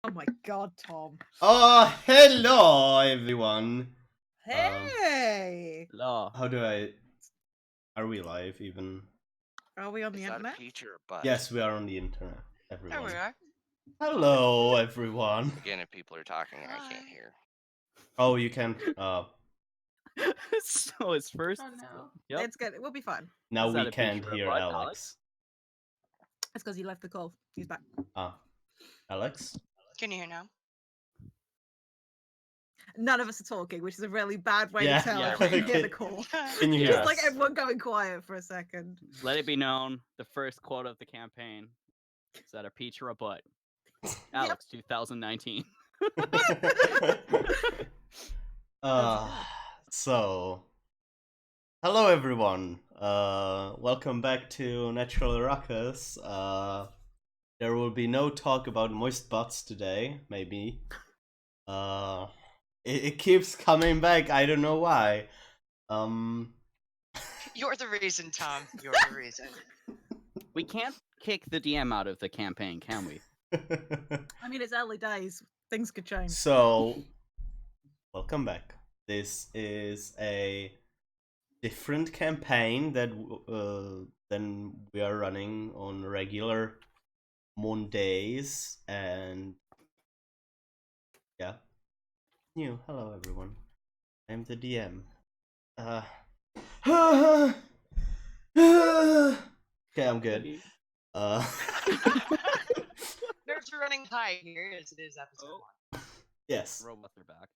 Oh my god, Tom. Oh, hello everyone. Hey! Law. How do I... Are we live even? Are we on the Is that a internet? peach or a butt? Yes, we are on the internet, There everyone. we are. Hello everyone. Again, if people are talking, I can't hear. Oh, you can... So it's first. Oh no. Yep. It's good. We'll be fine. now Is that we a can't picture of hear what, Alex. It's because he left the call. He's back. Alex? Can you hear now? None of us are talking, which is a really bad way Yeah. to tell Yeah. if we can hear the call. Can you hear Just us? like everyone going quiet for a second. Let it be known, the first quote of the campaign is that a peach or a butt? Alex, 2019. So... Hello everyone. Welcome back to Natural Ruckus. There will be no talk about moist butts today, maybe. It keeps coming back, I don't know why. You're the reason, Tom. You're the reason. We can't kick the DM out of the campaign, can we? I mean, it's early days. Things could change. So, welcome back. This is a different campaign that than we are running on regular Mondays, and yeah. New. Hello everyone. I'm the DM. Okay, I'm good. Nerves are running high here as it is episode 1. Yes. Robots are back.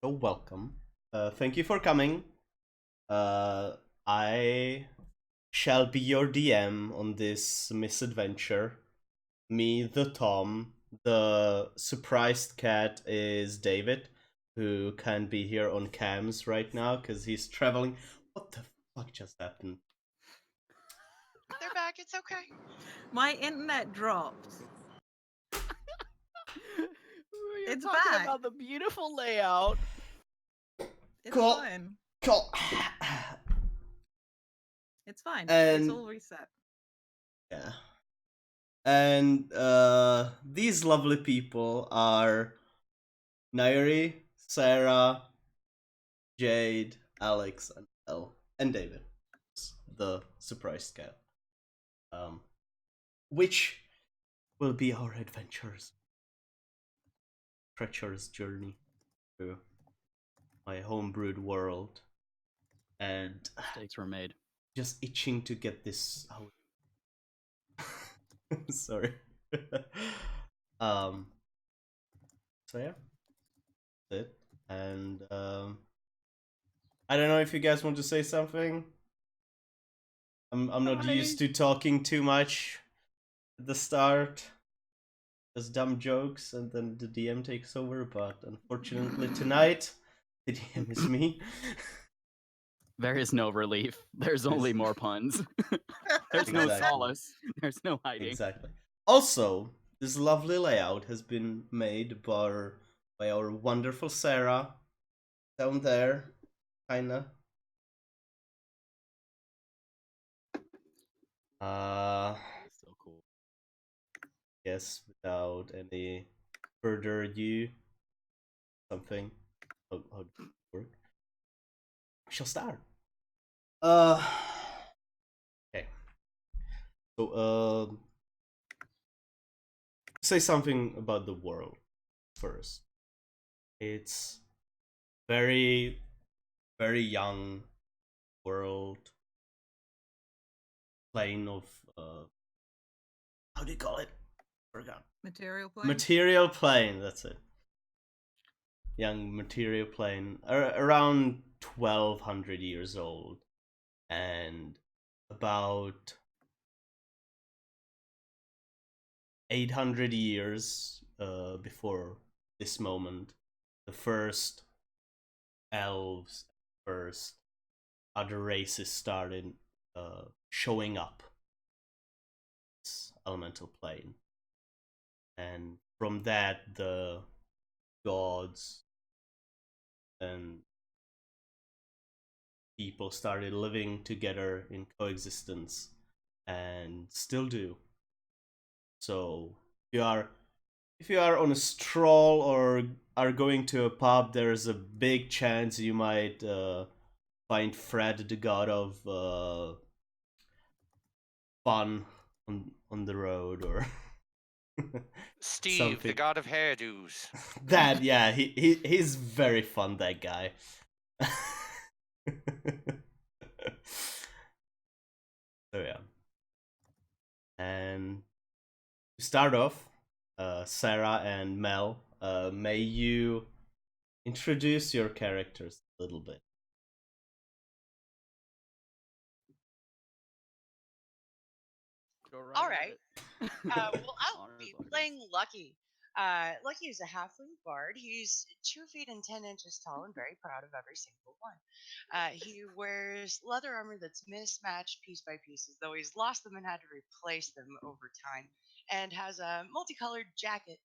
So welcome. Thank you for coming. I shall be your DM on this misadventure. Me, the Tom. The surprised cat is David, who can't be here on cams right now because he's traveling. What the fuck just happened? They're back. It's okay. My internet dropped. You're It's talking back. about the beautiful layout. It's Cool. fine. Cool. It's fine. And- It's all reset. Yeah. And these lovely people are Nairi, Sarah, Jade, Alex, and Elle, and David, the surprised cat. Which will be our adventures. Treacherous journey through my homebrewed world. And Mistakes were made. just itching to get this out. Sorry. So yeah, that's it. And I don't know if you guys want to say something. I'm not used to talking too much at the start. Just dumb jokes, and then the DM takes over. But unfortunately tonight, the DM is me. There is no relief. There's only more puns. There's no Exactly. solace. There's no hiding. Exactly. Also, this lovely layout has been made by our wonderful Sarah down there, kinda. So cool. Yes, without any further ado, something. How does it work? We shall start. Okay. So, say something about the world first. It's very, very young world. Plane of how do you call it? Forgot. Material plane. Material plane. That's it. Young material plane, around 1200 years old, and about 800 years before this moment, the first elves, first other races started showing up this elemental plane, and from that the gods and people started living together in coexistence, and still do. So if you are on a stroll or are going to a pub, there's a big chance you might find Fred, the god of fun, on the road, or Steve, the something. god of hairdos. That, yeah, he's very fun, that guy. So yeah. And to start off, Sarah and Mel, may you introduce your characters a little bit. Go right All at right. it. Well, I'll Honor be is honor. playing Lucky. Lucky is a halfling bard. He's 2 feet and 10 inches tall and very proud of every single one. He wears leather armor that's mismatched piece by piece, as though he's lost them and had to replace them over time, and has a multicolored jacket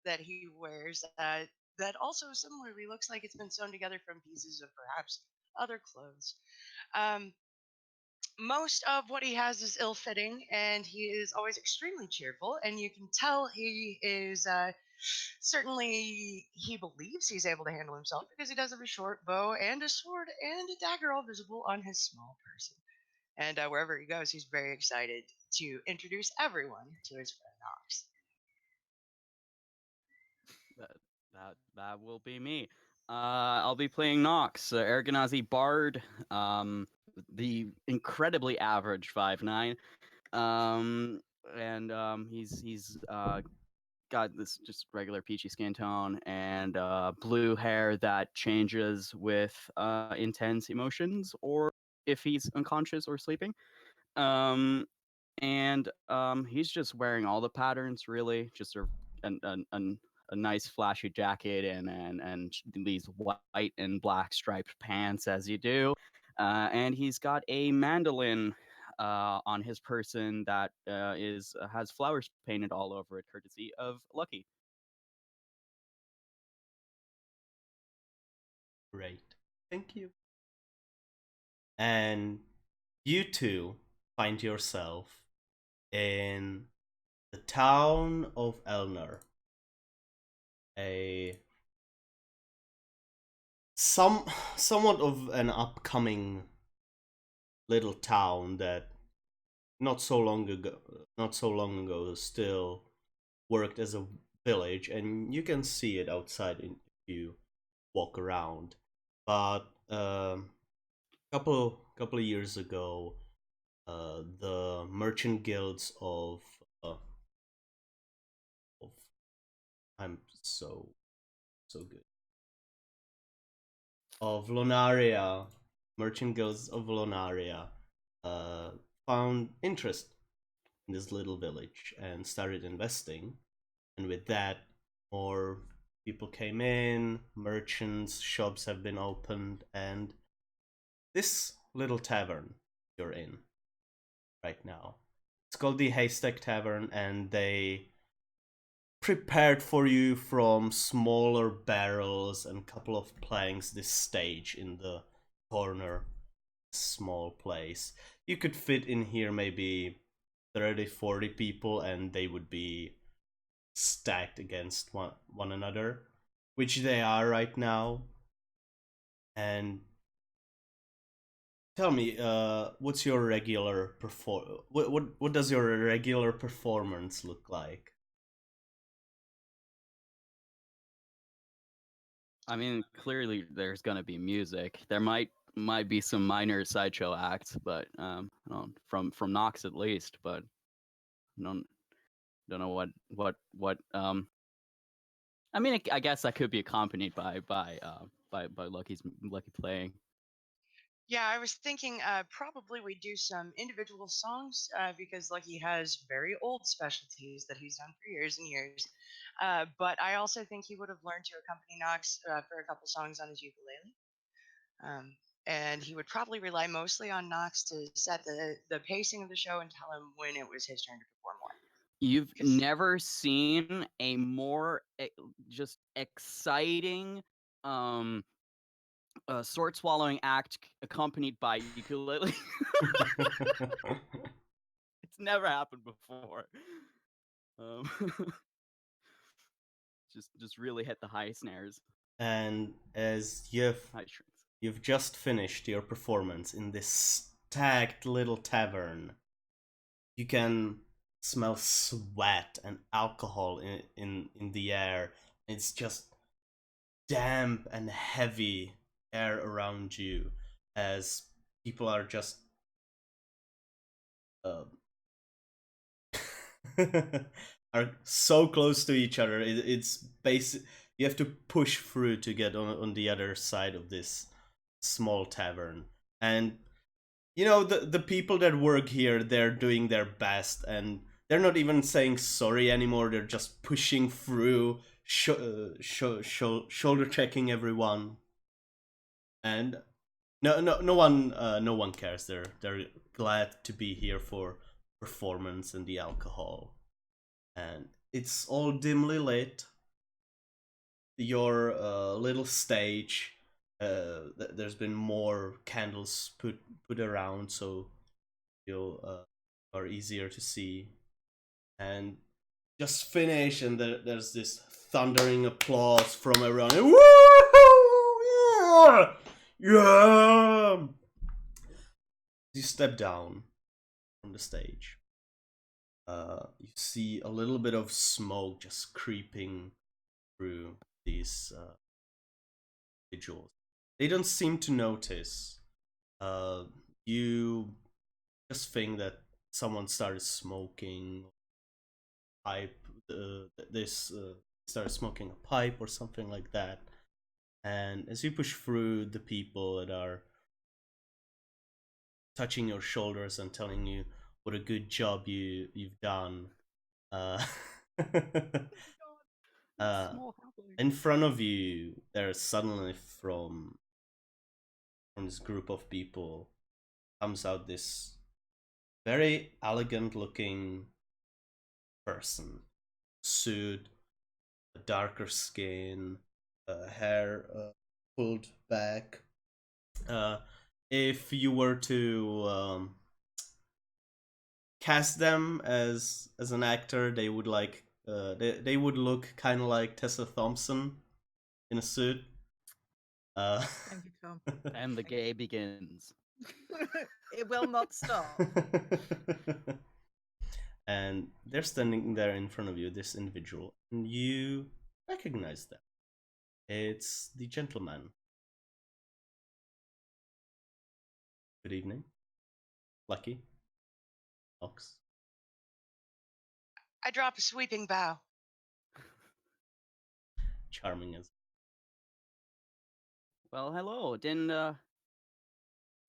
that he wears that also similarly looks like it's been sewn together from pieces of perhaps other clothes. Um, Most of what he has is ill-fitting, and he is always extremely cheerful, and you can tell he is certainly he believes he's able to handle himself because he does have a short bow and a sword and a dagger all visible on his small person. And wherever he goes, he's very excited to introduce everyone to his friend Knox. That will be me. I'll be playing Nox, Ergonazi Bard, the incredibly average 5'9", and he's got this just regular peachy skin tone and blue hair that changes with intense emotions or if he's unconscious or sleeping. Um, and he's just wearing all the patterns really, just a nice flashy jacket and these white and black striped pants as you do, and he's got a mandolin on his person that is has flowers painted all over it, courtesy of Lucky. Great. Thank you. And you two find yourself in the town of Elner, a somewhat of an upcoming little town that not so long ago still worked as a village, and you can see it outside if you walk around. But couple of years ago, the merchant guilds uh, of I'm so good of Lonaria, merchant guilds of Lonaria, uh, found interest in this little village and started investing. And with that, more people came in, merchants, shops have been opened, and this little tavern you're in right now. It's called the Haystack Tavern, and they prepared for you from smaller barrels and a couple of planks this stage in the corner. Small place. You could fit in here maybe 30-40 people, and they would be stacked against one another, which they are right now. And tell me, what's your regular what does your regular performance look like? I mean, clearly there's gonna be music. There might be some minor sideshow acts, but from Nox at least. But don't don't know what. I mean, I guess that could be accompanied by Lucky playing. Yeah, I was thinking probably we do some individual songs because Lucky has very old specialties that he's done for years and years. But I also think he would have learned to accompany Knox for a couple songs on his ukulele. And he would probably rely mostly on Knox to set the pacing of the show and tell him when it was his turn to perform more. You've 'Cause- never seen a more just exciting sword swallowing act accompanied by ukulele. It's never happened before. Um, just really hit the high snares, And as high strings. you've just finished your performance in this stacked little tavern, you can smell sweat and alcohol in the air. It's just damp and heavy air around you as people are just uh, are so close to each other. It's basic. You have to push through to get on the other side of this small tavern. And you know, the people that work here, they're doing their best, and they're not even saying sorry anymore. They're just pushing through, shoulder checking everyone, and no one cares. They're glad to be here for performance and the alcohol, and it's all dimly lit. Your little stage, there's been more candles put around, so you are easier to see. And just finish, and there's this thundering applause from everyone. Woo! Yeah! Yeah! You step down from the stage. You see a little bit of smoke just creeping through these individuals. They don't seem to notice. You just think that someone started smoking pipe. This started smoking a pipe or something like that. And as you push through the people that are touching your shoulders and telling you what a good job you've done, uh, Small halfling. in front of you, there's suddenly from this group of people comes out this very elegant looking person, suit, a darker skin, hair pulled back. If you were to cast them as an actor, they would they would look kind of like Tessa Thompson in a suit. Thank you, Tom. And the gay begins. It will not stop. And they're standing there in front of you, this individual, and you recognize them. It's the gentleman. Good evening. Lucky. Ox. I drop a sweeping bow. Charming as. Well, hello. Didn't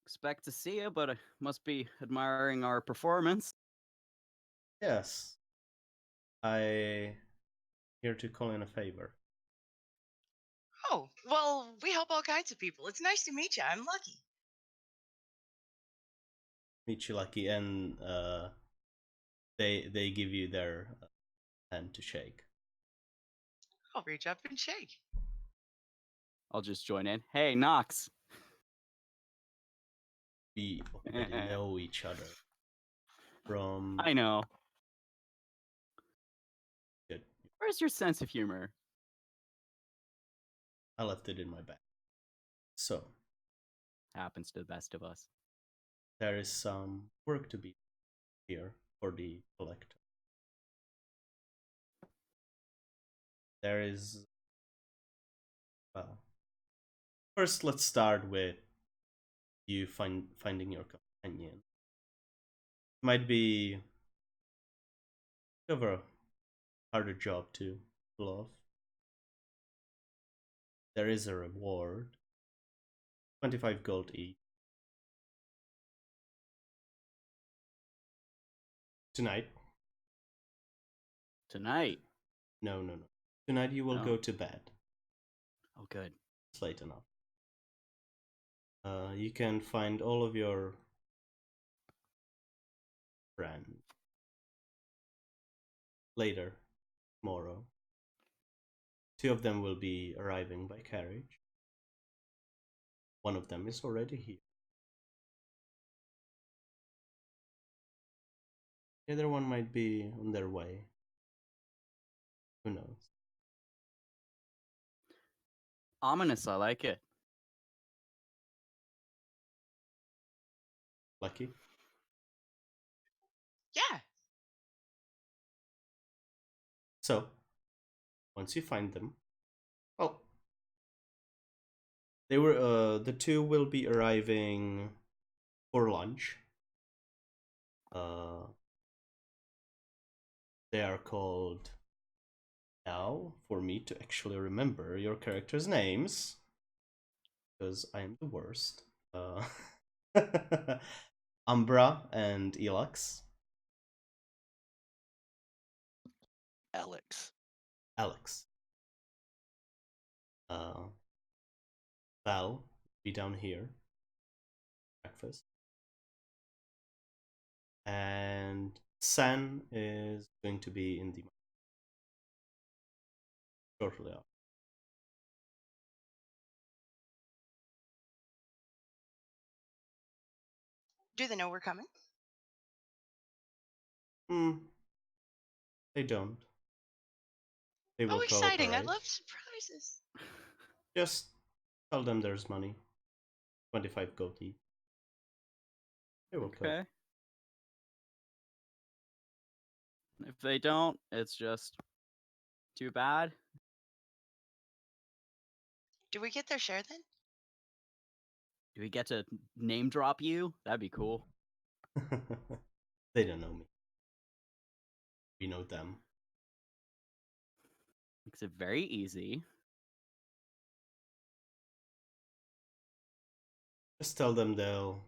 expect to see you, but I must be admiring our performance. Yes. I here to call in a favor. Oh, well, we help all kinds of people. It's nice to meet you. I'm Lucky. Meet you, Lucky, and they give you their hand to shake. I'll reach up and shake. I'll just join in. Hey, Knox. We already know each other from. I know. Good. Where's your sense of humor? I left it in my bag. So Happens to the best of us. there is some work to be here for the collector. There is. Well, first, let's start with you finding your companion. Might be a harder job to pull off. There is a reward, 25 gold each. Tonight? Tonight. No. Tonight you will No. go to bed. Oh, good. It's late enough. You can find all of your friends later, tomorrow. 2 of them will be arriving by carriage. One of them is already here. The other one might be on their way. Who knows? Ominous, I like it. Lucky. Yeah. So, once you find them, oh, the two will be arriving for lunch. They are called, now for me to actually remember your characters' names, because I am the worst. Umbra and Elux. Alex. Alex. Val be down here. Breakfast. And San is going to be in the shortly after. Do they know we're coming? They don't. They will Oh, exciting. I cooperate. love surprises. Just tell them there's money. 25 gold each. They will cooperate. Okay. If they don't, it's just too bad. Do we get their share then? Do we get to name drop you? That'd be cool. They don't know me. We know them. Makes it very easy. Just tell them they'll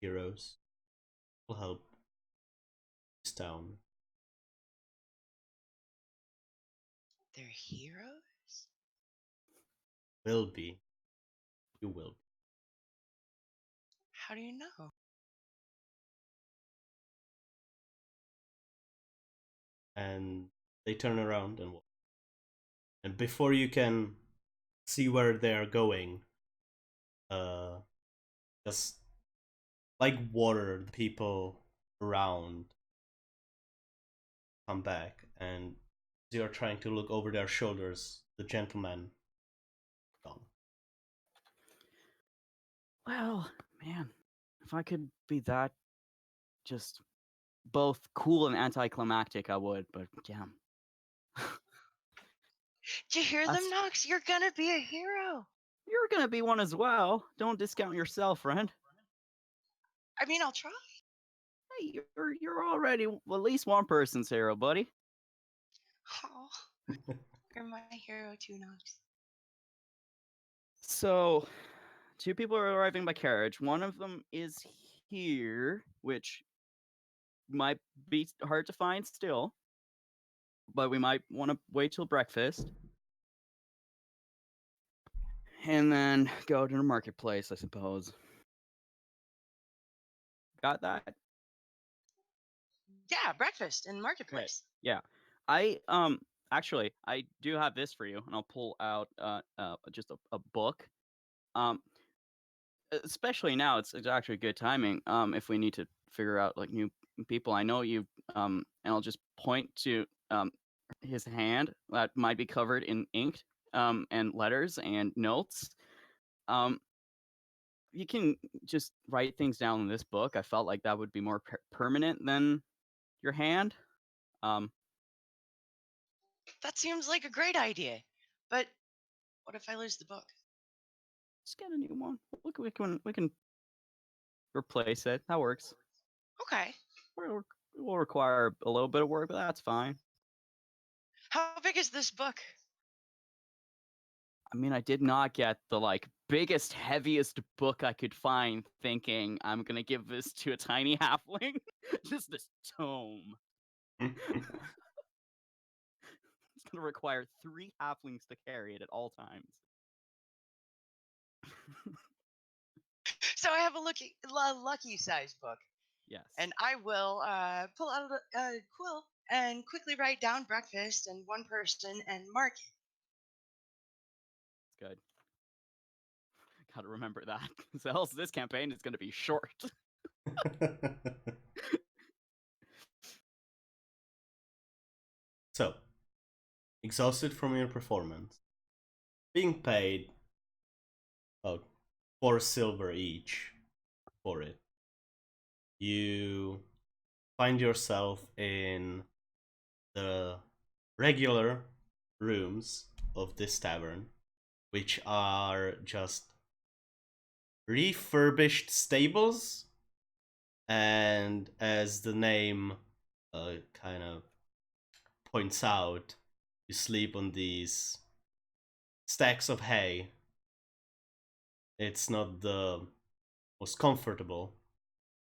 heroes. Will help this town. They're heroes? Will be. You will be. How do you know? And they turn around and walk. And before you can see where they're going, just like water, the people around come back, and they are trying to look over their shoulders. The gentleman gone. Well, man, if I could be that just both cool and anticlimactic, I would, but damn. Did you hear them, That's- Nox? You're gonna be a hero. You're gonna be one as well. Don't discount yourself, friend. I mean, I'll try. Hey, you're already at least one person's hero, buddy. Oh, you're my hero too, Nox. So, two people are arriving by carriage. One of them is here, which might be hard to find still, but we might want to wait till breakfast. And then go to the marketplace, I suppose. Got that? Yeah, breakfast in marketplace. Yeah. I actually I do have this for you, and I'll pull out just a book. Especially now, it's actually good timing. If we need to figure out like new people, I know you. And I'll just point to his hand that might be covered in ink, and letters and notes. You can just write things down in this book. I felt like that would be more permanent than your hand. That seems like a great idea. But what if I lose the book? Just get a new one. We can replace it. That works. Okay. It will require a little bit of work, but that's fine. How big is this book? I mean, I did not get the like biggest, heaviest book I could find, thinking I'm gonna give this to a tiny halfling. Just this tome. It's gonna require 3 halflings to carry it at all times. So I have a lucky size book, Yes. and I will pull out a quill and quickly write down breakfast and one person and mark it. Good. Gotta remember that, because else this campaign is gonna be short. So, exhausted from your performance, being paid about 4 silver each for it. You find yourself in the regular rooms of this tavern, which are just refurbished stables, and as the name kind of points out, you sleep on these stacks of hay. It's not the most comfortable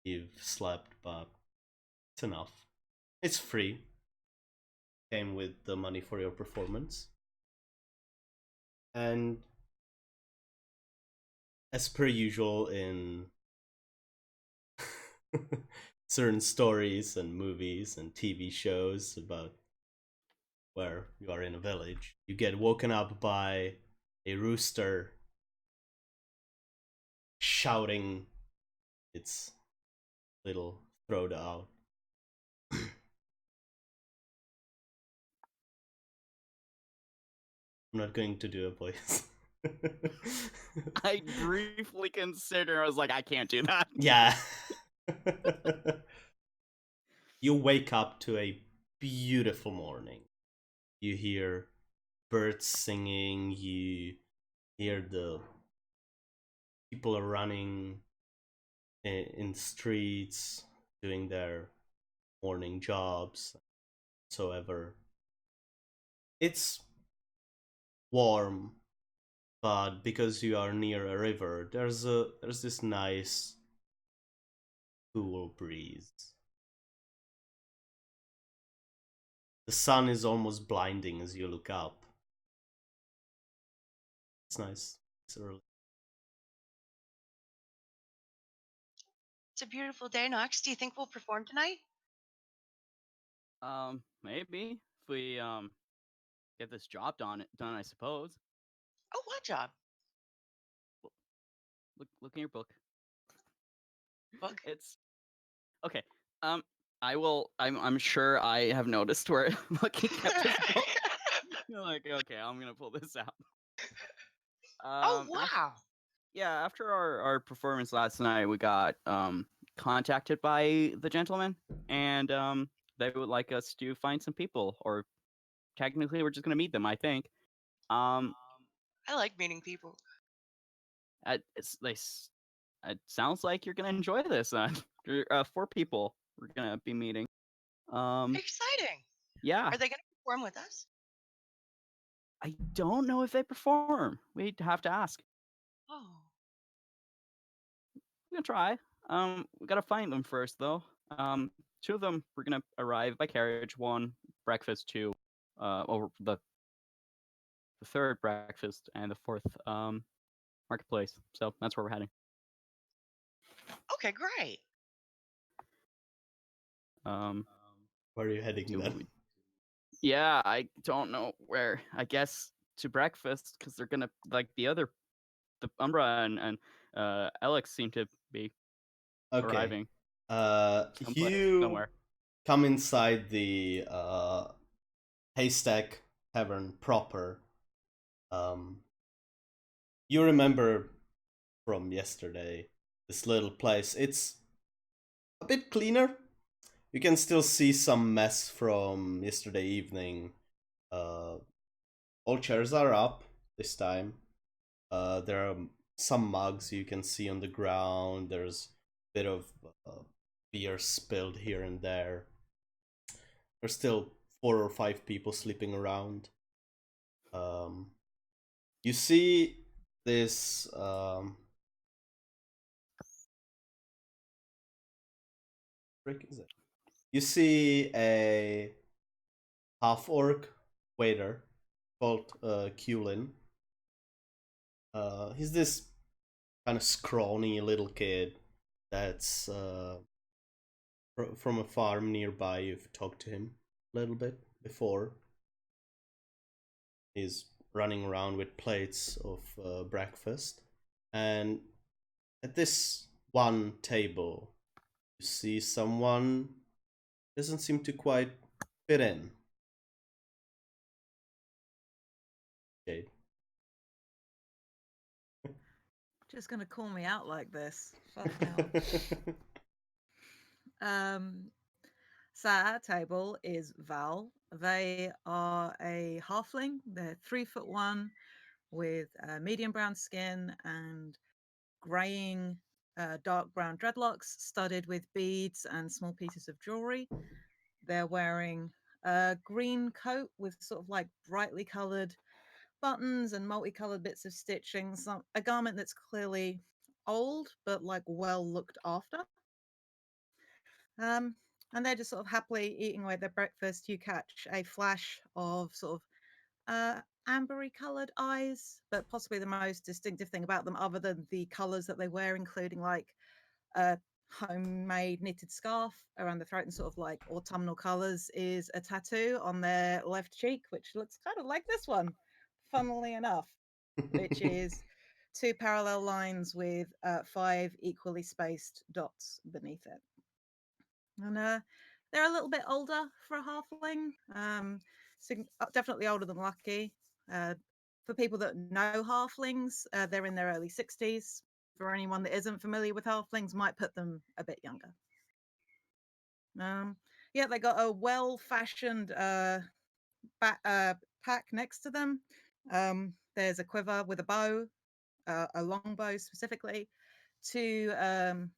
you've slept, but it's enough. It's free. Came with the money for your performance. And as per usual in certain stories and movies and TV shows about where you are in a village, you get woken up by a rooster shouting its little throat out. I'm not going to do a voice. I briefly consider. I was like, I can't do that. Yeah. You wake up to a beautiful morning. You hear birds singing, you hear the people are running in the streets, doing their morning jobs, so ever. It's warm, but because you are near a river, there's this nice cool breeze. The sun is almost blinding as you look up. It's nice. It's early. It's a beautiful day, Nox. Do you think we'll perform tonight? Maybe if we get this job done, I suppose. Oh, what job? Look in your book. Book? It's okay. I will. I'm sure I have noticed where looking at this book. You're like, okay, I'm gonna pull this out. Oh, Um, af- wow. yeah, after our performance last night, we got contacted by the gentleman, and they would like us to find some people, or technically, we're just gonna meet them. I think. Um, I like meeting people. it sounds like you're gonna enjoy this. 4 people we're gonna be meeting. Exciting. Yeah, Are they going to perform with us? I don't know if they perform. We'd have to ask. Oh. We're gonna try. We gotta find them first, though. 2 of them we're gonna arrive by carriage. 1 breakfast. 2, over the 3rd breakfast, and the 4th marketplace. So that's where we're heading. Okay, great. Where are you heading Do then? we- Yeah, I don't know where. I guess to breakfast, because they're gonna like the Umbra and Alex seem to be Okay. arriving You somewhere. come inside the Haystack Tavern proper. You remember from yesterday this little place. It's a bit cleaner. You can still see some mess from yesterday evening. All chairs are up this time. There are some mugs you can see on the ground. There's a bit of beer spilled here and there. There's still 4 or 5 people sleeping around. You see this frick is it? You see a half orc waiter called Kulin. He's this kind of scrawny little kid that's from a farm nearby. You've talked to him a little bit before. He's running around with plates of breakfast, and at this one table, you see someone doesn't seem to quite fit in. Jade. Just gonna call me out like this. Fuck hell. So at our table is Val. They are a halfling. They're 3'1", with medium brown skin and graying dark brown dreadlocks studded with beads and small pieces of jewelry. They're wearing a green coat with sort of like brightly colored buttons and multicolored bits of stitching. A garment that's clearly old but like well looked after. Um, and they're just sort of happily eating away their breakfast. You catch a flash of sort of ambery coloured eyes, but possibly the most distinctive thing about them, other than the colours that they wear, including like a homemade knitted scarf around the throat and sort of like autumnal colours, is a tattoo on their left cheek, which looks kind of like this one, funnily enough, which is 2 parallel lines with 5 equally spaced dots beneath it. And they're a little bit older for a halfling. Definitely older than Lucky. For people that know halflings, they're in their early 60s. For anyone that isn't familiar with halflings, might put them a bit younger. Yeah, they got a well-fashioned pack next to them. There's a quiver with a bow, a long bow specifically, to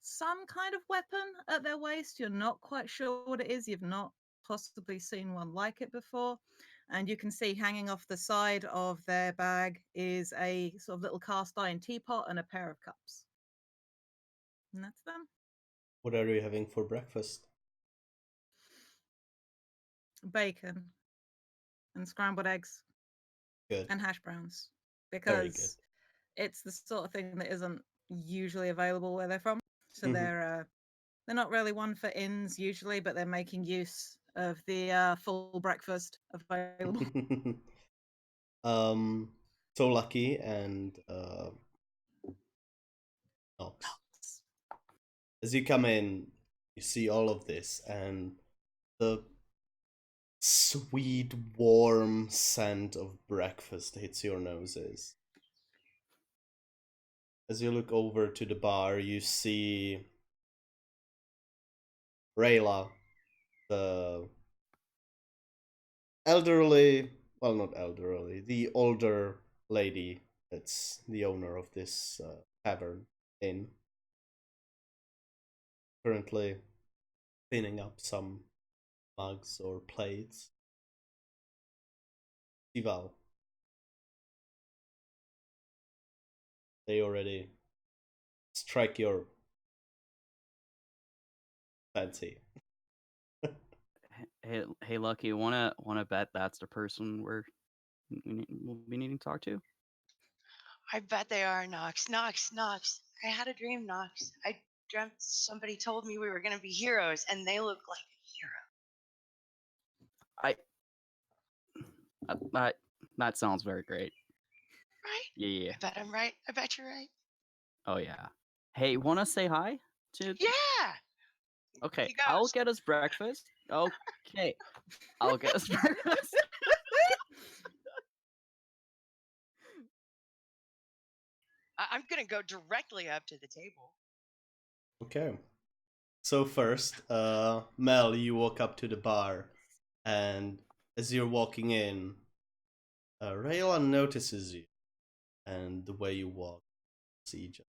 some kind of weapon at their waist. You're not quite sure what it is. You've not possibly seen one like it before. And you can see hanging off the side of their bag is a sort of little cast iron teapot and a pair of cups. And that's them. What are you having for breakfast? Bacon and scrambled eggs Good. and hash browns. Very good. Because it's the sort of thing that isn't usually available where they're from. So Mhm. they're not really one for inns usually, but they're making use of the full breakfast available. So Lucky and Nox. As you come in, you see all of this, and the sweet, warm scent of breakfast hits your noses. As you look over to the bar, you see Rayla, the elderly, well, not elderly, the older lady that's the owner of this tavern inn, currently cleaning up some mugs or plates. Sival, they already strike your fancy. Hey, Lucky, wanna bet that's the person we'll be needing to talk to? I bet they are, Nox. Nox, Nox. I had a dream, Nox. I dreamt somebody told me we were going to be heroes, and they look like a hero. That sounds very great. Right? Yeah. I bet I'm right. I bet you're right. Oh yeah. Hey, wanna say hi to? Yeah! Okay, He I'll goes. get us breakfast. Okay, I'll get us breakfast. I'm going to go directly up to the table. Okay. So first, Mel, you walk up to the bar, and as you're walking in, Rayla notices you, and the way you walk, see each other.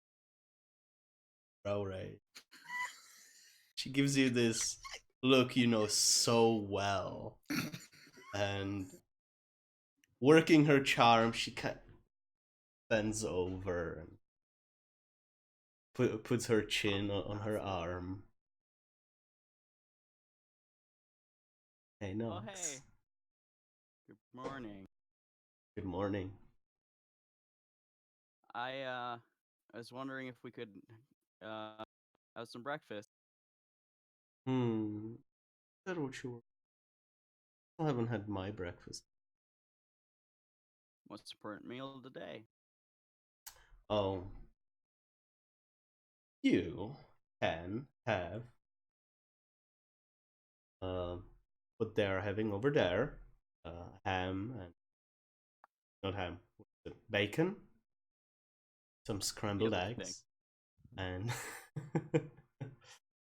Bro, Ray. She gives you this look you know so well, and working her charm, she kind of bends over and puts her chin on her arm. Hey, Oh Nox. hey. Good morning. Good morning. I was wondering if we could have some breakfast. Is that what you were? I haven't had my breakfast. Most important meal of the day. Oh. You can have what they're having over there. Ham and not ham, bacon some scrambled Really think. eggs, and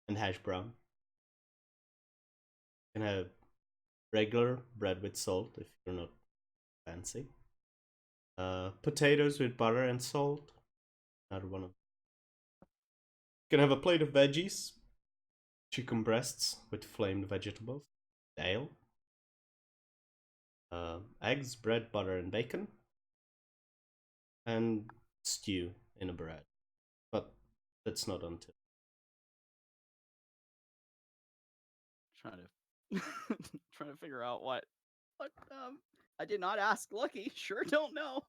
and hash brown. You can have regular bread with salt if you're not fancy. Potatoes with butter and salt. Another one of. You can have a plate of veggies. Chicken breasts with flamed vegetables. Ale. Eggs, bread, butter, and bacon. And stew in a bread. But that's not until. Trying to trying to figure out what I did not ask Lucky. Sure don't know.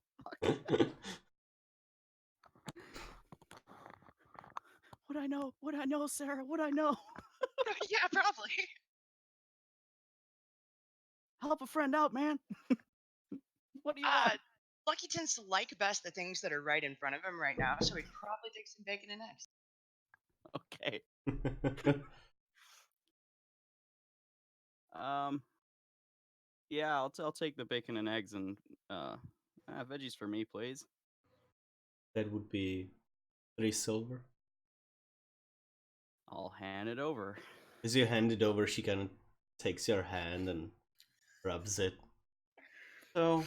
What I know, Sarah, what I know. Yeah, probably. Help a friend out, man. What do you want? Lucky tends to like best the things that are right in front of him right now, so he'd probably take some bacon and eggs. Okay. Yeah, I'll take the bacon and eggs and veggies for me, please. That would be 3 silver. I'll hand it over. As you hand it over, she kind of takes your hand and rubs it. So,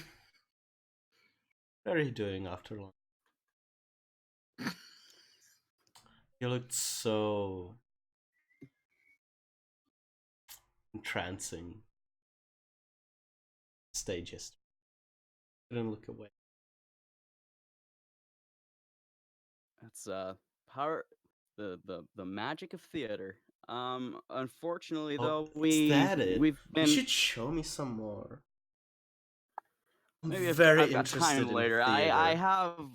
what are you doing after lunch? You looked so entrancing. Stages. Couldn't look away. That's power the magic of theater. Unfortunately though, is that it? we've been You should show me some more. I'm maybe if very I've got interested time in later. theater. I have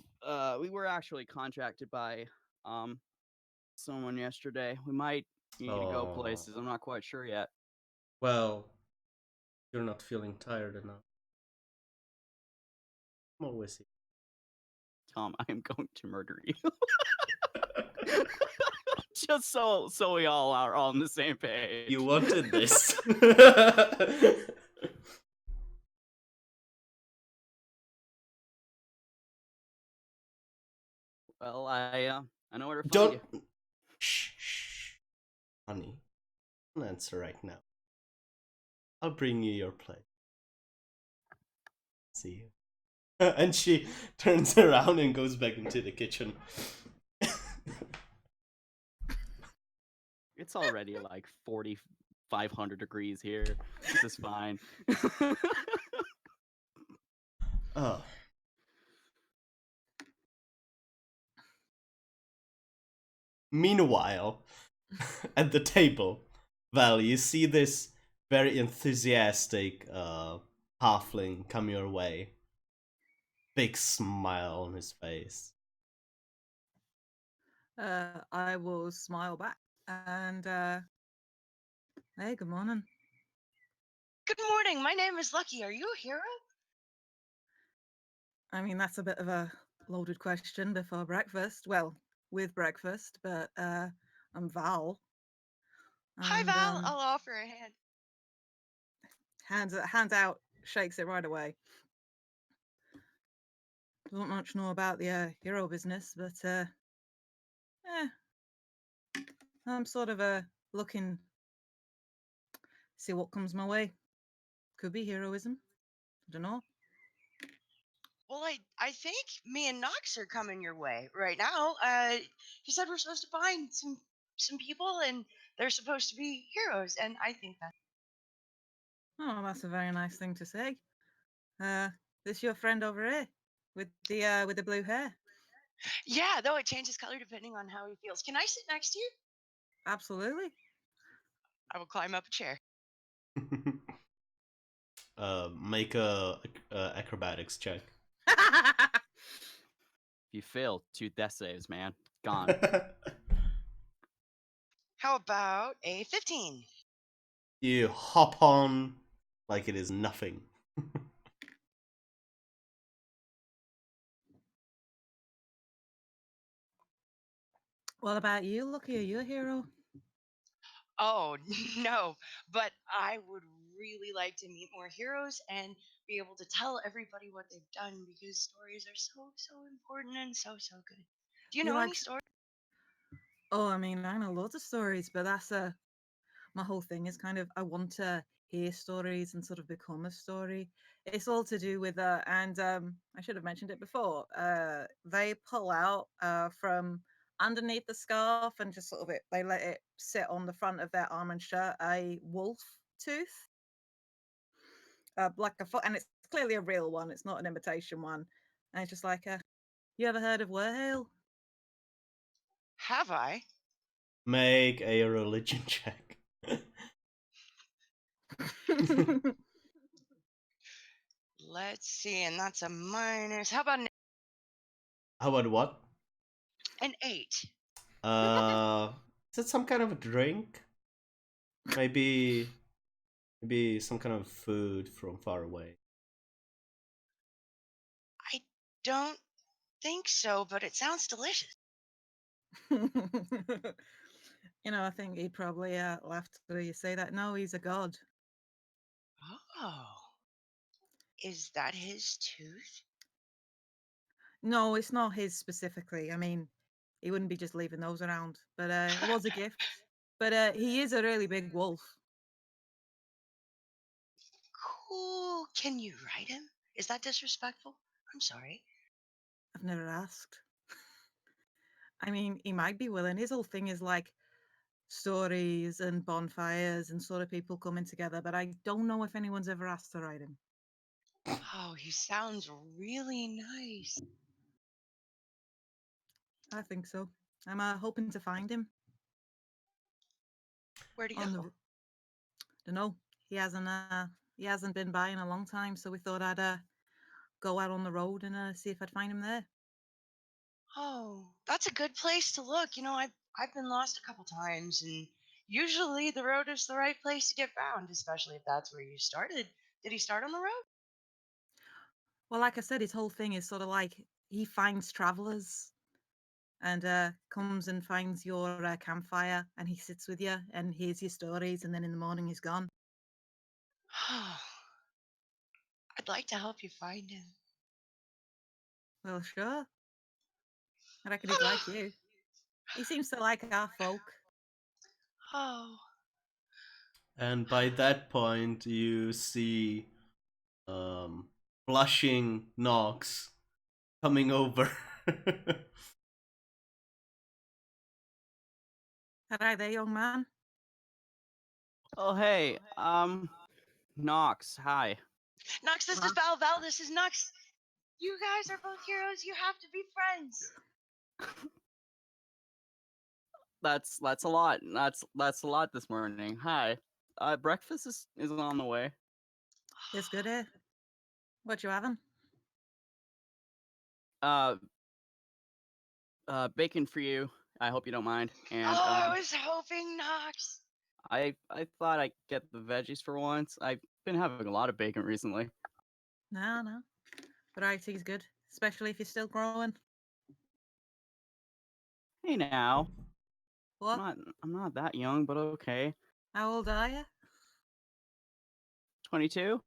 we were actually contracted by someone yesterday. We might need to go places. I'm not quite sure yet. Well, you're not feeling tired enough. I'm always here. Tom, I am going to murder you. Just so we all are on the same page. You wanted this. Well, I know where to find Don't. you. Shh, honey. Don't answer right now. I'll bring you your plate. See you. And she turns around and goes back into the kitchen. It's already like 4,500 degrees here. This is fine. Oh. Meanwhile, at the table, Val, you see this very enthusiastic halfling come your way. Big smile on his face. I will smile back and hey, good morning. Good morning. My name is Lucky. Are you a hero? I mean, that's a bit of a loaded question before breakfast. Well, with breakfast, but I'm Val. Hi, And, Val. I'll offer a hand. hands out, shakes it right away. Don't much know about the hero business, but I'm sort of looking, see what comes my way. Could be heroism. I don't know. Well, I think me and Knox are coming your way right now. He said we're supposed to find some people, and they're supposed to be heroes, and I think that. Oh, that's a very nice thing to say. This your friend over here with the blue hair? Yeah, though it changes color depending on how he feels. Can I sit next to you? Absolutely. I will climb up a chair. Make a acrobatics check. You failed 2 death saves, man. Gone. How about a 15? You hop on like it is nothing. What about you, Lucky? Are you a hero? Oh, no, but I would really like to meet more heroes and be able to tell everybody what they've done because stories are so important and so good. Do you You know any like? stories? Oh, I mean, I know loads of stories, but that's my whole thing is kind of I want to hear stories and sort of become a story. It's all to do with and I should have mentioned it before. They pull out from underneath the scarf and just sort of they let it sit on the front of their arm and shirt a wolf tooth, like a foot, and it's clearly a real one. It's not an imitation one. And it's just like, you ever heard of werehale? Have I? Make a religion check. Let's see, and that's a minus. How about How about what? an 8? Is it some kind of a drink? Maybe some kind of food from far away. I don't think so, but it sounds delicious. I think he'd probably laugh till you say that. No, he's a god. Oh, is that his tooth? No, it's not his specifically. I mean, he wouldn't be just leaving those around. But it was a gift. But he is a really big wolf. Cool. Can you ride him? Is that disrespectful? I'm sorry. I've never asked. I mean, he might be willing. His whole thing is like stories and bonfires and sort of people coming together. But I don't know if anyone's ever asked to ride him. Oh, he sounds really nice. I think so. I'm hoping to find him Where'd he on go? the. Don't know. He hasn't been by in a long time, so we thought I'd go out on the road and see if I'd find him there. Oh, that's a good place to look. I've been lost a couple times, and usually the road is the right place to get found, especially if that's where you started. Did he start on the road? Well, like I said, his whole thing is sort of like he finds travelers and comes and finds your campfire and he sits with you and hears your stories and then in the morning he's gone. Oh, I'd like to help you find him. Well, sure. I reckon he'd like you. He seems to like our folk. Oh, And by that point, you see blushing Nox coming over. Hello there, young man. Oh, hey, Nox, hi. Nux, this is Val. Val, this is Nux. You guys are both heroes. You have to be friends. That's a lot. That's a lot this morning. Hi. Breakfast is on the way. It's good here. What you having? Uh, bacon for you. I hope you don't mind. And I was hoping, Nux. I thought I'd get the veggies for once. I've been having a lot of bacon recently. No. Variety's good, especially if you're still growing. Hey now, What? I'm not that young, but okay. How old are you? 22.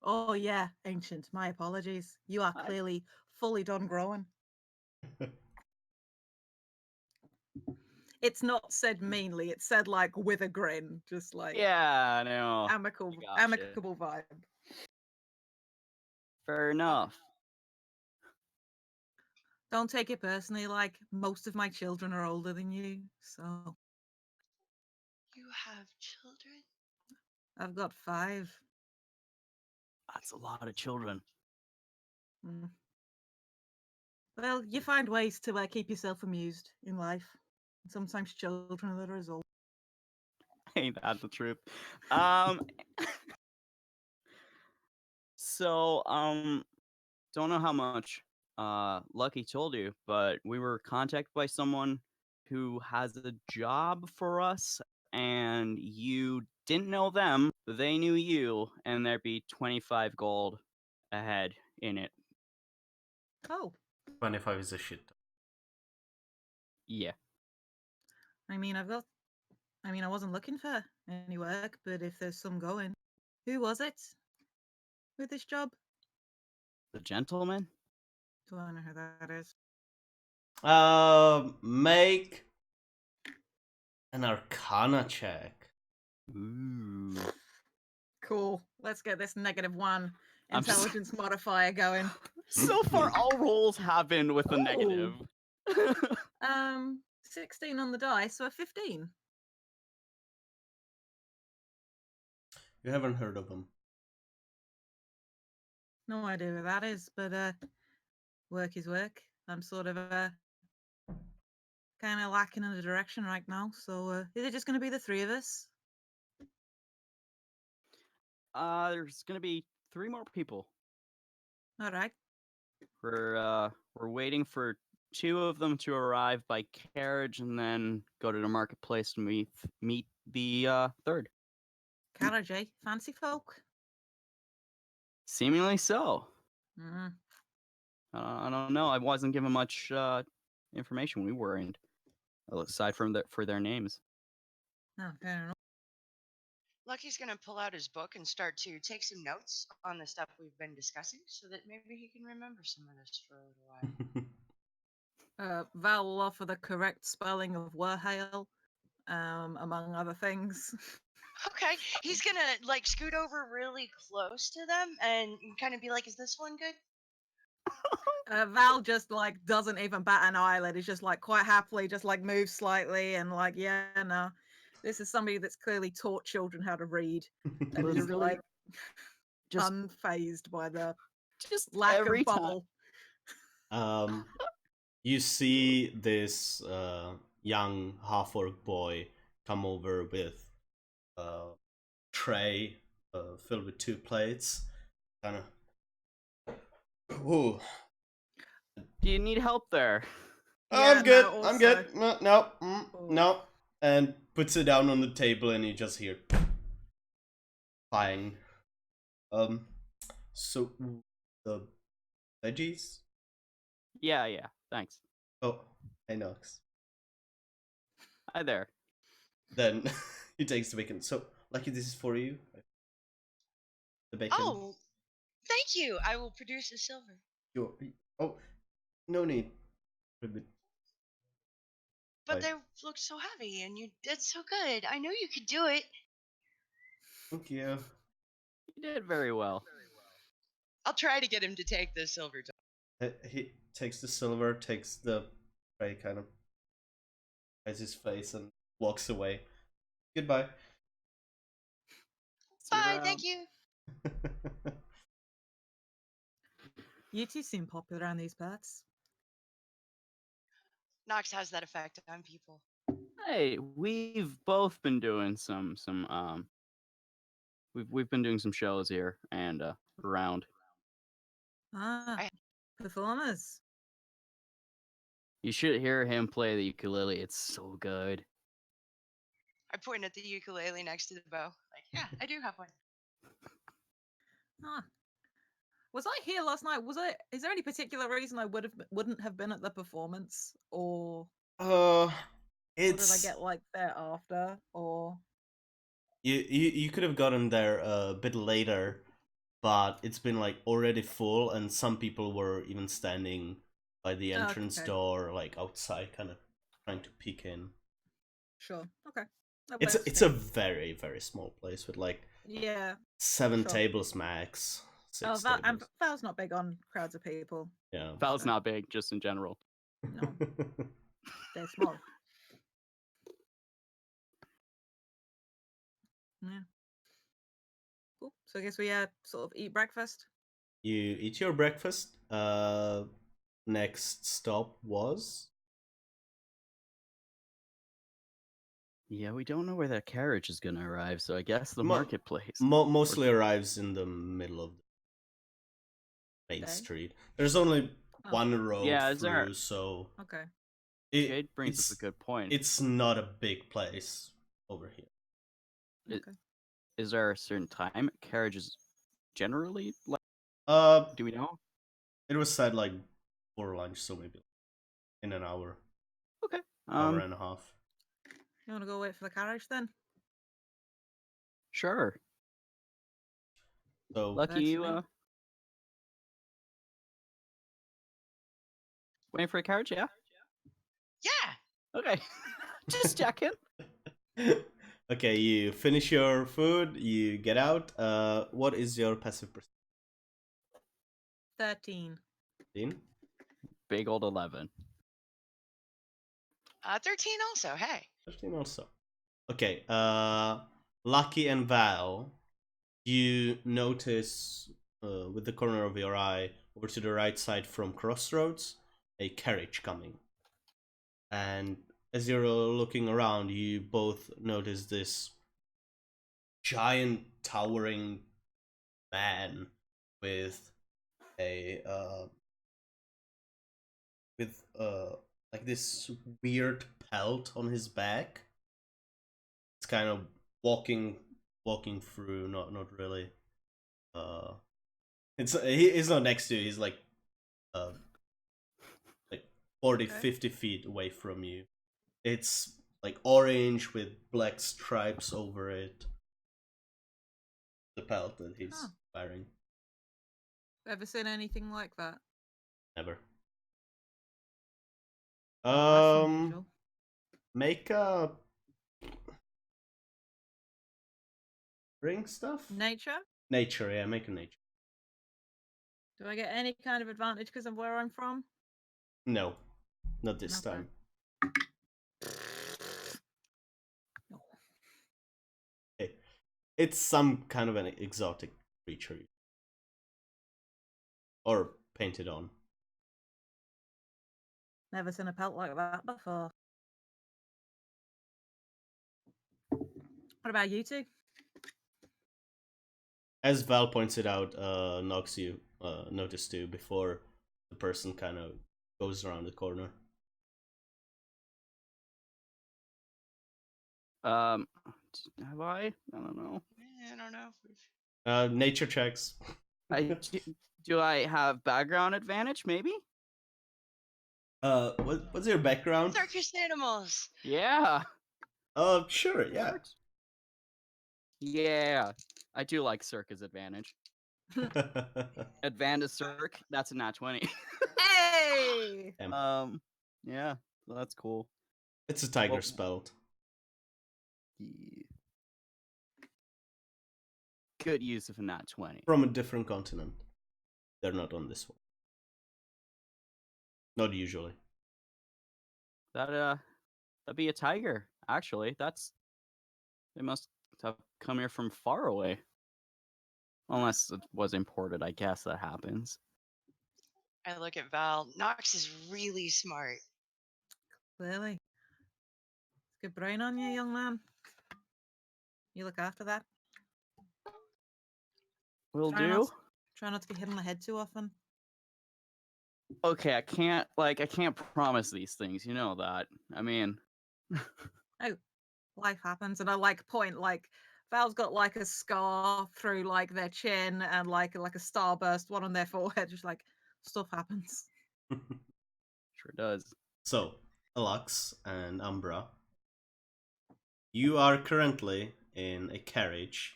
Oh, yeah, ancient. My apologies. You are I, clearly fully done growing. It's not said meanly. It's said like with a grin, just like yeah, no. amicable, I gotcha. amicable vibe. Fair enough. Don't take it personally. Like most of my children are older than you, so You have children? I've got 5. That's a lot of children. Mm. Well, you find ways to keep yourself amused in life. Sometimes children are the result. Ain't that the truth? So, don't know how much Lucky told you, but we were contacted by someone who has a job for us, and you didn't know them, they knew you, and there'd be 25 gold ahead in it. Oh, 25 is a shit. Yeah. I mean, I wasn't looking for any work, but if there's some going, who was it? with this job? The gentleman? Do I know who that is? Make an Arcana check. Ooh. Cool. Let's get this -1 I'm s- intelligence modifier going. So far, all rolls have been with a negative. 16 on the die, so a 15. You haven't heard of him. No idea who that is, but work is work. I'm sort of kind of lacking in a direction right now. So is it just going to be the three of us? There's gonna be 3 more people. All right. We're waiting for 2 of them to arrive by carriage, and then go to the marketplace to meet the third. Carriage, eh? Fancy folk? Seemingly so. Mm. I don't know. I wasn't given much information. We weren't, aside from for their names. Oh, fair enough. Lucky's gonna pull out his book and start to take some notes on the stuff we've been discussing, so that maybe he can remember some of this for a little while. Val will offer the correct spelling of Werhail, among other things. Okay, he's gonna like scoot over really close to them and kind of be like, "Is this one good?" Val just like doesn't even bat an eyelid. He's just like quite happily just like moves slightly and like, yeah, no. This is somebody that's clearly taught children how to read and is Literally, like just unfazed by the just lack every of time. bubble. You see this young half-orc boy come over with a tray filled with 2 plates. Kind of. Ooh. Do you need help there? Yeah, I'm good. no, I'm good. also- No. And puts it down on the table, and you just hear bang. So the veggies. Yeah. Thanks. Oh, hey Nox. Hi there. Then he takes the bacon. So, Lucky, this is for you. The bacon. Oh, thank you. I will produce a silver. Your, oh, no need. A bit- But Right. they look so heavy, and you did so good. I knew you could do it. Thank you. You did very well. I'll try to get him to take the silver. He takes the silver, takes the tray, kind of hides his face, and walks away. Goodbye. See you Bye. around. Thank you. You two seem popular around these parts. Nox has that effect on people. Hey, we've both been doing some we've been doing some shows here and around. Ah, I- performers. You should hear him play the ukulele. It's so good. I point at the ukulele next to the bow. Like, yeah, I do have one. Ah. Was I here last night? Is there any particular reason I wouldn't have been at the performance, or did I It's get like there after, or you could have gotten there a bit later, but it's been like already full, and some people were even standing by the entrance okay. door, like outside, kind of trying to peek in. Sure, okay. That It's works it's for a me. very very small place with like Yeah. 7 Sure. tables max. 6 tables. Val's not big on crowds of people. Yeah. Val's Sure. not big, just in general. No, they're small. Yeah. Cool. So I guess we sort of eat breakfast. You eat your breakfast. Next stop was Yeah, we don't know where that carriage is gonna arrive, so I guess the Mo- marketplace. mostly arrives in the middle of the main Okay. street. There's only Oh. one road Yeah, is there- through, so Okay. Jade brings it's up a good point. it's not a big place over here. Okay. Is there a certain time carriages generally like? Do we know? It was said like for lunch, so maybe in an hour, Okay. hour and a half. You want to go wait for the carriage then? Sure. So Lucky you. Virtually. Waiting for a carriage, yeah? Yeah. Okay. Just checking. okay, you finish your food, you get out. What is your passive 13. perception? Big old 11. 13 also. Hey. 13 also. Okay, Lucky and Val, you notice with the corner of your eye over to the right side from Crossroads a carriage coming. And as you're looking around, you both notice this giant towering man with a like this weird pelt on his back. It's kind of walking through, not really. He's not next to you. He's like 40, Okay. 50 feet away from you. It's like orange with black stripes over it. The pelt that he's Huh. wearing. Ever seen anything like that? Never. Oh, that's unusual. Make a bring stuff. Nature? Nature, yeah, make a nature. Do I get any kind of advantage because of where I'm from? No, not this Okay. time. No. Okay. It's some kind of an exotic creature. Or painted on. Never seen a pelt like that before. What about you two? As Val points it out, Nox you notice too before the person kind of goes around the corner. Have I? I don't know. I don't know if we've. Nature checks. Do I have background advantage? Maybe. What's your background? Circus animals. Yeah. Sure, yeah. Yeah. I do like circus advantage. Advantage circ. That's a nat 20. Hey! Yeah. So that's cool. It's a tiger Well- spelled. Yeah. Good use of a nat 20. From a different continent. They're not on this one. Not usually. That'd be a tiger. Actually, they must have come here from far away. Unless it was imported, I guess that happens. I look at Val. Nox is really smart. Clearly. Good brain on you, young man. You look after that. Will Try do. not, try not to get hit on the head too often. Okay, I can't promise these things. You know that. I mean, Life happens, and I point Val's got like a scar through like their chin and like a starburst one on their forehead. Just like stuff happens. sure does. So, Alux and Umbra, you are currently in a carriage.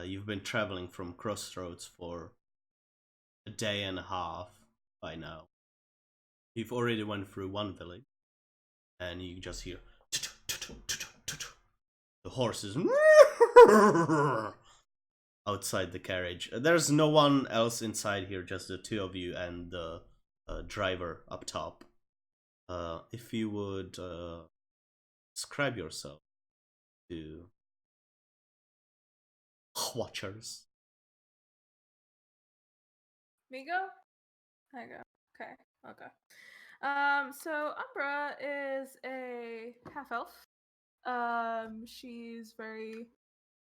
You've been traveling from Crossroads for a day and a half by now. You've already went through one village, and you just hear the horses outside the carriage. There's no one else inside here, just the two of you and the driver up top. If you would describe yourself to watchers. Me go? I go. Okay. So Umbra is a half elf. She's very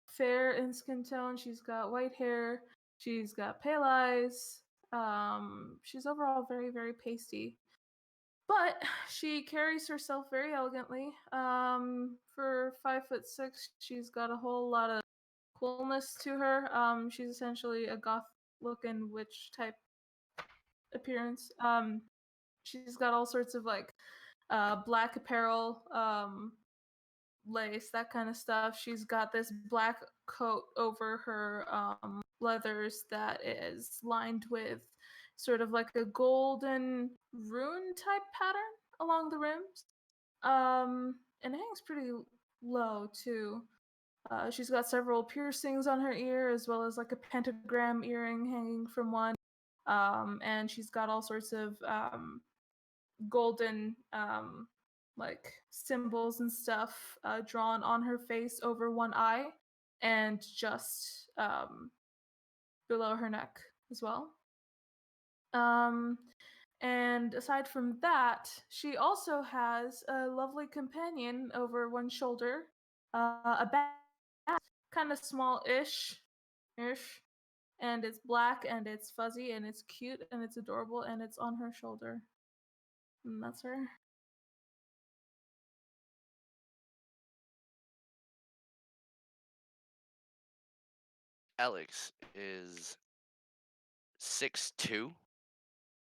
fair in skin tone. She's got white hair. She's got pale eyes. She's overall very, very pasty. But she carries herself very elegantly. For 5'6", she's got a whole lot of coolness to her. She's essentially a goth-looking witch type appearance. She's got all sorts of like black apparel, lace, that kind of stuff. She's got this black coat over her leathers that is lined with sort of like a golden rune type pattern along the rims. And it hangs pretty low too. She's got several piercings on her ear, as well as like a pentagram earring hanging from one. And she's got all sorts of golden like symbols and stuff drawn on her face over one eye and just below her neck as well. And aside from that, she also has a lovely companion over one shoulder, a bat, kind of small-ish, and it's black and it's fuzzy and it's cute and it's adorable and it's on her shoulder. And that's her. Alex is 6'2",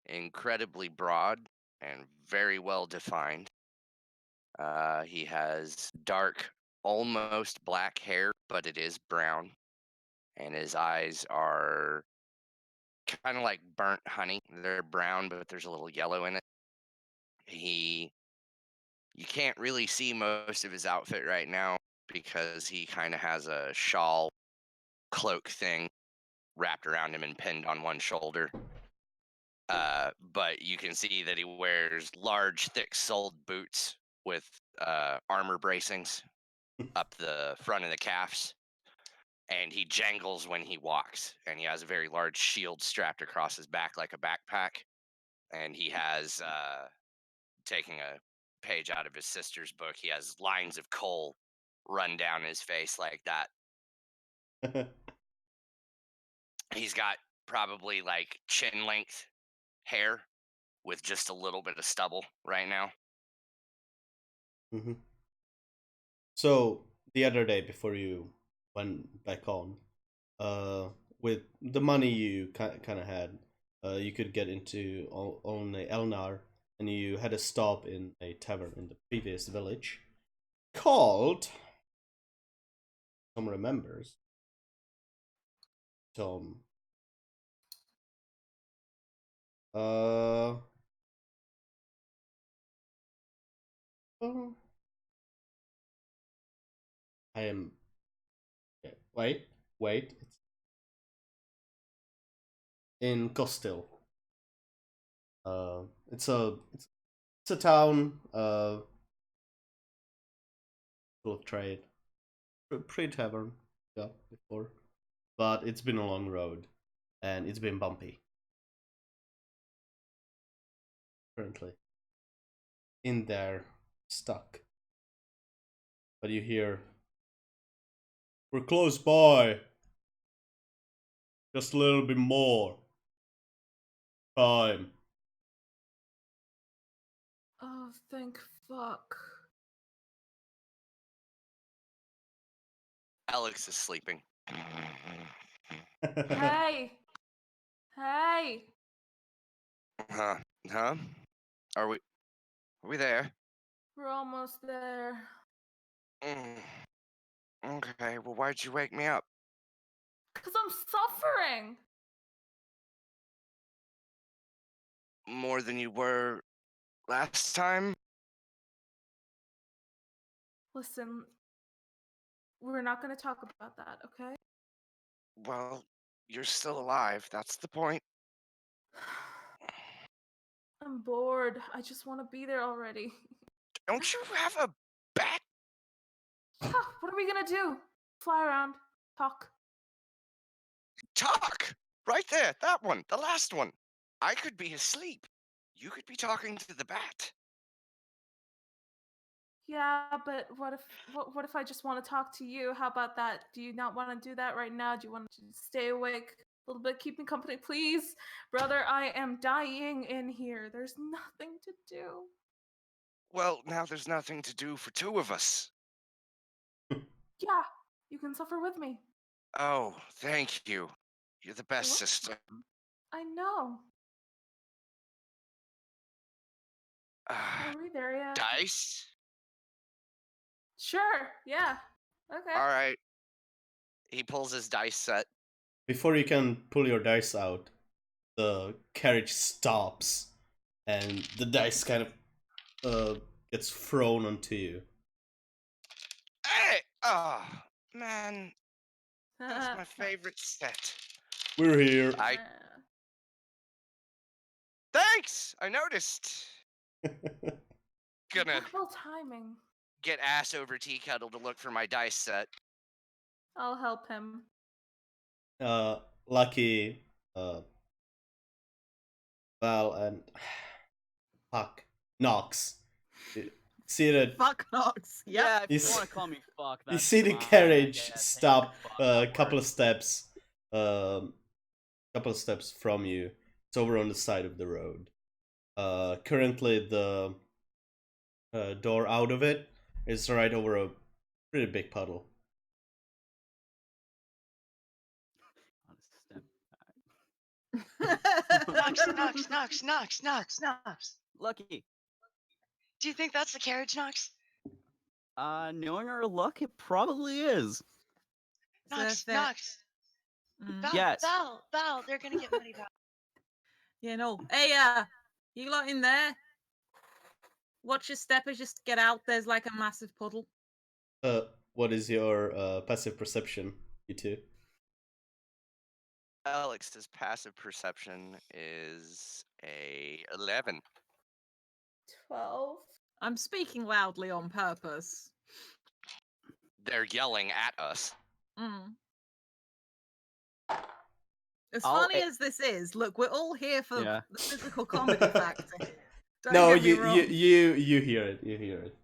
incredibly broad and very well defined. He has dark, almost black hair, but it is brown. And his eyes are kind of like burnt honey. They're brown, but there's a little yellow in it. You can't really see most of his outfit right now because he kind of has a shawl cloak thing wrapped around him and pinned on one shoulder. But you can see that he wears large, thick-soled boots with armor bracings up the front of the calves, and he jangles when he walks, and he has a very large shield strapped across his back like a backpack, and he has, taking a page out of his sister's book, he has lines of coal run down his face like that. He's got probably like chin length hair with just a little bit of stubble right now. Mm-hmm. So the other day before you went back on, with the money you kind of had, you could get into on a Elnar, and you had a stop in a tavern in the previous village called. Tom remembers. Tom. Oh. I am. Wait. It's in Costil. It's a town. Full of trade. Pre-tavern. Yeah, before, but it's been a long road, and it's been bumpy. Currently, in there, stuck. But you hear, "We're close by. Just a little bit more time." Oh, thank fuck. Alex is sleeping. Hey! Hey! Huh? Are we there? We're almost there. Mm. Okay, well, why'd you wake me up? Because I'm suffering! More than you were last time? Listen, we're not going to talk about that, okay? Well, you're still alive, that's the point. I'm bored. I just want to be there already. Don't you have a bat? Yeah, what are we going to do? Fly around, talk. Talk! Right there, that one, the last one. I could be asleep. You could be talking to the bat. Yeah, but what if I just want to talk to you? How about that? Do you not want to do that right now? Do you want to stay awake a little bit, keep me company, please? Brother, I am dying in here. There's nothing to do. Well, now there's nothing to do for two of us. Yeah, you can suffer with me. Oh, thank you. You're the best, What? sister. I know. Are we there yet? Dice? Sure, yeah. Okay. All right. He pulls his dice set before you can pull your dice out, the carriage stops, and the dice kind of gets thrown onto you. Hey! Oh, man. That's my favorite set. We're here. Thanks! I noticed. Gonna Impeccable timing. get ass over tea kettle to look for my dice set. I'll help him. Lucky, Val, and fuck, Knox. See that? Fuck Knox. Yep. Yeah, if you You want to call me fuck, you that's see the fine, I carriage guess. Hey, stop fuck, a that couple of works. steps, couple of steps from you. It's over on the side of the road. Currently, the door out of it is right over a pretty big puddle. Knox. Lucky. Do you think that's the carriage, Knox? Knowing our luck, it probably is. Knox. Mm. Yes. Val, they're gonna get money back. Yeah, no. Hey, you lot in there? Watch your step as you get out. There's like a massive puddle. What is your passive perception, you two? Alex's passive perception is a 11. 12. I'm speaking loudly on purpose. They're yelling at us. Mm. As funny as this is, look, we're all here for the physical comedy factor. Don't get me wrong. you hear it. You hear it.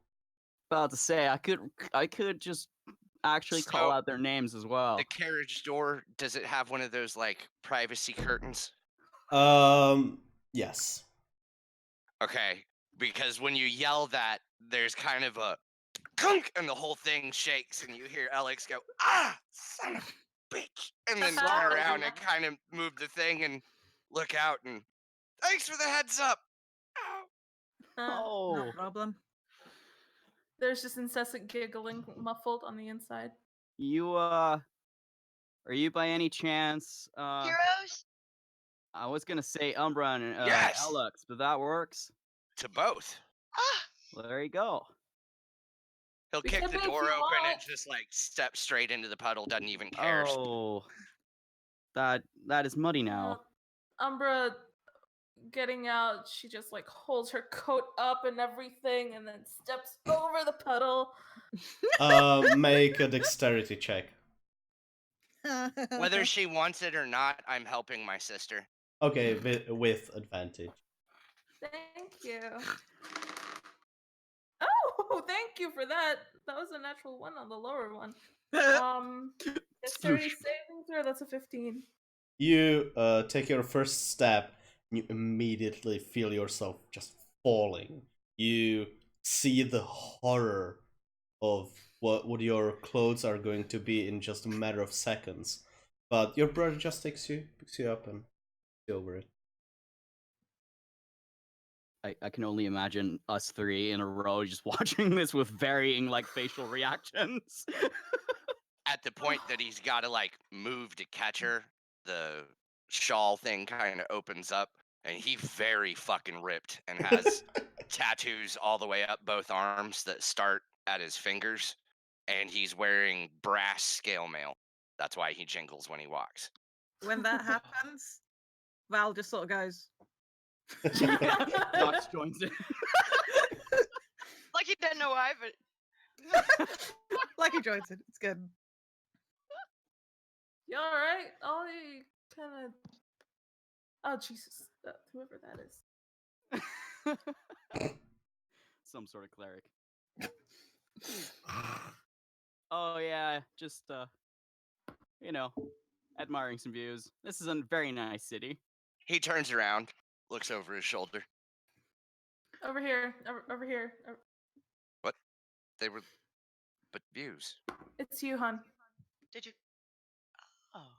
About to say, I could just actually call out their names as well. The carriage door, does it have one of those like privacy curtains? Yes. Okay, because when you yell that, there's kind of a gunk, and the whole thing shakes, and you hear Alex go, "Ah, son of a bitch," and then turn around and kind of move the thing and look out, and thanks for the heads up. Oh, No problem. There's just incessant giggling muffled on the inside. You are you by any chance Heroes? I was gonna say Umbra and Yes! Alex, but that works. To both. Ah, Well, there you go. He'll We kick can the be if door you open and want. just like step straight into the puddle, doesn't even care. Oh, that is muddy now. Umbra getting out, she just like holds her coat up and everything and then steps over the puddle. Make a dexterity check. Whether she wants it or not, I'm helping my sister. Okay, with advantage. Thank you. Oh, thank you for that. That was a natural one on the lower one. Dexterity saving throw, that's a 15. You take your first step, and you immediately feel yourself just falling. You see the horror of what your clothes are going to be in just a matter of seconds. But your brother just picks you up and gets over it. I can only imagine us three in a row just watching this with varying like facial reactions. At the point that he's got to like move to catch her, the shawl thing kind of opens up, and he's very fucking ripped and has tattoos all the way up both arms that start at his fingers, and he's wearing brass scale mail. That's why he jingles when he walks. When that happens, Val just sort of goes. Knox joins in. like he doesn't know why, but Like he joins it. It's good. You alright? Ollie kind of. Oh, Jesus. Whoever that is. Some sort of cleric. Oh yeah, just admiring some views. This is a very nice city. He turns around, looks over his shoulder. Over here. Over here. What? They were, but views. It's you, hon. did you? Oh.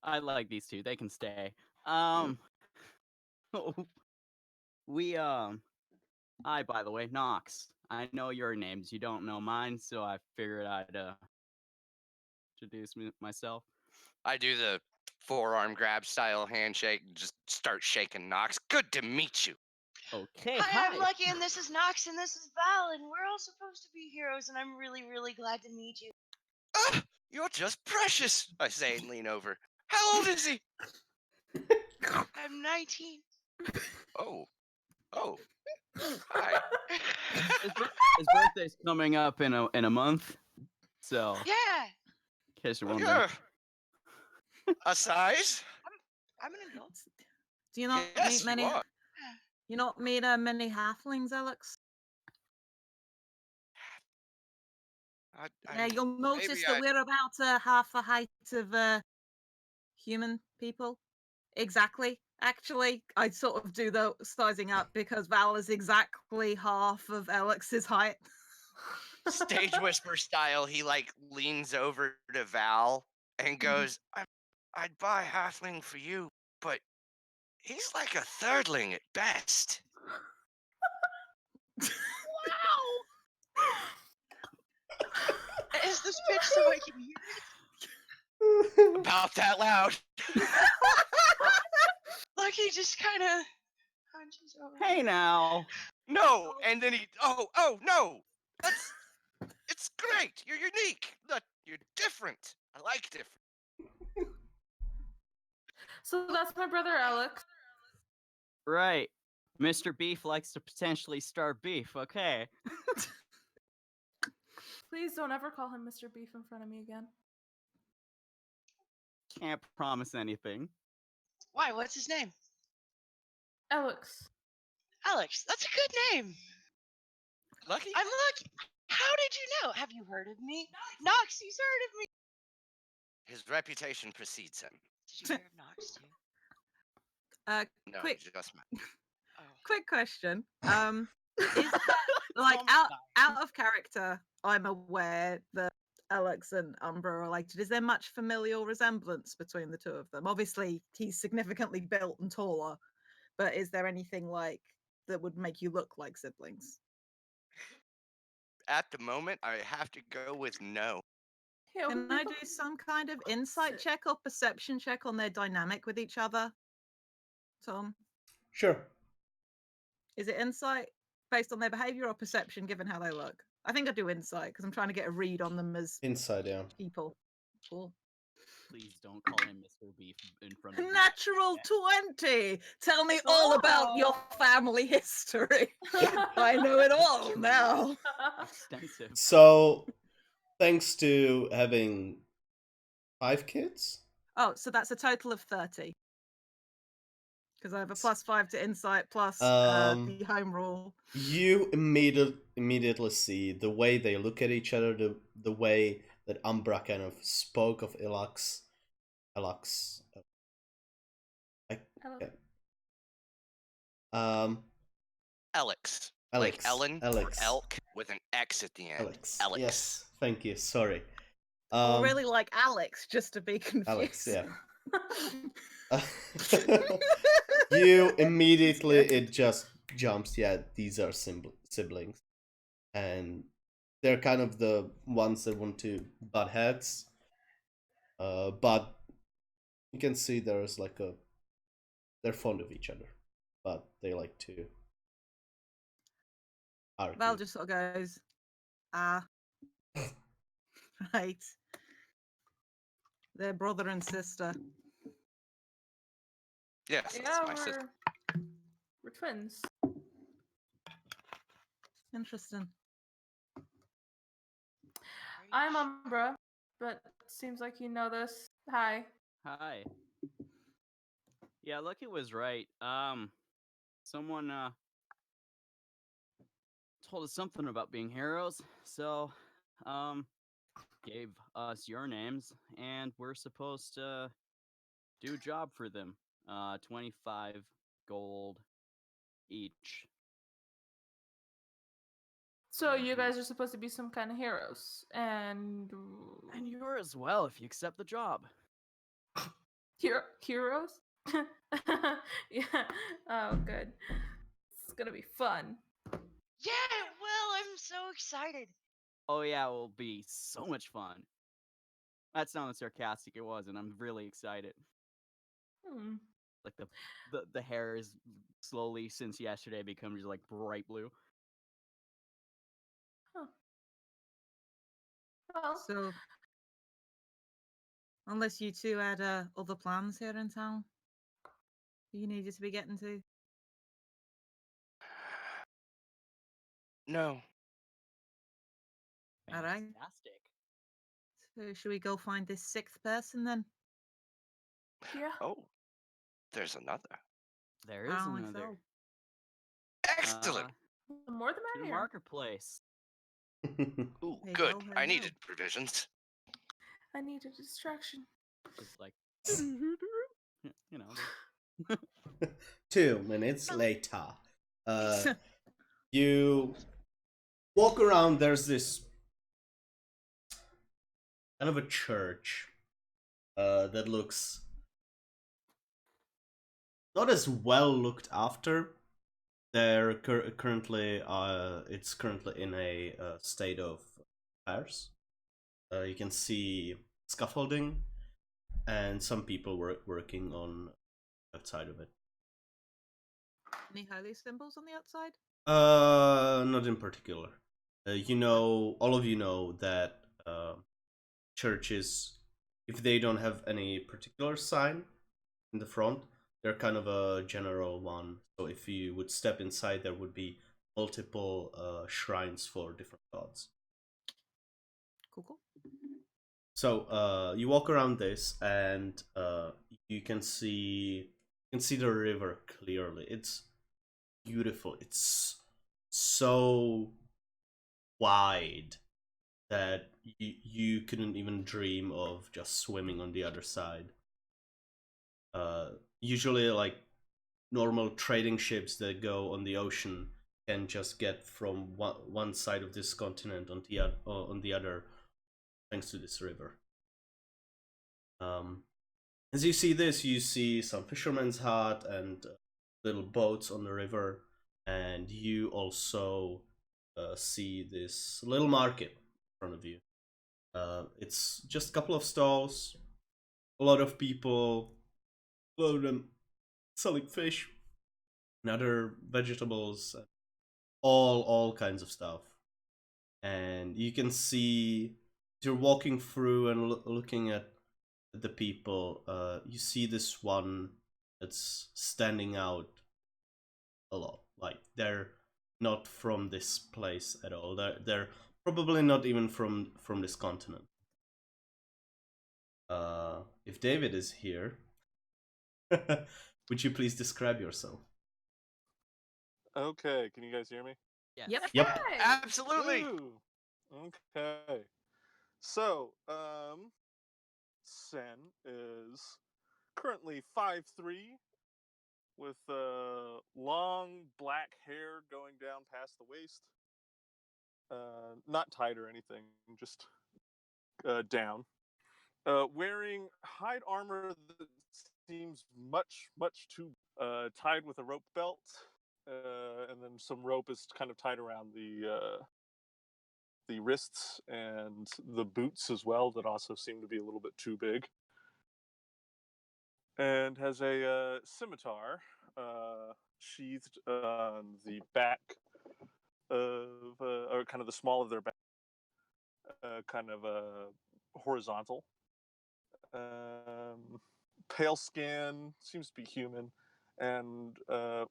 I like these two. They can stay. We I by the way, Knox. I know your names. You don't know mine, so I figured I'd introduce myself. I do the forearm grab style handshake and just start shaking Nox. Good to meet you. Okay, Hi, I'm Lucky, and this is Nox, and this is Val, and we're all supposed to be heroes, and I'm really, really glad to meet you. Ah, you're just precious, I say and lean over. How old is he? I'm 19. Oh, hi. His birthday's coming up in a month, so Yeah, in case you're wondering. Yeah. A size? I'm an adult. Do you not Yes, meet you many? are. You not meet many halflings, Alex? Yeah, you'll notice that we're about half the height of human people. Exactly. Actually, I sort of do the sizing up because Val is exactly half of Alex's height. Stage whisper style, he like leans over to Val and goes, I'd buy a halfling for you, but he's like a thirdling at best. Wow! Is this pitch so I can hear it? About that loud. Lucky just kind of hunches over. Hey now. No, and then he, no. It's great. You're unique. You're different. I like different. So that's my brother Alex. Right. Mr. Beef likes to potentially start beef. Okay. Please don't ever call him Mr. Beef in front of me again. Can't promise anything. Why? What's his name? Alex. Alex. That's a good name. Lucky? I'm Lucky. How did you know? Have you heard of me? Nox, he's heard of me. His reputation precedes him. Did you hear of Nox too? No, quick, just Oh. quick question. Is like out of character? I'm aware that Alex and Umbra are related. Is there much familial resemblance between the two of them? Obviously, he's significantly built and taller, but is there anything like that would make you look like siblings? At the moment, I have to go with no. Yeah, Can I do some kind of insight check or perception check on their dynamic with each other? Tom? Sure. Is it insight based on their behavior or perception given how they look? I think I do insight because I'm trying to get a read on them as Inside, yeah. people. Cool. Please don't call him Mr. Beef in front of me. Natural 20! Tell me all about your family history. I know it all now. Extensive. So, thanks to having 5 kids? Oh, so that's a total of 30. Because I have a +5 to insight plus the home rule. You immediately see the way they look at each other, the way that Umbra kind of spoke of Alex. Alex. Alex. Alex. Like Ellen Alex. or elk with an X at the end. Alex. Yes, thank you. Sorry. Or really like Alex, just to be confused. Alex, yeah. You immediately, it just jumps. Yeah, these are siblings. And they're kind of the ones that want to butt heads. But you can see there's like they're fond of each other, but they like to argue. Val just sort of goes, right. They're brother and sister. Yes, Yeah, that's my sister. we're twins. Interesting. I'm Umbra, but seems like you know this. Hi. Hi. Yeah, Lucky was right. Someone told us something about being heroes, so gave us your names, and we're supposed to do a job for them. 25 gold each. So you guys are supposed to be some kind of heroes, and you're as well if you accept the job. Heroes? Yeah. Oh, good. It's gonna be fun. Yeah, well, I I'm so excited. Oh yeah, it will be so much fun. That sounded sarcastic. It wasn't. I'm really excited. Hmm. Like the hair is slowly since yesterday become just like bright blue. Huh. Well, So, unless you two had other plans here in town you needed to be getting to. No. All right. Fantastic. So, should we go find this sixth person then? yeah. Oh, there's another. There is Apparently another. so. Excellent. The more the To the merrier. marketplace. Ooh, There you good. go, there I you needed go. provisions. I need a distraction. Just like you know. 2 minutes later, you walk around. There's this kind of a church that looks not as well looked after. They're currently it's currently in a state of repairs. You can see scaffolding and some people working on outside of it. Any holy symbols on the outside? Not in particular. You know, all of you know that churches, if they don't have any particular sign in the front, they're kind of a general one. So if you would step inside, there would be multiple shrines for different gods. Cool. So you walk around this, and you can see the river clearly. It's beautiful. It's so wide that you couldn't even dream of just swimming on the other side. Usually, like normal trading ships that go on the ocean can just get from one side of this continent on the other thanks to this river. As you see this, you see some fisherman's hut and little boats on the river, and you also see this little market in front of you. It's just a couple of stalls, a lot of people, a lot of them selling fish and other vegetables, all kinds of stuff. And you can see you're walking through and looking at the people. You see this one that's standing out a lot. Like they're not from this place at all. They're probably not even from this continent. If David is here, would you please describe yourself? Okay, can you guys hear me? Yes. Yep. Yep. Hey! Absolutely. Woo! Okay. So, Sen is currently 5'3", with long black hair going down past the waist. Not tight or anything, just down. Wearing hide armor that seems much too tied with a rope belt, and then some rope is kind of tied around the wrists and the boots as well, that also seem to be a little bit too big. And has a scimitar sheathed on the back of, or kind of the small of their back, kind of horizontal. Pale skin, seems to be human, and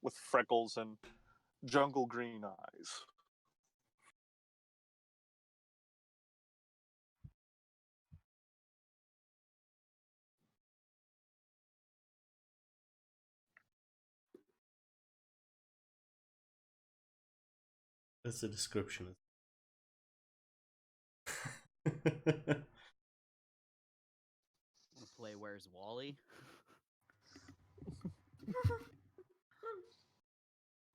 with freckles and jungle green eyes. That's the description. Wanna play Where's Wally?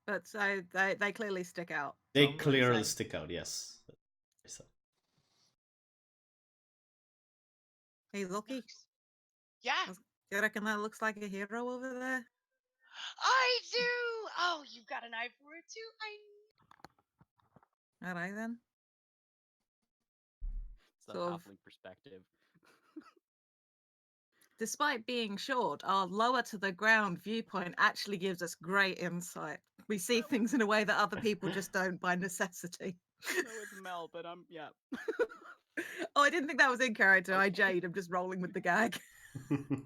But so they clearly stick out. They from what you're clearly saying. stick out, yes. Hey, Lucky, Yeah, do you reckon that looks like a hero over there? I do. Oh, you got an eye for it too. All right then. It's the Sort of. halfling perspective. Despite being short, our lower to the ground viewpoint actually gives us great insight. We see things in a way that other people just don't by necessity. No, it's Mel, but yeah. Oh, I didn't think that was in character. I Okay. Jade. I'm just rolling with the gag. You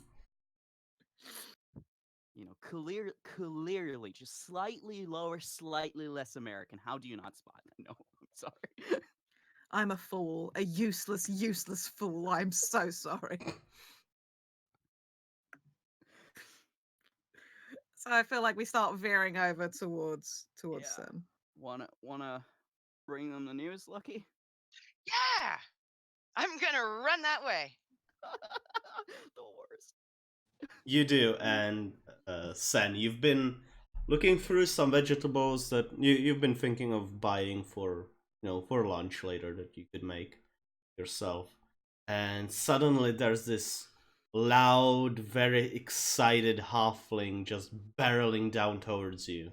know, clearly, just slightly lower, slightly less American. How do you not spot that? No, I'm sorry. I'm a fool. A useless, useless fool. I'm so sorry. So I feel like we start veering over towards Yeah. them. Wanna bring them the news, Lucky? Yeah, I'm gonna run that way. The worst. You do, and Sen, you've been looking through some vegetables that you've been thinking of buying for for lunch later that you could make yourself, and suddenly there's this loud, very excited halfling just barreling down towards you.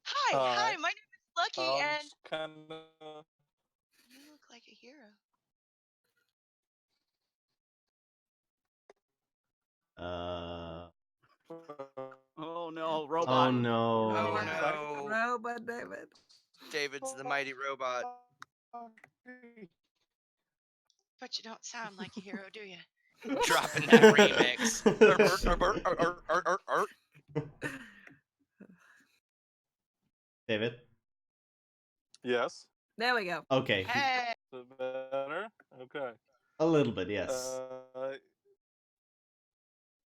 Hi, my name is Lucky, I'll and just kind of. you look like a hero. Uh Oh no, oh robot. no. Oh Robot, no. Robot David. David's the mighty robot. But you don't sound like a hero, do you? Dropping that remix. David. Yes. There we go. Okay, Hey, Is it better? Okay. a little bit, yes.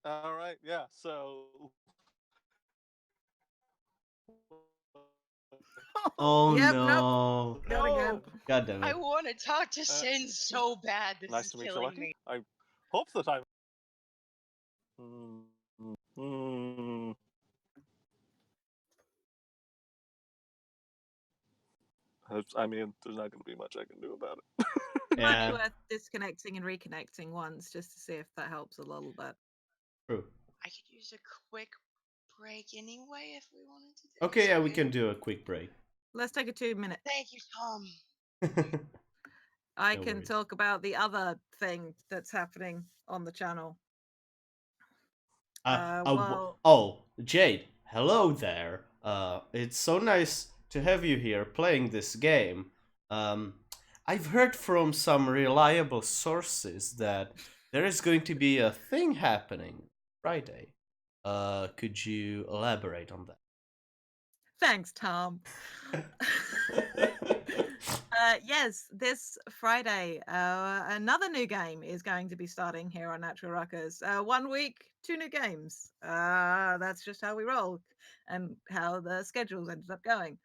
All right. Yeah. So. Oh Yep, nope. no. Gotta go. No. God damn I it. want to talk to Sin so bad. This Nice is to meet you, killing Lucky. me. I hope that I'm. Hmm. I mean, there's not going to be much I can do about it. It might be Yeah, worth disconnecting and reconnecting once just to see if that helps a little bit. true. I could use a quick break anyway if we wanted to do Okay, this, yeah, we okay? can do a quick break. Let's take a 2-minute. Thank you, Tom. I No can worries. talk about the other thing that's happening on the channel. Well, Oh, Jade, hello there. It's so nice to have you here playing this game. I've heard from some reliable sources that there is going to be a thing happening Friday. Could you elaborate on that? thanks, Tom. Yes, this Friday, another new game is going to be starting here on Natural Ruckers. 1 week, 2 new games. That's just how we roll and how the schedules ended up going.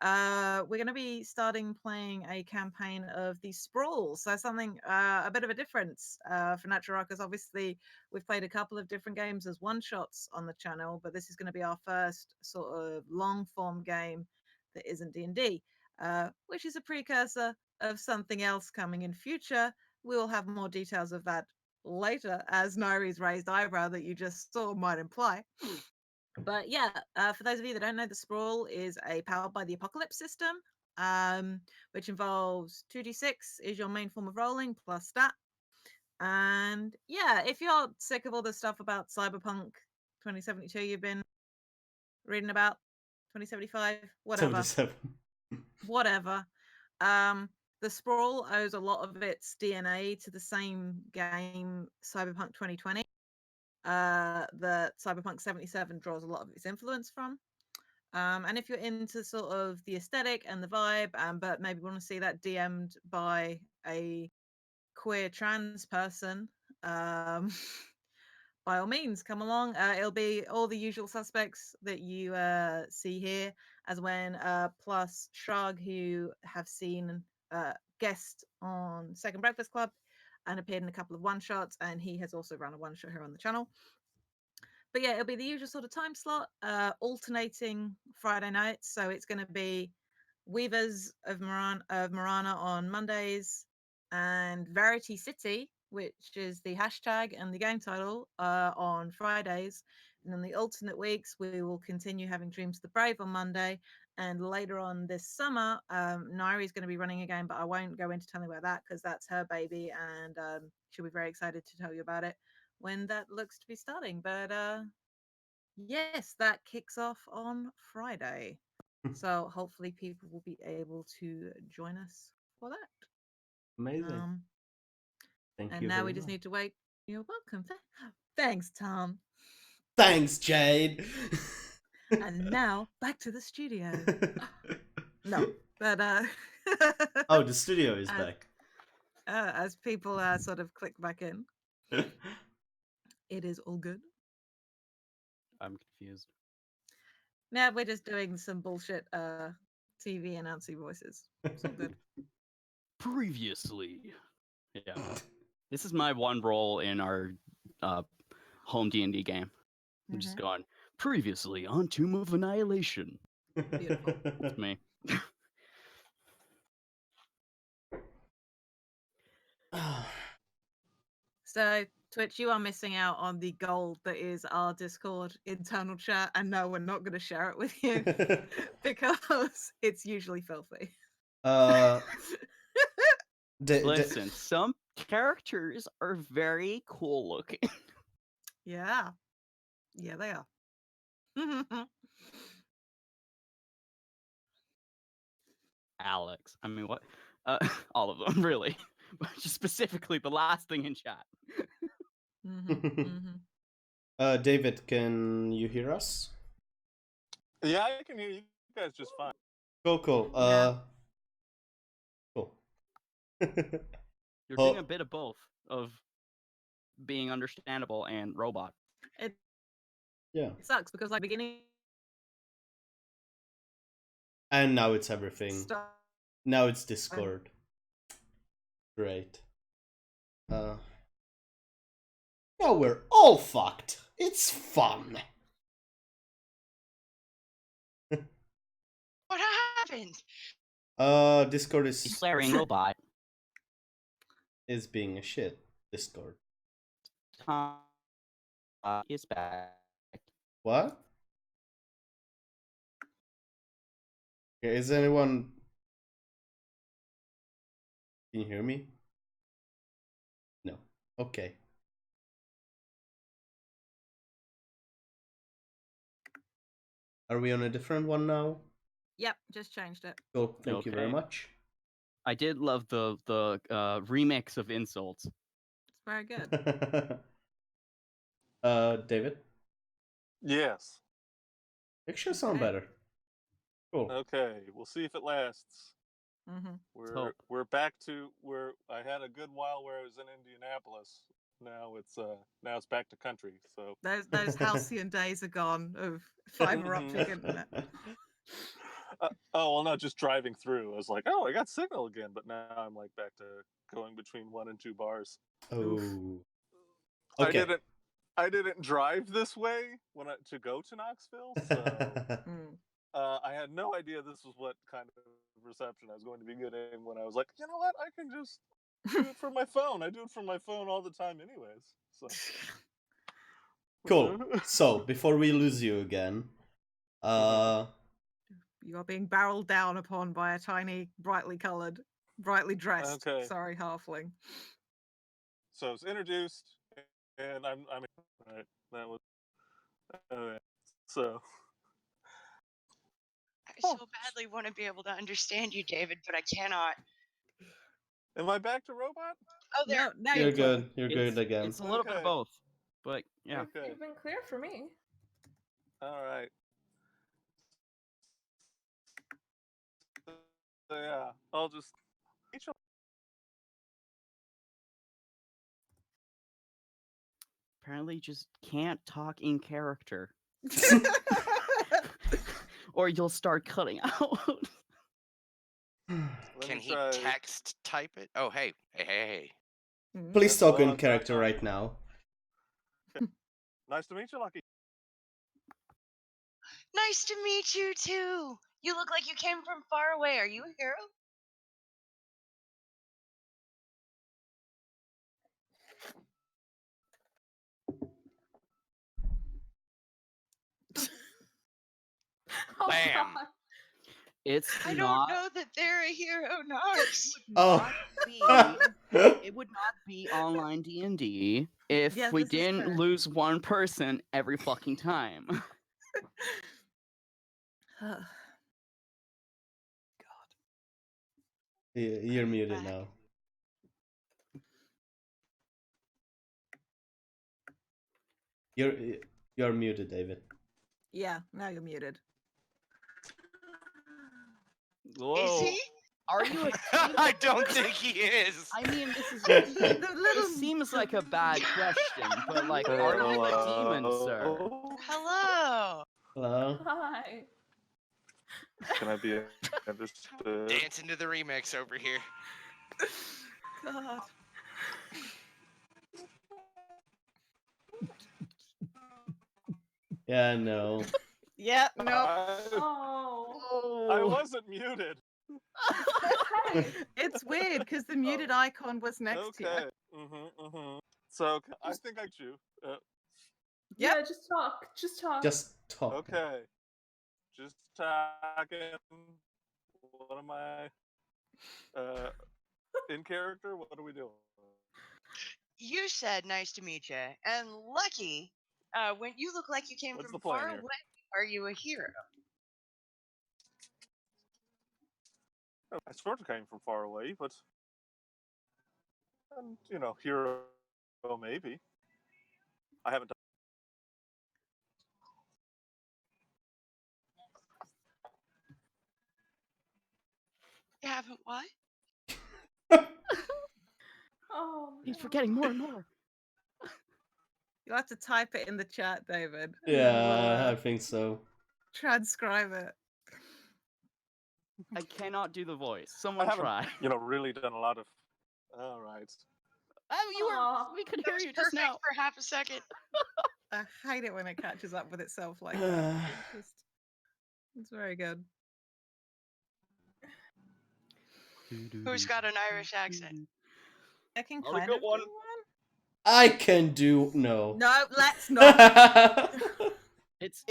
We're going to be starting playing a campaign of the Sprawl. So something a bit of a difference for Natural Rockers. Obviously, we've played a couple of different games as one shots on the channel, but this is going to be our first sort of long form game that isn't D&D, which is a precursor of something else coming in future. We will have more details of that later, as Nairi's raised eyebrow that you just saw might imply. But yeah, for those of you that don't know, the Sprawl is a powered by the Apocalypse system, which involves 2d6 is your main form of rolling plus stat. And yeah, if you're sick of all the stuff about Cyberpunk 2072 you've been reading about, 2075, whatever, 77. whatever. The Sprawl owes a lot of its DNA to the same game, Cyberpunk 2020. That Cyberpunk 77 draws a lot of its influence from. And if you're into sort of the aesthetic and the vibe, but maybe want to see that DM'd by a queer trans person, by all means, come along. It'll be all the usual suspects that you see here, as when plus Shrug, who have seen guest on Second Breakfast Club and appeared in a couple of one shots, and he has also run a one shot here on the channel. But yeah, it'll be the usual sort of time slot, alternating Friday nights. So it's going to be Weavers of Morana on Mondays, and Verity City, which is the hashtag and the game title, on Fridays, in the alternate weeks, we will continue having Dreams of the Brave on Monday. And later on this summer, Nairi's going to be running again, but I won't go into telling about that because that's her baby, and she'll be very excited to tell you about it when that looks to be starting. But yes, that kicks off on Friday. So hopefully people will be able to join us for that. Amazing. Thank And you now very we just much. need to wait. You're welcome. Thanks, Tom. Thanks, Jade. And now back to the studio. No, but Oh, the studio is back. As people sort of click back in, it is all good. I'm confused. Now we're just doing some bullshit TV announcy voices. It's all good. Previously. Yeah. This is my one role in our home D&D game. I'm just going, previously on Tomb of Annihilation. Beautiful. It's me. So, Twitch, you are missing out on the gold that is our Discord internal chat, and no, we're not going to share it with you because it's usually filthy. Listen, some characters are very cool looking. Yeah. Yeah, they are. Alex. I mean, what? All of them, really. But just specifically the last thing in chat. David, can you hear us? Yeah, I can hear you guys just fine. Cool. Yeah. Cool. You're doing a bit of both, of being understandable and robot. It sucks because like beginning. And now it's everything. Now it's Discord. Great. Now we're all fucked. It's fun. What happened? Discord is swearing robot. Is being a shit. Discord. Is back. What? Okay, is anyone? Can you hear me? No. Okay. Are we on a different one now? Yep, just changed it. Cool. Thank you very much. I did love the remix of insults. It's very good. David? Yes. Pictures sound better. Cool. Okay, we'll see if it lasts. Mm-hmm. We're back to where I had a good while where I was in Indianapolis. Now it's back to country. So those halcyon days are gone of fiber optic internet. Oh well, not just driving through. I was like, oh, I got signal again, but now I'm like back to going between 1 and 2 bars. Oh. Okay. I didn't drive this way to go to Knoxville, so I had no idea this was what kind of reception I was going to be getting when I was like, you know what, I can just do it from my phone. I do it from my phone all the time anyways. So. Cool. So, before we lose you again, you are being barreled down upon by a tiny, brightly colored, brightly dressed, sorry, halfling. So it's introduced, and I'm right. That was so. I so badly want to be able to understand you, David, but I cannot. Am I back to robot? Oh, there. No, now you're good. You're good again. It's a little bit of both, but yeah. Okay. You've been clear for me. All right. So yeah, I'll just. Apparently, just can't talk in character. Or you'll start cutting out. Can he text type it? Oh, hey. Please talk in character right now. Nice to meet you, Lucky. Nice to meet you too. You look like you came from far away. Are you a hero? Oh, Bam. God. It's I don't not. know that they're a hero, Nox. Oh. It would not be online D&D if Yeah, we this is didn't fair. lose one person every fucking time. You're muted now. You're muted, David. Yeah, now you're muted. Is he? Are you a I don't think he is. I mean, this is The this little seems like a bad question, but like, are you a demon, sir? Hello. Hello? Hi. Can I be understood? Dancing to the remix over here. God. Yeah, no. Yeah, no. Oh. I wasn't muted. Hey. It's weird because the muted icon was next to you. Okay. So I think I you. Yep. Yeah, just talk. Just talk. Just talk. Okay. Just talking. What am I? In character? What are we doing? You said nice to meet you, and Lucky, when you look like you came What's from the plan far here? away, are you a hero? I sort of came from far away, but hero maybe. I haven't done. You haven't what? Oh, He's no. forgetting more and more. You'll have to type it in the chat, David. Yeah, I think so. Transcribe it. I cannot do the voice. I Someone haven't, try. really done a lot of. All right. Oh, you Aw. were. We could That hear was you just perfect now. for half a second. I hate it when it catches up with itself like that. It's very good. Who's got an Irish accent? I can I'll kind get of do one. one. I can do no. No, let's not. It's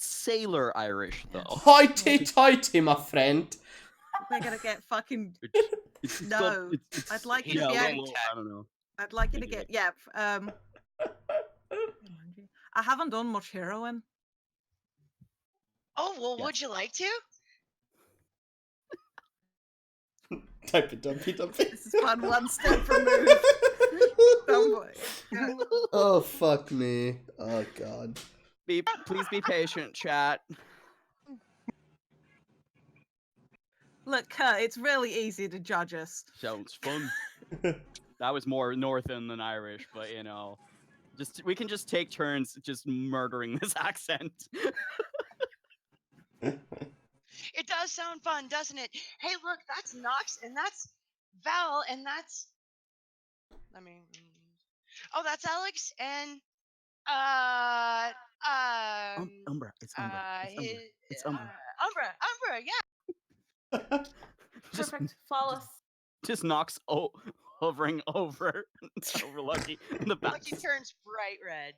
sailor Irish though. Hoity toity, my friend. We're gonna get fucking. It's No, called, it's, I'd like you He's to be getting able. I don't know. I'd like you to Anyway. get. Yeah. I haven't done much heroin. Oh, well, Yes. would you like to? Type it, dumpy. This is fun. One step removed. Somebody. Oh, fuck me. Oh, God. Please be patient, chat. Look, Kurt, it's really easy to judge us. Sounds fun. That was more northern than Irish, but we can just take turns just murdering this accent. It does sound fun, doesn't it? Hey, look, that's Nox, and that's Val, and that's. That's Alex, and Umbra. It's Umbra. It's Umbra. Umbra, yeah. Perfect. Flawless. Just knocks hovering over Lucky in the back. Lucky turns bright red.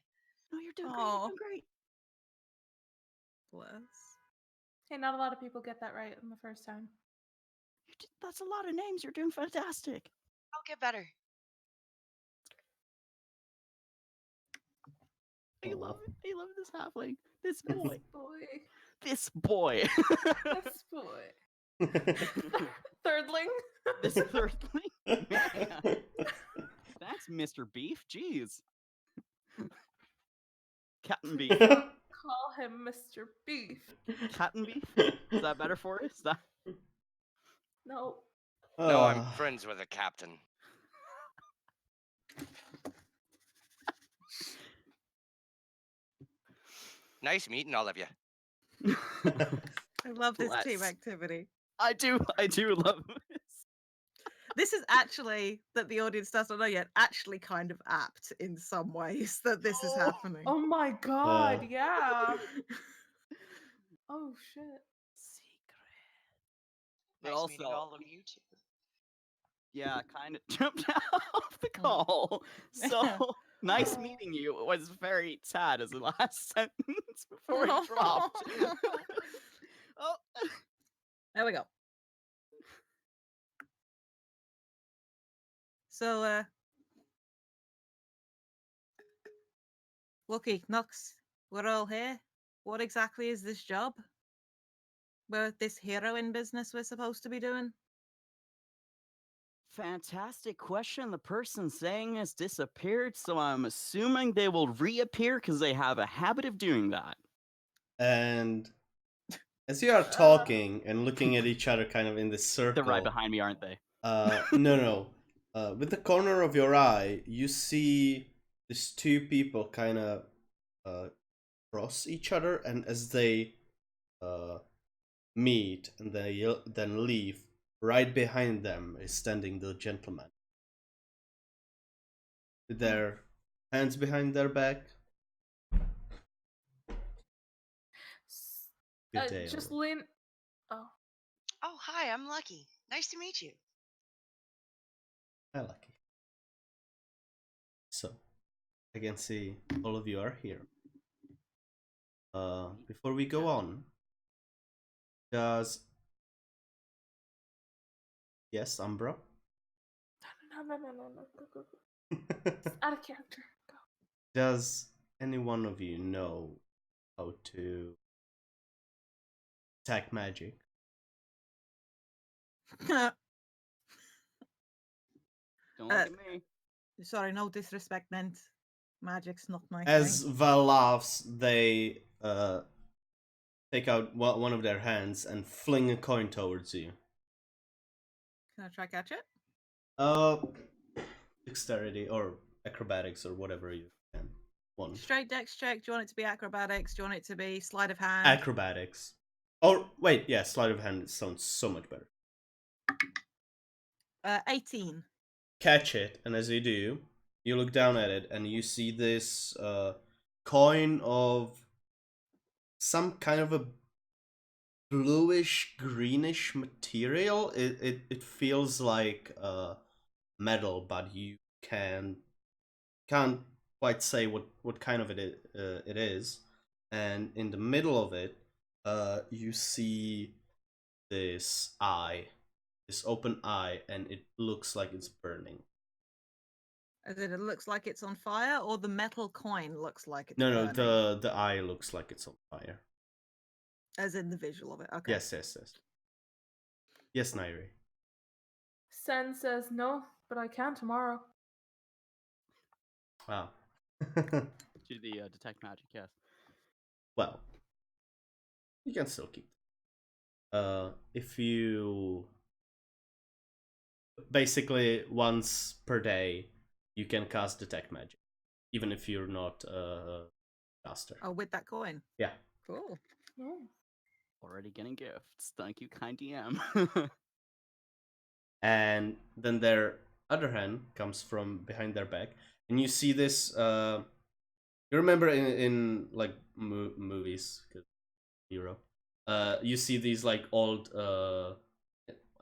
No, you're doing Aw. great. You're doing great. Bless. Hey, not a lot of people get that right on the first time. That's a lot of names. You're doing fantastic. I'll get better. I love it. I love this halfling. This boy. This This boy. boy. This boy. Thirdling. This thirdling. Man. Thanks, Mr. Beef. Jeez. Captain Beef. Call him Mr. Beef. Captain Beef? Is that better for us? No. No, I'm friends with a captain. Nice meeting all of you. I love this team Bless. activity. I do love this. This is actually, that the audience doesn't know yet, actually kind of apt in some ways that this is happening. Oh my god, yeah. Oh shit. But Nice also, meeting all of you too. yeah, kind of jumped off the call. So nice meeting you was very sad as the last sentence before it dropped. There we go. So, Lucky, Nux, we're all here. What exactly is this job? We're this heroine business we're supposed to be doing? Fantastic question. The person saying has disappeared, so I'm assuming they will reappear because they have a habit of doing that. And as you are talking and looking at each other kind of in this circle... They're right behind me, aren't they? No. With the corner of your eye, you see these two people kind of cross each other, and as they meet and they then leave, right behind them is standing the gentleman. With their hands behind their back. Good day, Just all. lean. Oh. Oh, hi, I'm Lucky. Nice to meet you. Hi, Lucky. So, I can see all of you are here. Before we go on, does... Yes, Umbra? No. Go. Out of character. Go. Does any one of you know how to attack magic? Don't look at me. Sorry, no disrespect meant. Magic's not my As thing. Val laughs, they take out one of their hands and fling a coin towards you. Can I try catch it? Dexterity or acrobatics or whatever you can want. Straight dex check. Do you want it to be acrobatics? Do you want it to be sleight of hand? Acrobatics. Or wait, yeah, sleight of hand sounds so much better. 18. Catch it, and as you do, you look down at it and you see this coin of some kind of a bluish greenish material. It feels like metal, but you can't quite say what kind of it is. And in the middle of it, you see this eye, this open eye, and it looks like it's burning. As in, it looks like it's on fire, or the metal coin looks like it's No, burning? the eye looks like it's on fire. As in the visual of it. Okay. Yes. Yes, Nairi. Sen says no, but I can tomorrow. Wow. To the detect magic, yes. Well, you can still keep. If you basically once per day, you can cast detect magic, even if you're not a caster. Oh, with that coin. Yeah. Cool. Oh. Already getting gifts. Thank you, kind DM. And then their other hand comes from behind their back, and you see this. You remember in like movies, hero. You see these like old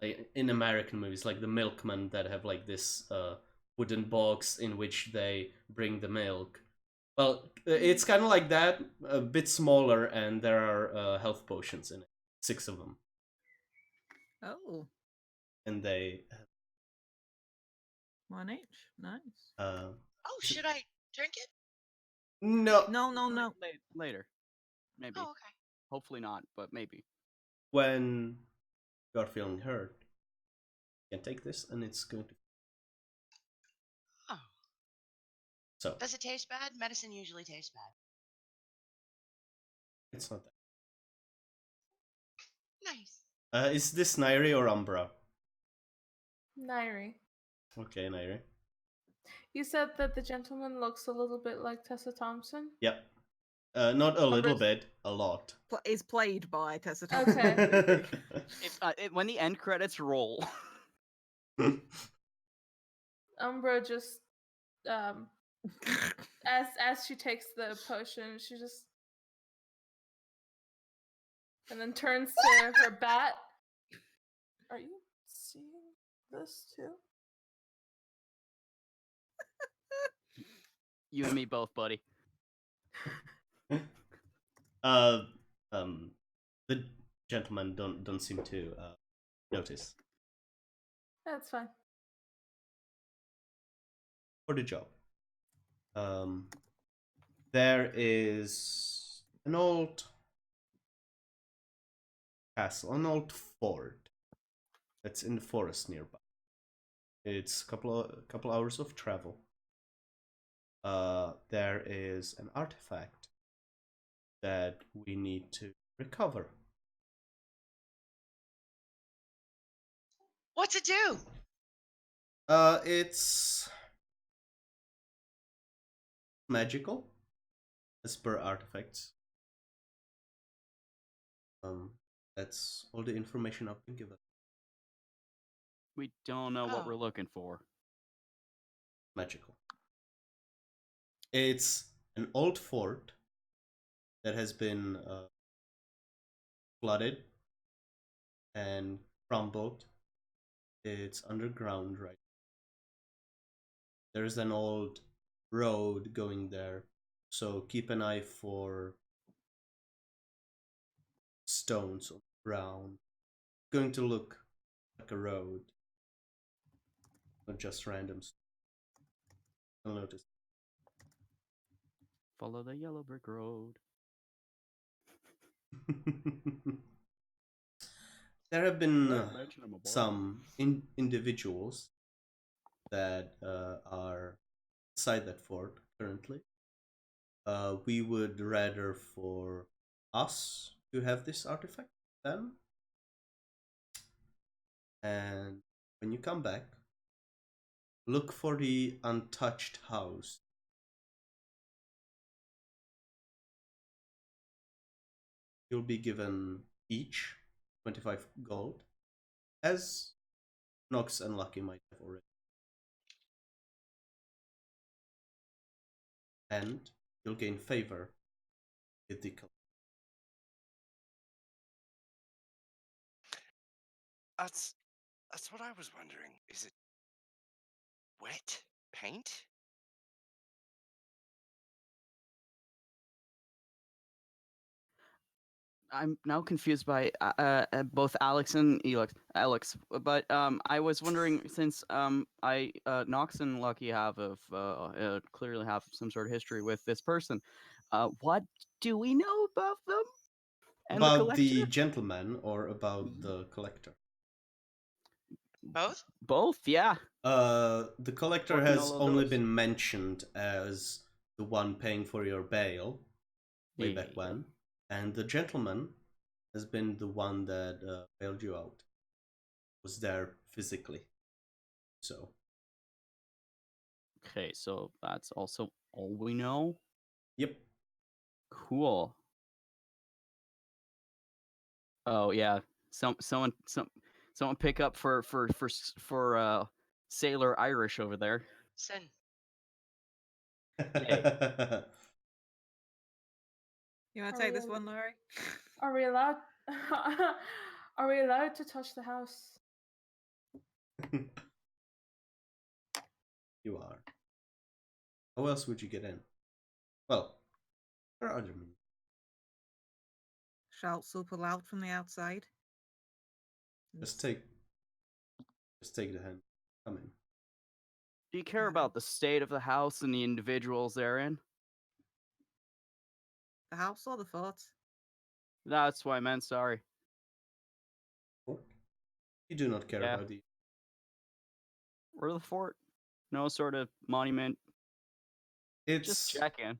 like in American movies, like the milkmen that have like this wooden box in which they bring the milk. Well, it's kind of like that, a bit smaller, and there are health potions in it, 6 of them, Oh, and they 1 each. Nice. Oh, should I drink it? no. No. Later. Maybe. Oh, okay. Hopefully not, but maybe. When you are feeling hurt, you can take this, and it's going to. Oh. So Does it taste bad? Medicine usually tastes bad. it's not that. Nice. Is this Nairi or Umbra? Nairi. Okay, Nairi. You said that the gentleman looks a little bit like Tessa Thompson. Yep. Not a little Umbra's- bit, a lot. Is played by Tessa Thompson. Okay. When the end credits roll. Umbra just as she takes the potion, she just and then turns to her bat. Are you seeing this too? You and me both, buddy. The gentlemen don't seem to notice. That's fine. For the job. There is an old castle, an old fort that's in the forest nearby. It's a couple hours of travel. There is an artifact that we need to recover. What's it do? It's magical, as per artifacts. That's all the information I've been given. We don't know what Oh. we're looking for. Magical. It's an old fort that has been flooded and crumbled. It's underground right. There's an old road going there, so keep an eye for stones on the ground. It's going to look like a road, not just random stuff. You'll notice. Follow the yellow brick road. There have been Mention I'm a bard. some individuals that are inside that fort currently. We would rather for us to have this artifact then. And when you come back, look for the untouched house. You'll be given each 25 gold, as Nox and Lucky might have already. And you'll gain favor with the collector. That's what I was wondering. Is it wet paint? I'm now confused by both Alex and Alex, but I was wondering, since Nox and Lucky clearly have some sort of history with this person, what do we know about them and the About the collector? gentleman or about the collector? Both? Both, yeah. The collector Fucking has all of only those. been mentioned as the one paying for your bail way back Yeah. when, and the gentleman has been the one that bailed you out. Was there physically. So. Okay, so that's also all we know. Yep. Cool. Oh yeah, someone pick up for Sailor Irish over there. Sin. Hey. You want Are to take we this al- one, Laurie? Are we allowed? Are we allowed to touch the house? You are. How else would you get in? Well, there are other means. Shout super loud from the outside. Just take the hand. Come in. Do you care about the state of the house and the individuals therein? The house or the fort? That's what I meant. Sorry. Fort? You do not care Yeah. about the. Or the fort? No sort of monument. Just It's checking.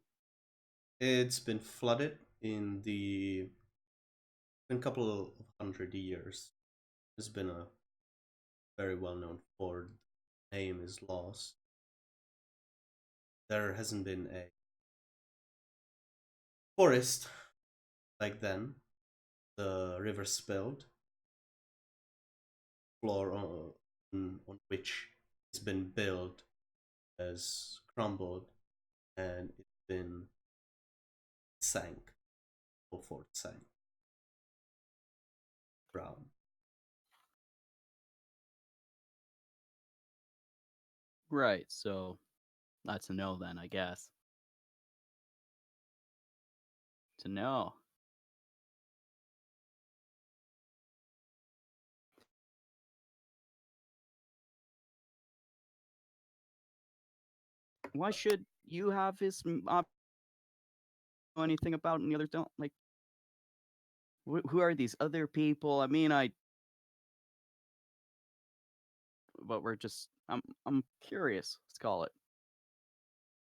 It's been flooded in a couple of 100 years. It's been a very well-known fort. Name is lost. There hasn't been a forest like then. The river spilled. Floor on which it's been built has crumbled, and it's been sank. The fort sank. Brown. Right. So that's a no then, I guess. To no. why should you have his know anything about and the others don't? Like, who are these other people? I mean, but I'm curious. Let's call it.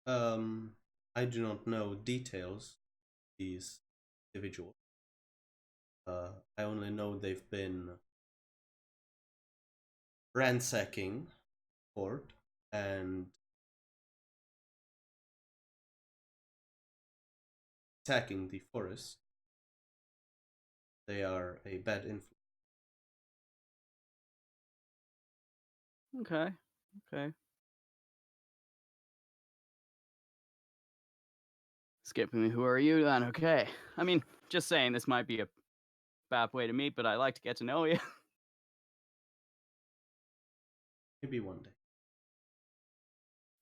I do not know details of these individuals. I only know they've been ransacking fort and attacking the forest. They are a bad influence. Okay. Skipping me, who are you then? Okay. I mean, just saying this might be a bad way to meet, but I like to get to know you. Maybe one day.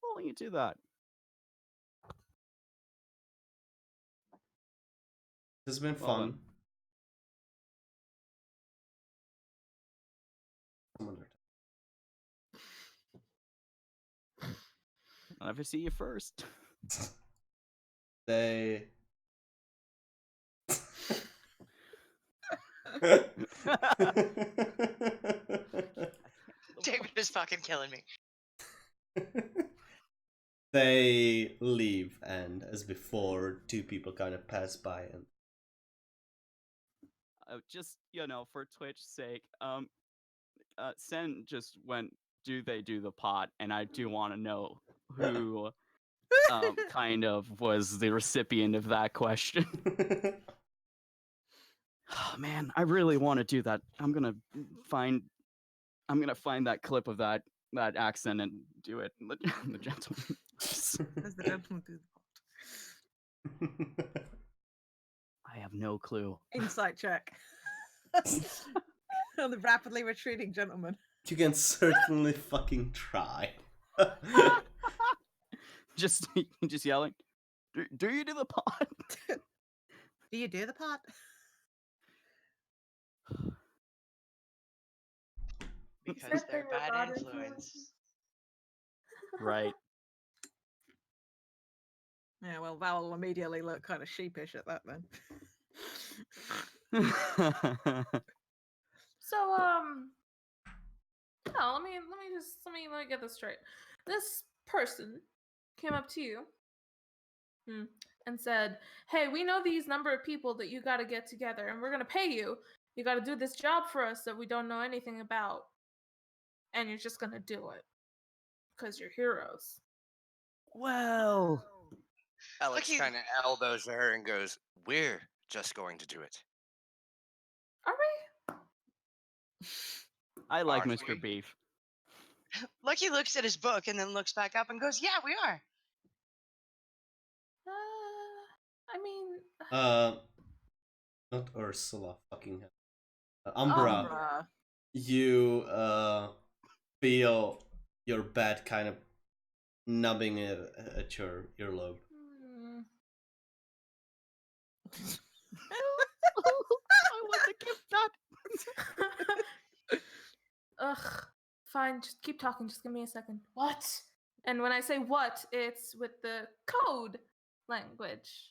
Why don't you do that? This has been Well fun. then. Some other time. I'll never see you first. They David is fucking killing me. they leave, and as before, two people kind of pass by and Just, for Twitch's sake, Sen just went, do they do the pot? And I do want to know who kind of was the recipient of that question. Oh, man, I really want to do that. I'm gonna find that clip of that accent and do it. The gentleman. As the gentleman do the pot. I have no clue. Insight check. On the rapidly retreating gentleman. You can certainly fucking try. just yelling. Do you do the pot? Do you do the pot? Because they're bad influence. Right. Yeah, well, Val will immediately look kind of sheepish at that then. So, no, let me get this straight. This person came up to you and said, "Hey, we know these number of people that you got to get together, and we're gonna pay you. You got to do this job for us that we don't know anything about, and you're just gonna do it because you're heroes." Well, Alex Look, kind of elbows her and goes, "We're just going to do it." Are we? I like Aren't Mr. we? Beef. Lucky looks at his book and then looks back up and goes, "Yeah, we are." I mean, Not Ursula, fucking hell. Umbra. Umbra. You feel your bat kind of nubbing at your earlobe. I want to give that. Ugh. Fine, just keep talking. Just give me a second. What? And when I say what, it's with the code language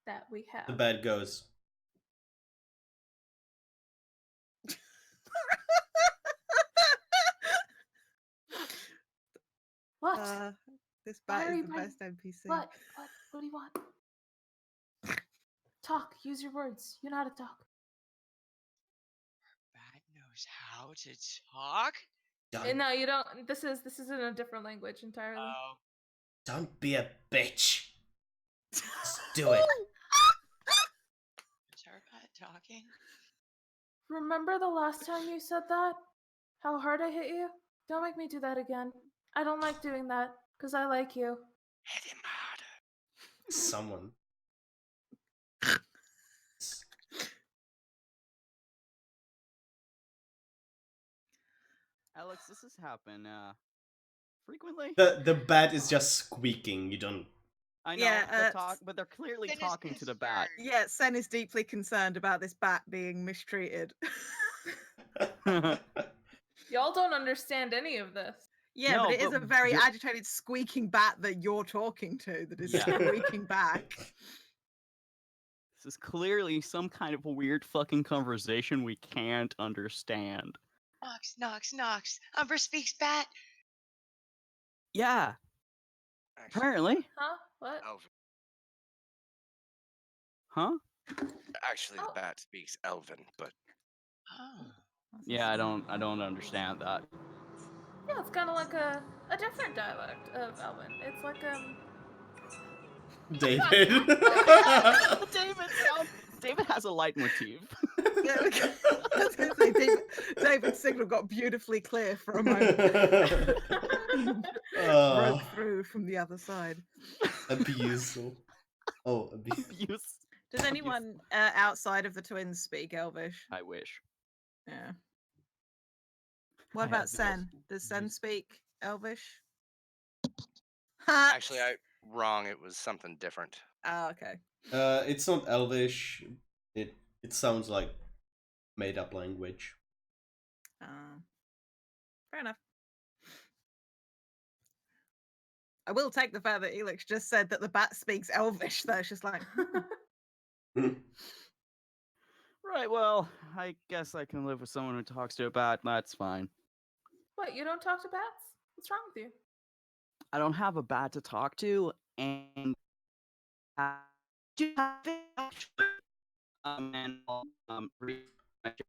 that we have. The bat goes. What? This bat Why are is you the biting- best NPC. What? What do you want? Talk. Use your words. You know how to talk. Bat knows how to talk. No, you don't. This is in a different language entirely. Oh. Don't be a bitch. Just do it. Is our bat talking? Remember the last time you said that? How hard I hit you? Don't make me do that again. I don't like doing that because I like you. Hit him harder. Someone. Alex, this has happened frequently. The bat is just squeaking. You don't. I know, Yeah, but they're clearly Sen is talking to the bat. concerned. Yeah, Sen is deeply concerned about this bat being mistreated. Y'all don't understand any of this. Yeah, No, but it is but a very you're- agitated, squeaking bat that you're talking to that is Yeah. squeaking back. This is clearly some kind of a weird fucking conversation we can't understand. Knox, Knox, Knox. Umber speaks bat. Yeah, Actually, apparently. Huh? What? Elven. Huh? Actually, the Oh. bat speaks Elven, but Oh. Yeah, I don't understand that. Yeah, it's kind of like a different dialect of Elven. It's like David. David has a leitmotif. Yeah, I was going to say, David's signal got beautifully clear for a moment. Broke through from the other side. Abuse. Oh, abuse. Abuse. Does anyone outside of the twins speak Elvish? I wish. Yeah. What I about have Sen? Does Sen Abuse. speak Elvish? Ha! actually, wrong. It was something different. Oh, okay. It's not Elvish. It sounds like made up language. Fair enough. I will take the fact that Elix just said that the bat speaks Elvish, though. It's just like, Right, well, I guess I can live with someone who talks to a bat. That's fine. what? You don't talk to bats? What's wrong with you? I don't have a bat to talk to, and I do have it actually. And I'll, read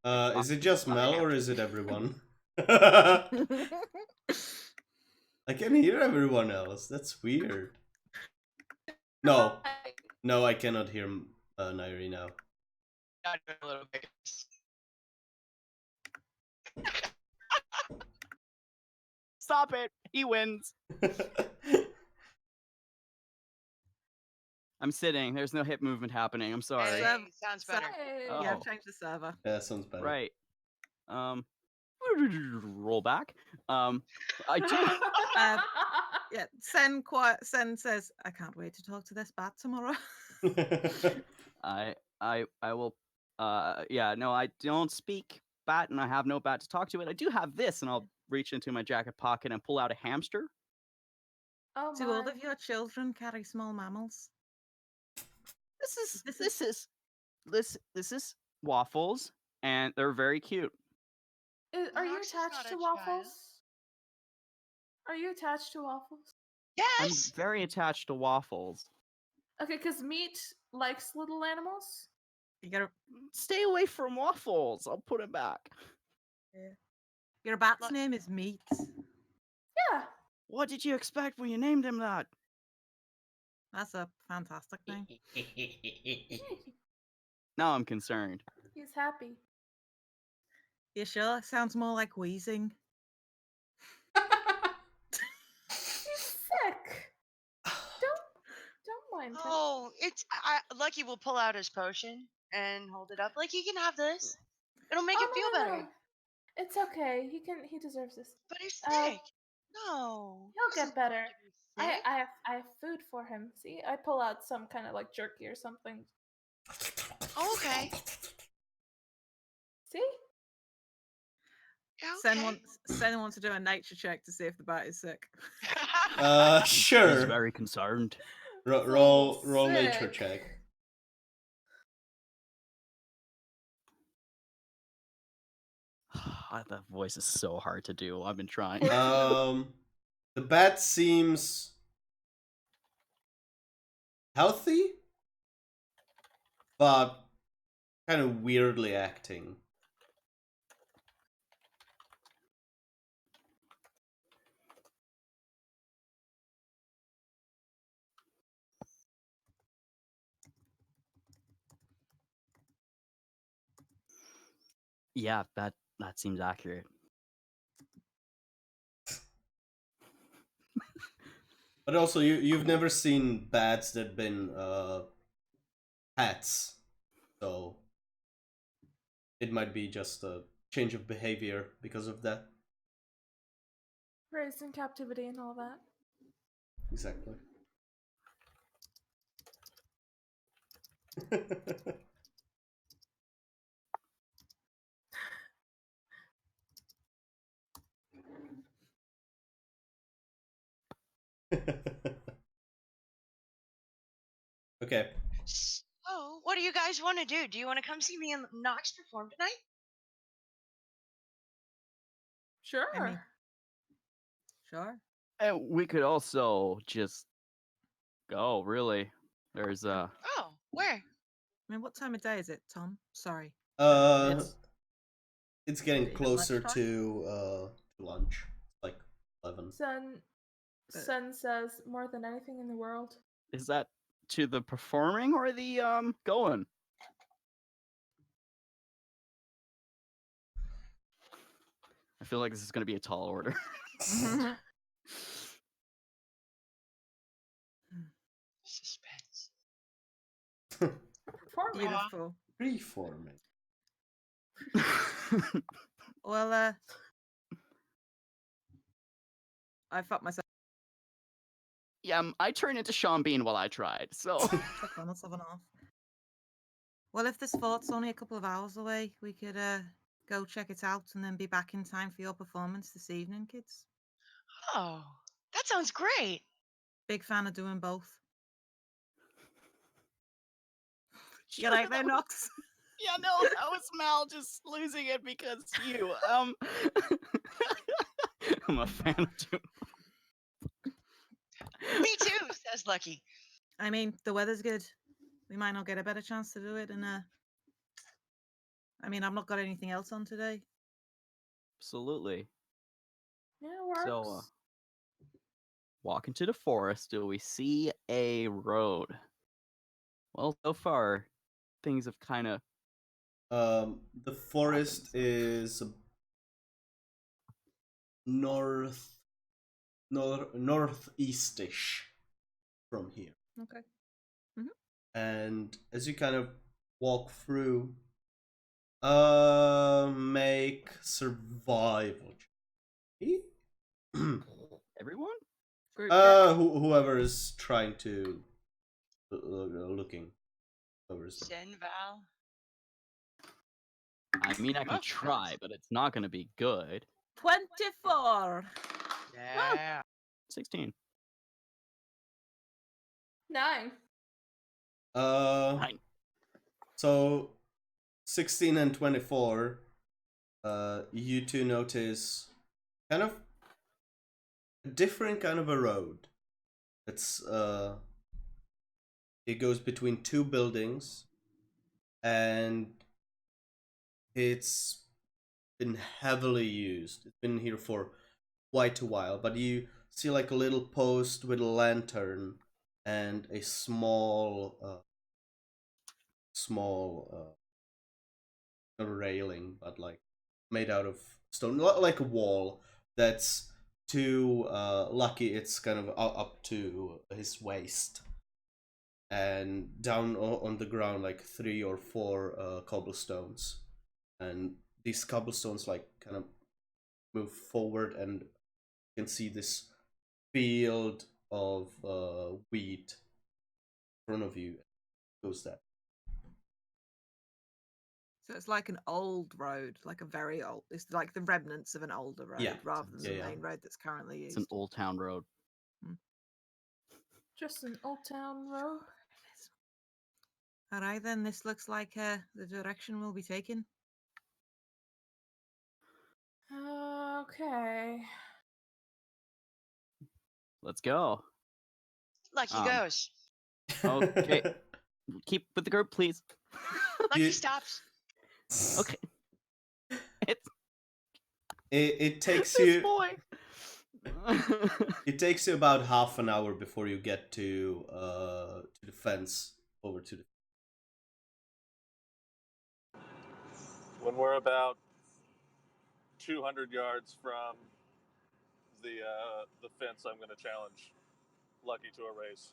my Is it just Mel or is it everyone? I I can hear everyone else. That's weird. No, I cannot hear Nairi now. A little bit. Stop it! He wins. I'm sitting. There's no hip movement happening. I'm sorry. Hey. Hey, sounds better. Hey. Oh. Yeah, I've changed the server. Yeah, sounds better. Right. Roll back. I do. Yeah, Sen says, I can't wait to talk to this bat tomorrow. I will. Yeah. No, I don't speak bat, and I have no bat to talk to. But I do have this, and I'll reach into my jacket pocket and pull out a hamster. Oh Do all my. of your children carry small mammals? This is waffles, and they're very cute. Are you Knox is attached not to a waffles? child. Are you attached to waffles? I'm Yes. very attached to waffles. Okay, because meat likes little animals. You gotta, Stay away from waffles. I'll put it back. your bat's Look- name is Meat. Yeah. What did you expect when you named him that? That's a fantastic name. Now I'm concerned. He's happy. You sure? Sounds more like wheezing. He's sick. Don't mind him. Oh, Lucky will pull out his potion and hold it up. Like, he can have this. It'll make him Oh, feel no, no, better. no. It's okay. He deserves this. But he's Uh, sick. No. He'll doesn't get better. need to be sick. I have food for him. See, I pull out some kind of like jerky or something. Oh, okay. See? Yeah, okay. Sen wants to do a nature check to see if the bat is sick. He's Sure. very concerned. Roll Sick. nature check. That voice is so hard to do. I've been trying. The bat seems healthy, but kind of weirdly acting. Yeah, that seems accurate. But also, you've never seen bats that been pets, so it might be just a change of behavior because of that. Raised in captivity and all that. Exactly. Okay. So, what do you guys want to do? Do you want to come see me and Nox perform tonight? Sure. I mean, sure. And we could also just go, really. There's Oh, where? I mean, what time of day is it, Tom? Sorry. It's Is getting it even closer lunchtime? to lunch. It's like 11. Sun says more than anything in the world. is that to the performing or the going? I feel like this is gonna be a tall order. Suspense. Performing. Beautiful. Reforming. Well, I fucked myself. Yeah, I turned into Sean Bean while I tried, so. Check on, let's have an off. Well, if this fort's only a couple of hours away, we could go check it out and then be back in time for your performance this evening, kids. Oh, that sounds great. Big fan of doing both. Sure, Get out there, that was- Nox. Yeah, no, that was Mal just losing it because you. I'm a fan of doing. Me too, says Lucky. I mean, the weather's good. We might not get a better chance to do it, and I mean, I've not got anything else on today. Absolutely. Yeah, it works. So, walk into the forest. Do we see a road? Well, so far, things have kind of. The forest is northeastish from here. Okay. And as you kind of walk through, make survival check. Everyone? Group check. Whoever is trying to looking. Whoever's Zen Val. I mean, I can Oh, try, but it's not going to be good. 24. Yeah. 16. 9. Fine. So 16 and 24, you two notice kind of a different kind of a road. It's it goes between two buildings, and it's been heavily used. It's been here for quite a while, but you see like a little post with a lantern and a small not a railing, but like made out of stone, like a wall that's too lucky. It's kind of up to his waist, and down on the ground like 3 or 4 cobblestones, and these cobblestones like kind of move forward, and you can see this field of wheat in front of you. Goes that. So it's like an old road, like a very old. It's like the remnants of an older road, Yeah. rather than the Yeah. main road that's currently used. It's an old town road. Just an old town road. All right, then. This looks like the direction we'll be taking. Okay. Let's go. Lucky Um, goes. Okay. Keep with the group, please. Lucky You- stops. Okay. It's It takes this you. boy. It takes you about half an hour before you get to the fence over to the. When we're about 200 yards from the fence, I'm going to challenge Lucky to a race.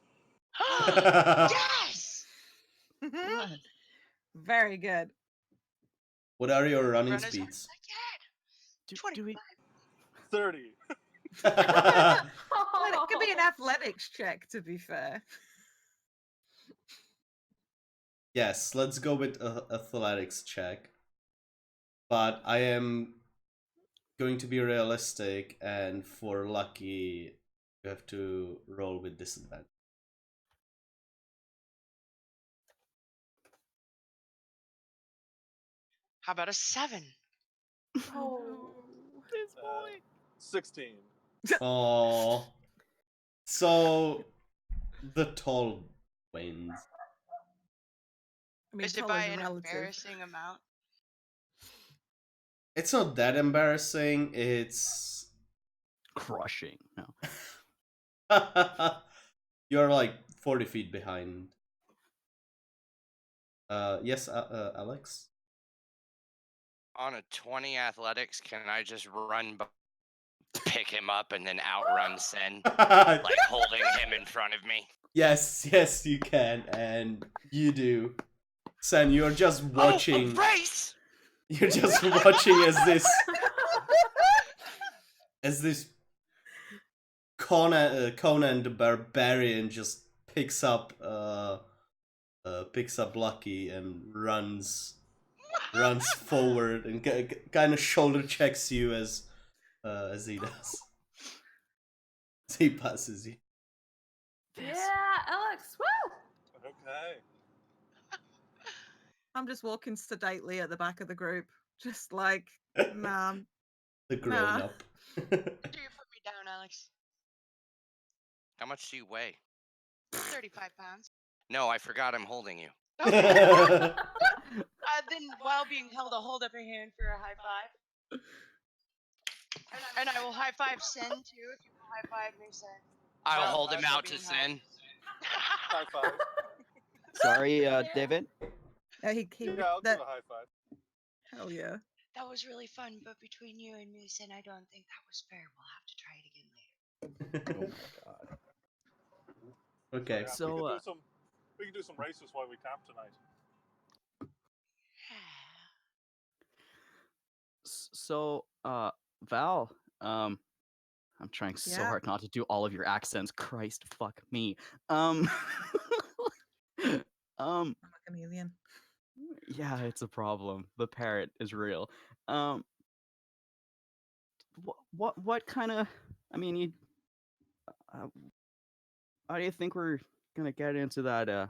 Yes. Very good. What are your running Run as hard speeds? as I can. do we? 30. Well, it could be an athletics check, to be fair. Yes, let's go with athletics check. But I am going to be realistic, and for Lucky, You have to roll with disadvantage. How about a 7? Oh. This boy. 16. Oh. So the tall wins. I mean, Is it tall by is an relative. embarrassing amount? It's not that embarrassing. It's Crushing. No. you're like 40 feet behind. Yes, Alex. On a 20 athletics, can I just run, pick him up, and then outrun Sen, like holding him in front of me? Yes, you can, and you do. Sen, you're just watching. Oh, a race! You're just watching as this Conan the Barbarian just picks up Lucky and runs forward and kind of shoulder checks you as he does. As he passes you. Yeah, Alex. Woo! Okay. I'm just walking sedately at the back of the group, just like, nah, The grown Nah. up. Do you put me down, Alex? How much do you weigh? 35 pounds. No, I forgot I'm holding you. Okay. Then, while being held, I'll hold up a hand for a high five. And I will high five Sen too, if you will high five me, Sen. I'll Yeah, hold him I- out to being held. Sen. High five. Sorry, David. he Yeah, I'll that give a high five. hell yeah. That was really fun, but between you and me, Sen, I don't think that was fair. We'll have to try it again later. Oh my god. Okay. Yeah, So, we can do some races while we camp tonight. So, Val, I'm trying so Yeah. hard not to do all of your accents. Christ, fuck me. Um, I'm a chameleon. yeah, it's a problem. The parrot is real. What kind of? I mean, you. How do you think we're gonna get into that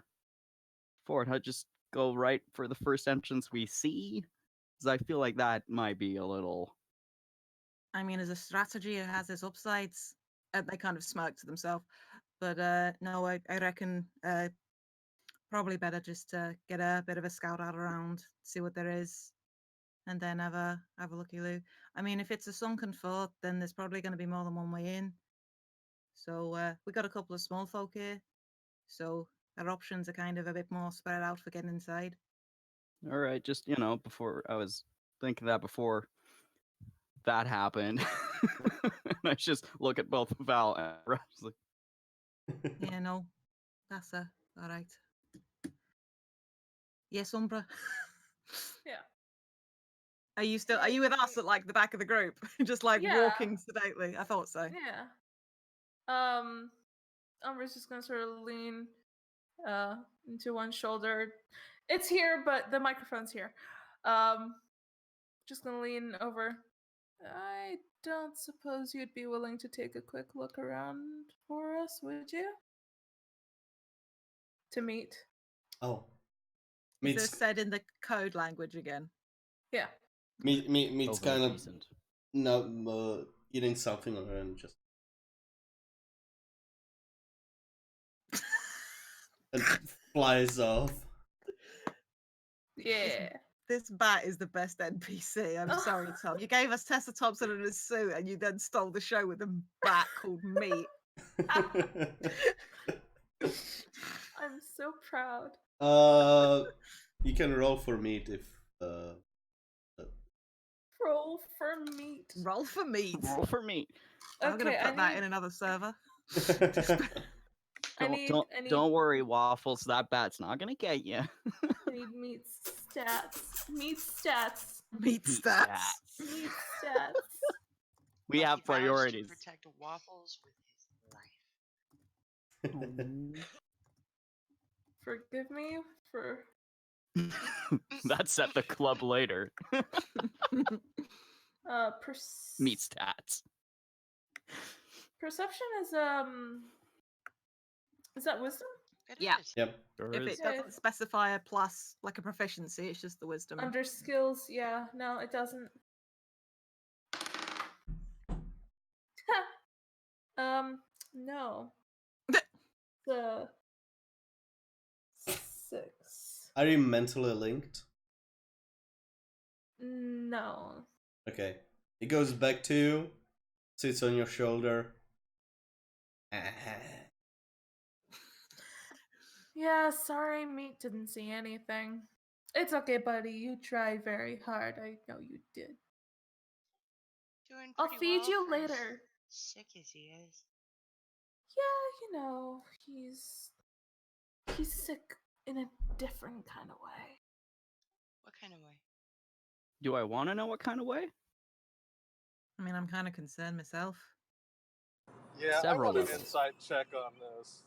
fort? How just go right for the first entrance we see? Because I feel like that might be a little. I mean, as a strategy, it has its upsides. They kind of smirk to themselves. But no, I reckon probably better just to get a bit of a scout out around, see what there is, and then have a looky-loo. I mean, if it's a sunken fort, then there's probably going to be more than one way in. So we got a couple of small folk here, so our options are kind of a bit more spread out for getting inside. All right, just before I was thinking that before that happened, and I just look at both Val and Russ. Like, Yeah, no, that's all right. Yes, Umbra. Yeah. Are you still? Are you with us at like the back of the group, just like Yeah. walking sedately? I thought so. Yeah. Umbra's just gonna sort of lean into one shoulder. It's here, but the microphone's here. Just gonna lean over. I don't suppose you'd be willing to take a quick look around for us, would you? To meet. Oh. Is Meets this said in the code language again? Yeah. meets overly kind of decent. no eating something and just and flies off. Yeah. This bat is the best NPC. I'm sorry, Tom. You gave us Tessa Thompson in a suit, and you then stole the show with a bat called Meat. I'm so proud. You can roll for meat if Roll for meat. Roll for meat. Roll for me. I'm gonna Okay, put that in another server. Don't worry, Waffles. That bat's not gonna get you. I need meat stats. Meat stats. Meat stats. Meat stats. We have Lucky vows to priorities. protect Waffles with his life. Forgive me for. That's at the club later. Meat stats. Perception is that wisdom? It Yeah. is. Yep. Sure If is. it doesn't specify a plus, like a proficiency, it's just the wisdom. Under skills, yeah. No, it doesn't. No. The 6. Are you mentally linked? No. Okay. It goes back to you, sits on your shoulder. Yeah, sorry, Meat didn't see anything. It's okay, buddy. You tried very hard. I know you did. Doing I'll pretty feed well you for as later. sick as he is. Yeah, he's sick in a different kind of way. What kind of way? Do I want to know what kind of way? I mean, I'm kind of concerned myself. Yeah, Several I want an levels. insight check on this.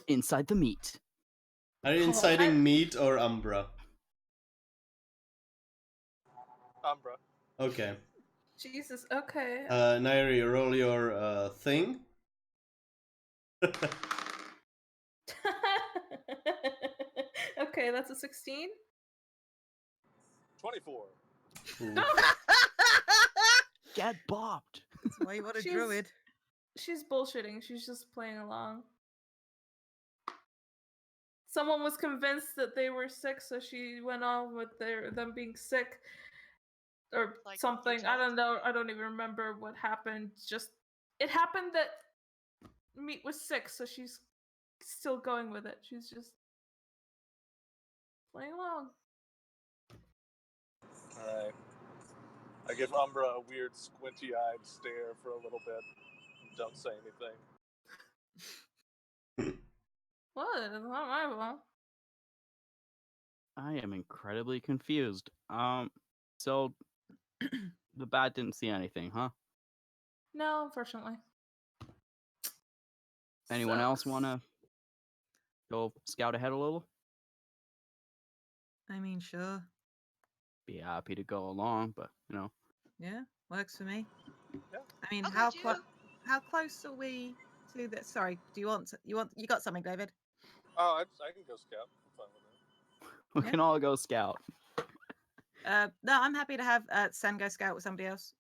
Inside the meat. Are you inciting meat or Umbra? Umbra. Okay. Jesus, okay. Nairi, roll your thing. Okay, that's a 16. 24. Ooh. Get bopped. That's why you want a She's- druid. She's bullshitting. She's just playing along. Someone was convinced that they were sick, so she went on with them being sick or Like you something. I told? don't know. I don't even remember what happened. Just it happened that Meat was sick, so she's still going with it. She's just playing along. Alright. I give Umbra a weird squinty-eyed stare for a little bit. And don't say anything. What? It's not my fault. I am incredibly confused. So the bat didn't see anything, huh? No, unfortunately. Anyone else Sucks. want to go scout ahead a little? I mean, sure. Be happy to go along, but Yeah, works for me. Yeah. I mean, I'll go too. how close are we to this? Sorry, do you want you got something, David? Oh, I can go scout. I'm fine with it. we Yeah. can all go scout. No, I'm happy to have Sen go scout with somebody else.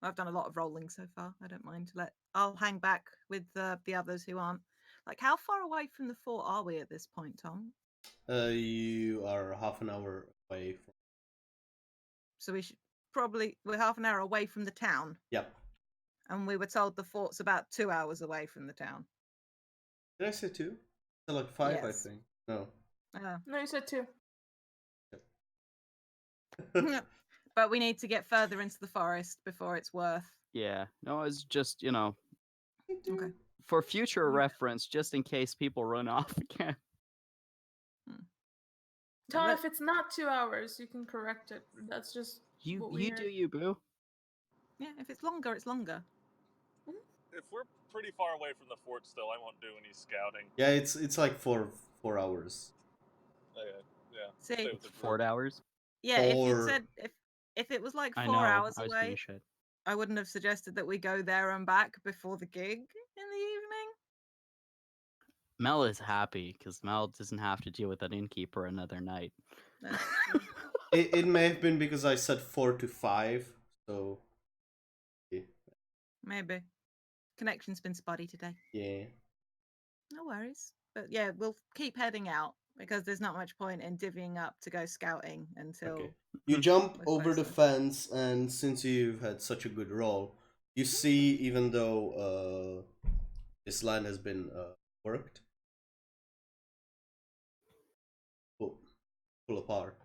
I've done a lot of rolling so far. I don't mind. I'll hang back with the others who aren't. Like, how far away from the fort are we at this point, Tom? You are half an hour away from. So we're half an hour away from the town, Yep. and we were told the fort's about 2 hours away from the town. Did I say 2? I like 5, I Yes. think. No. No, you said 2. But we need to get further into the forest before it's worth. Yeah. No, it's just, Okay. for future Yeah. reference, just in case people run off again. Tom, Look- if it's not 2 hours, you can correct it. That's just You what we you heard. do you, boo. Yeah, if it's longer, it's longer. If we're pretty far away from the fort still, I won't do any scouting. Yeah, it's like 4 hours. Okay, yeah. See, Stay with the group. 4 hours. yeah, if you Or- said if it was like I 4 know. hours I was being away, shit. I wouldn't have suggested that we go there and back before the gig in the evening. Mel is happy because Mel doesn't have to deal with that innkeeper another night. That's true. It may have been because I said 4 to 5, so Maybe. Connection's been spotty today. yeah. No worries. But yeah, we'll keep heading out because there's not much point in divvying up to go scouting until. Okay. You jump We're over the closer. fence, and since you've had such a good roll, you see, even though this land has been worked, pull apart,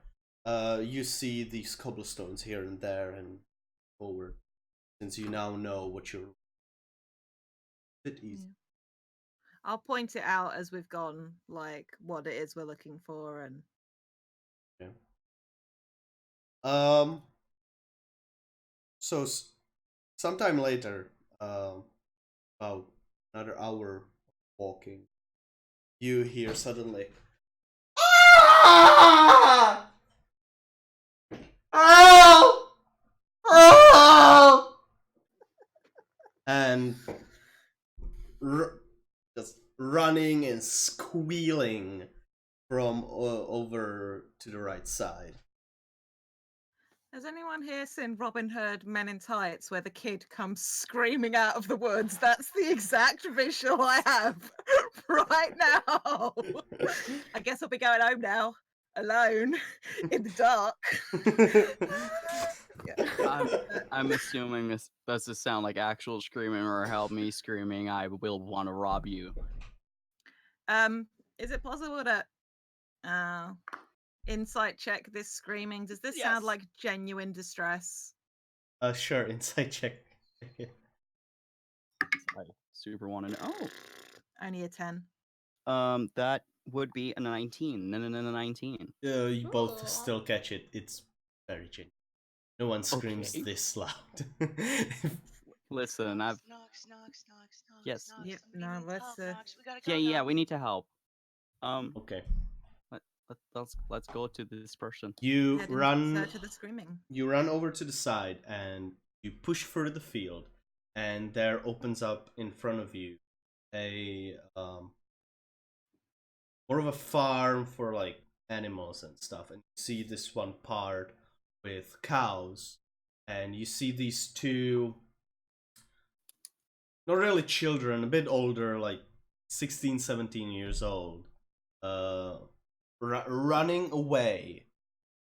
you see these cobblestones here and there and forward, since you now know what you're. Bit easy. Yeah. I'll point it out as we've gone, like what it is we're looking for, and So sometime later, about another hour walking, you hear suddenly, "Ah! Help! and just running and squealing from over to the right side. Has anyone here seen Robin Hood Men in Tights where the kid comes screaming out of the woods? That's the exact visual I have right now. I guess I'll be going home now, alone, in the dark. I'm assuming this does this sound like actual screaming or help me screaming? I will want to rob you. Is it possible to insight check this screaming? Does this sound Yes. like genuine distress? Sure, insight check. I super want to know. Oh, Only a 10. that would be a 19. No, 19. You both Ooh. still catch it. It's very genuine. No one screams Okay. this loud. Listen, Knocks, I've knocks, knocks, knocks, knocks, Yes. knocks. Yep, Somebody no, needs let's, help, knocks. We gotta yeah, go, yeah, knocks. we need to help. Okay. Let's go to this person. You head in run. search of the screaming. You run over to the side and you push through the field, and there opens up in front of you a more of a farm for like animals and stuff. And you see this one part with cows, and you see these two, not really children, a bit older, like 16, 17 years old, running away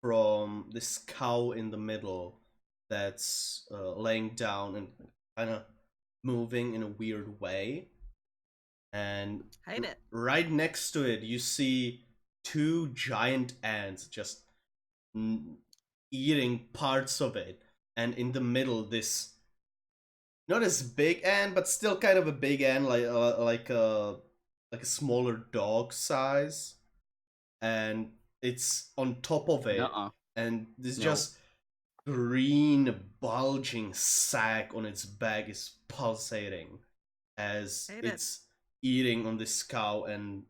from this cow in the middle that's laying down and kind of moving in a weird way. And Hate it. right next to it, you see two giant ants just eating parts of it. And in the middle, this not as big ant, but still kind of a big ant, like a smaller dog size, and it's on top of it, Nuh-uh. and this No. just green bulging sack on its back is pulsating as Hate it. it's eating on this cow. And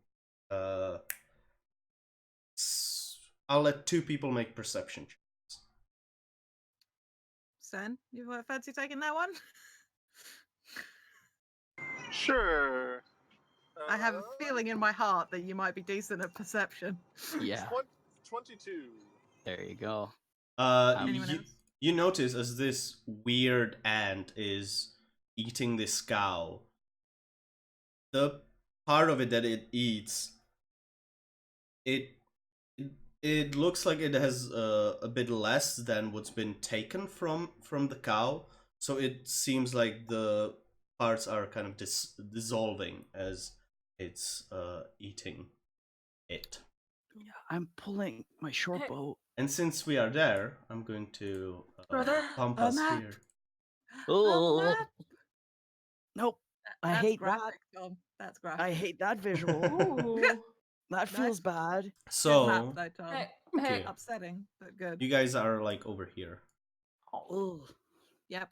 I'll let two people make perception checks. Sen, you fancy taking that one? Sure. I have a feeling in my heart that you might be decent at perception. Yeah, 22. there you go. Anyone else? You notice as this weird ant is eating this cow, the part of it that it eats, it looks like it has a bit less than what's been taken from the cow. So it seems like the parts are kind of dissolving as it's eating it. Yeah, I'm pulling my short Hey. bow. And since we are there, I'm going to Brother, bump a us map. here. Oh, map. nope. I That's hate graphic, Tom. That's graphic. I hate that visual. ooh. That feels bad. Good map, So though, Tom. Hey, okay. hey. Upsetting, but good. You guys are like over here, Oh, Yep.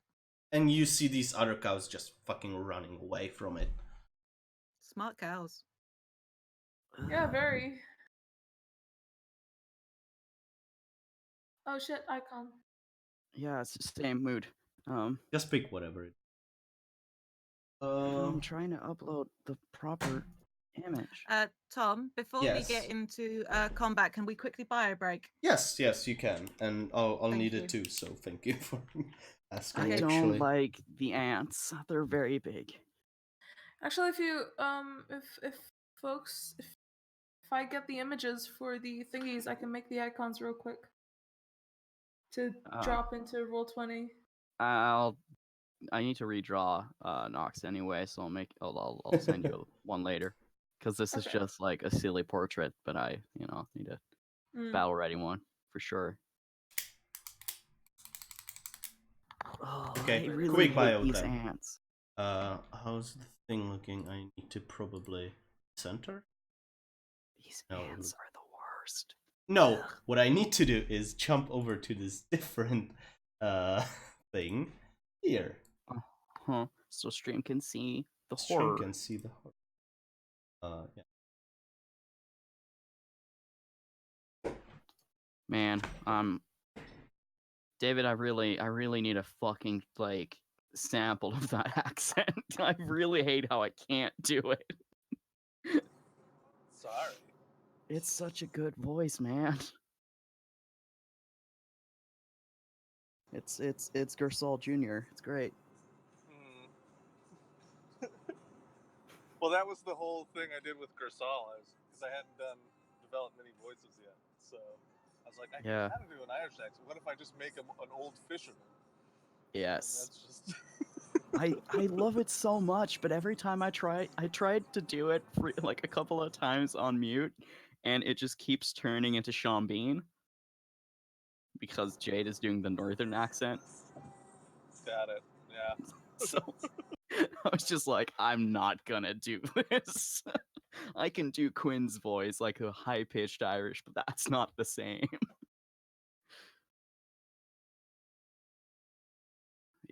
and you see these other cows just fucking running away from it. Smart cows. Yeah, very. Oh shit, icon. yeah, it's the same mood. Just pick whatever. I'm trying to upload the proper image. Tom, before we Yes. get into combat, can we quickly bio break? Yes, you can, and I'll Thank need you. it too. So thank you for asking. I Okay. don't Actually, like the ants. They're very big. Actually, if you if folks if I get the images for the thingies, I can make the icons real quick to drop into Roll20. I need to redraw Nox anyway, so I'll send you one later, because this is Okay. just like a silly portrait, but I need a battle ready one for sure. Oh, Okay, I really quick hate bio these then. ants. How's the thing looking? I need to probably center. These No, ants are the worst. No, Ugh. what I need to do is jump over to this different thing here. Huh. So stream can see the Stream horror. can see the horror. Yeah. Man, David, I really need a fucking like sample of that accent. I really hate how I can't do it. Sorry. It's such a good voice, man. It's Gersal Jr. It's great. Mm. Well, that was the whole thing I did with Gersal, because I hadn't developed many voices yet. So I was like, I Yeah. gotta do an Irish accent. What if I just make him an old fisherman? And Yes. that's just. I love it so much, but every time I tried to do it for like a couple of times on mute, and it just keeps turning into Sean Bean because Jade is doing the northern accent. Got it. Yeah. So I was just like, I'm not gonna do this. I can do Quinn's voice, like a high-pitched Irish, but that's not the same.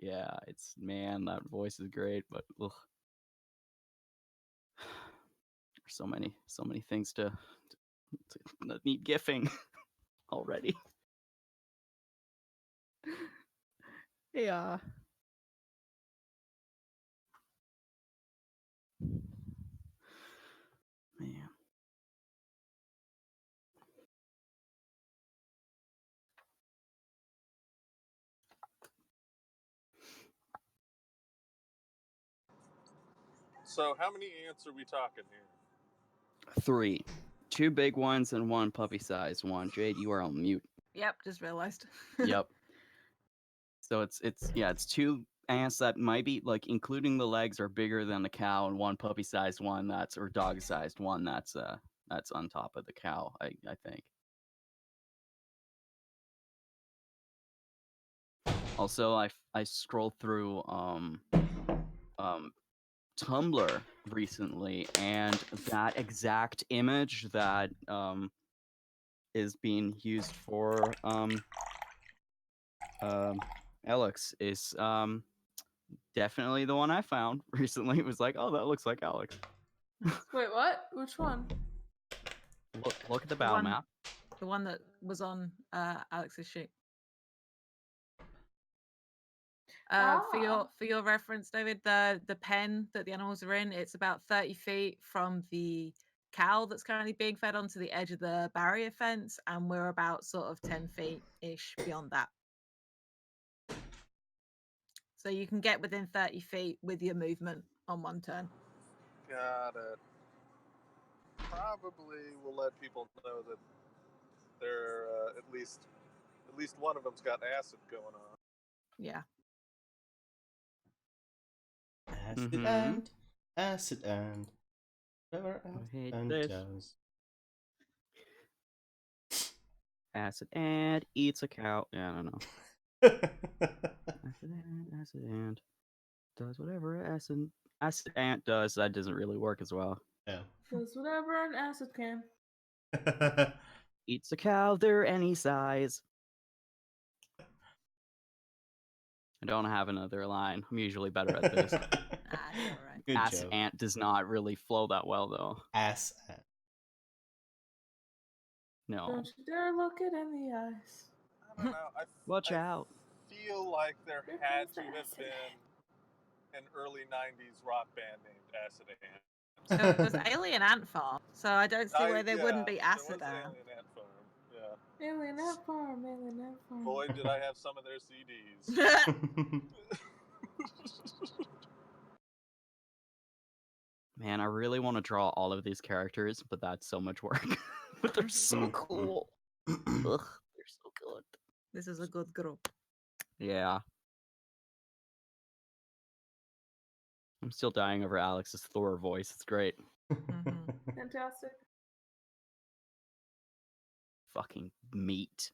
Yeah, man, that voice is great, but ugh. There's so many things to need gifting already. Yeah. Man. So how many ants are we talking here? 3. 2 big ones and 1 puppy-sized one. Jade, you are on mute. Yep, just realized. Yep. So it's 2 ants that might be like, including the legs, are bigger than the cow, and 1 puppy-sized one or dog-sized one that's on top of the cow. I think. Also, I scrolled through Tumblr recently, and that exact image that is being used for Alex is definitely the one I found recently. It was like, oh, that looks like Alex. Wait, what? Which one? Look at the The battle one- map. The one that was on Alex's sheet. For your reference, David, the pen that the animals are in, it's about 30 feet from the cow that's currently being fed onto the edge of the barrier fence, and we're about sort of 10 feet-ish beyond that. So you can get within 30 feet with your movement on one turn. Got it. Probably will let people know that they're at least one of them's got acid going on. Yeah. Acid and whatever hate and this. does. Acid ant eats a cow. Yeah, I don't know. Acid ant does whatever acid ant does. That doesn't really work as well. Yeah. Does whatever an acid can. Eats a cow. They're any size. I don't have another line. I'm usually better at this. It's all right. Good Acid job. ant does not really flow that well, though. Ass ant. No. Don't you dare look it in the eyes. I don't know. Watch I out. feel like there Here had comes to the have acid been an early '90s rock band named Acid Ant. So it was Alien Ant Farm, so I don't see why there wouldn't be there acid was ant. Alien Ant Farm. Yeah. Alien Ant Farm, Alien Ant Farm. Boy, did I have some of their CDs. Man, I really want to draw all of these characters, but that's so much work. But they're so cool. Ugh, they're so good. This is a good group. Yeah. I'm still dying over Alex's Thor voice. It's great. Fantastic. Fucking meat.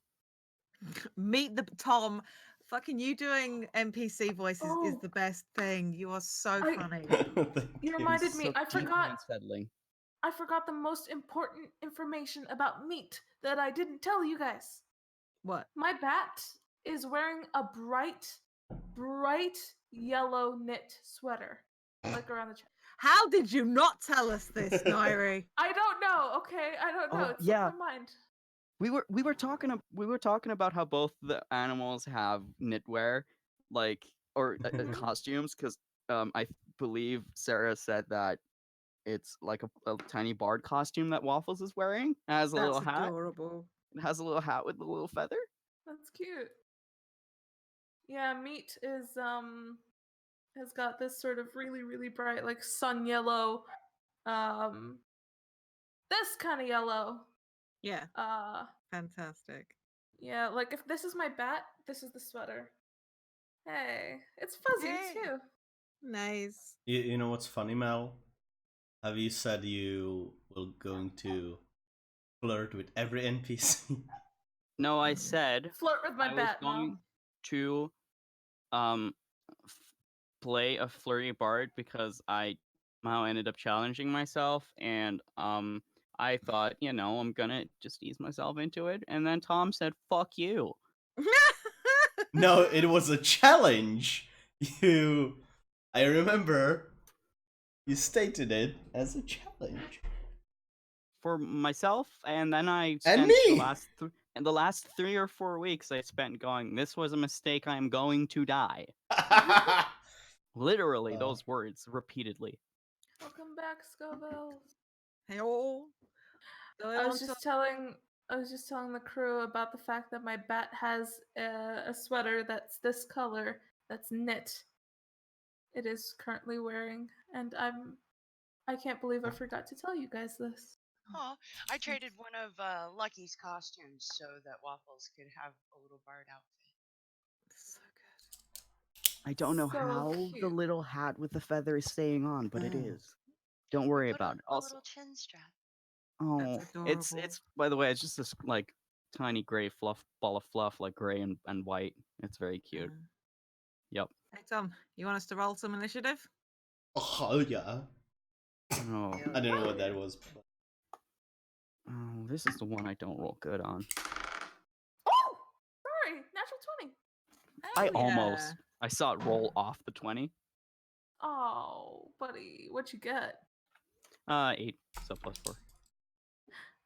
Meet the Tom. Fucking you doing NPC voices is Oh. the best thing. You are so I- funny. You reminded me. So I deeply forgot. unsettling. I forgot the most important information about meat that I didn't tell you guys. What? My bat is wearing a bright yellow knit sweater, like around the chest. How did you not tell us this, Nairi? I don't know. Okay, I don't know. Oh, It's yeah. in my mind. We were talking about how both the animals have knitwear, like, or costumes, because I believe Sarah said that it's like a tiny bard costume that Waffles is wearing. It has a little That's hat. adorable. It has a little hat with a little feather. That's cute. Yeah, Meat is has got this sort of really, really bright, like sun yellow, this kind of yellow. Yeah, Uh, fantastic. yeah, like if this is my bat, this is the sweater. Hey, it's fuzzy Hey. too. Nice. You know what's funny, Mel? Have you said you were going to flirt with every NPC? No, I said Flirt with my I was bat, Mel. going to play a flirty bard because I somehow ended up challenging myself, and I thought, I'm gonna just ease myself into it, and then Tom said, "Fuck you." No, it was a challenge. I remember you stated it as a challenge. For myself, and then I And spent me! the last 3 or 4 weeks I spent going, "This was a mistake. I am going to die." Literally, Oh. those words repeatedly. Welcome back, Scoville. Hey, all. I was just telling the crew about the fact that my bat has a sweater that's this color that's knit. It is currently wearing, and I can't believe I forgot to tell you guys this. Oh, I traded one of Lucky's costumes so that Waffles could have a little bard outfit. So I don't know So how the cute. little hat with the feather is staying on, but it Oh. is. Don't worry Put about it. a Also, little chin strap. oh, adorable. it's by the way, it's just this like tiny gray ball of fluff, like gray and white. It's very cute. Yep. Hey, Tom, you want us to roll some initiative? Oh, yeah. Oh, I don't know what that was. But... oh, this is the one I don't roll good on. Oh, sorry, natural 20. I saw it roll off the 20. Oh, buddy, what you get? 8, so +4.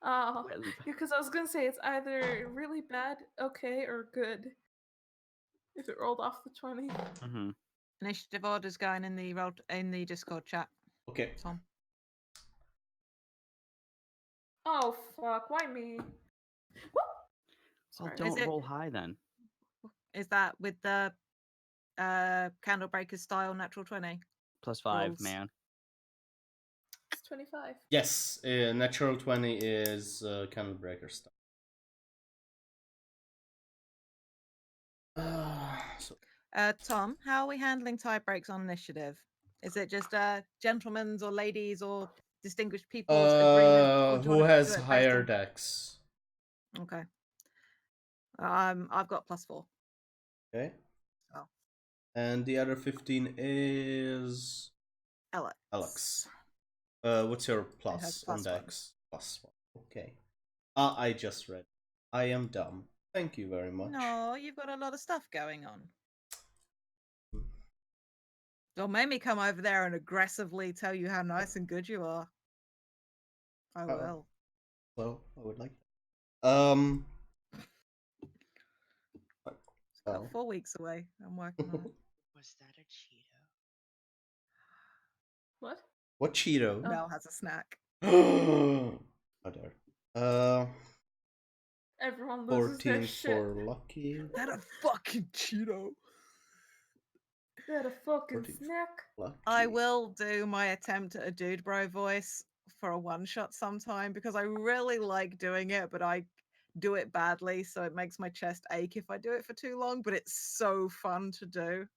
Oh, 12. because I was gonna say it's either really bad, okay, or good. If it rolled off the 20. Mm-hmm. Initiative orders going in the Discord chat. Okay. Tom. Oh fuck! Why me? So Sorry. don't it- roll high then. Is that with the Candle Breakers style natural 20? +5, Rolls. man. It's 25. Yes, natural 20 is Candle Breaker stuff. So Tom, how are we handling tie breaks on initiative? Is it just gentlemen's or ladies or distinguished people's agreement? Or do you who want to has do it based higher on... decks? Okay. I've got +4. Okay. Oh. And the other 15 is Alex. What's your plus has on +1. decks? +1. Okay. I just read. I am dumb. Thank you very much. No, you've got a lot of stuff going on. Don't make me come over there and aggressively tell you how nice and good you are. I will. Well, I would like that. It's about 4 weeks away. I'm working on it. Was that a Cheeto? What? What Cheeto? Mel has a snack. Oh there. Everyone loses 14 their shit. for Lucky. That a fucking Cheeto. That a fucking 14 for snack. Lucky. I will do my attempt at a dude bro voice for a one shot sometime because I really like doing it, but I do it badly, so it makes my chest ache if I do it for too long. But it's so fun to do.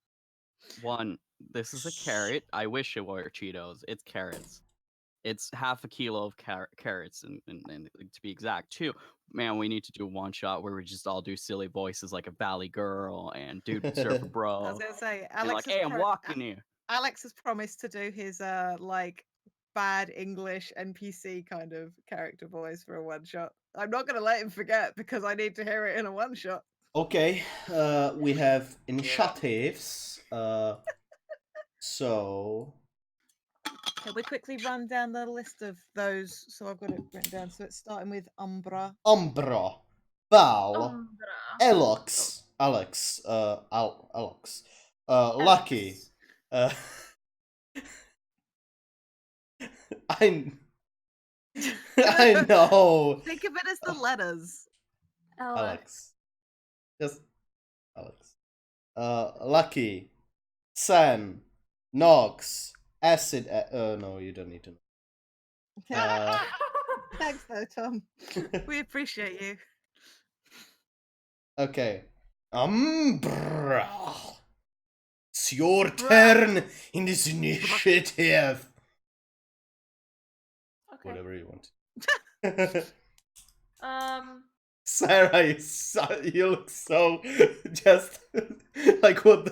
1, this is a carrot. I wish it were Cheetos. It's carrots. It's half a kilo of carrots, and to be exact. 2, man, we need to do a one shot where we just all do silly voices like a Valley Girl and Dude Surfer I Bro. was gonna say, And like, hey, I'm walking here. Alex has promised to do his like bad English NPC kind of character voice for a one shot. I'm not gonna let him forget because I need to hear it in a one shot. Okay, we have initiatives. So Can we quickly run down the list of those? So I've got it written down. So it's starting with Umbra. Umbra, Val, Umbra. Alex, Lucky. Alex. I I know. Think of it as the letters. Alex. Just Alex. Lucky. San. Nox. Acid. No, you don't need to know. Thanks, though, Tom. We appreciate you. Okay. It's your turn in this initiative. Okay. Whatever you want. Sarah, you look so just like, what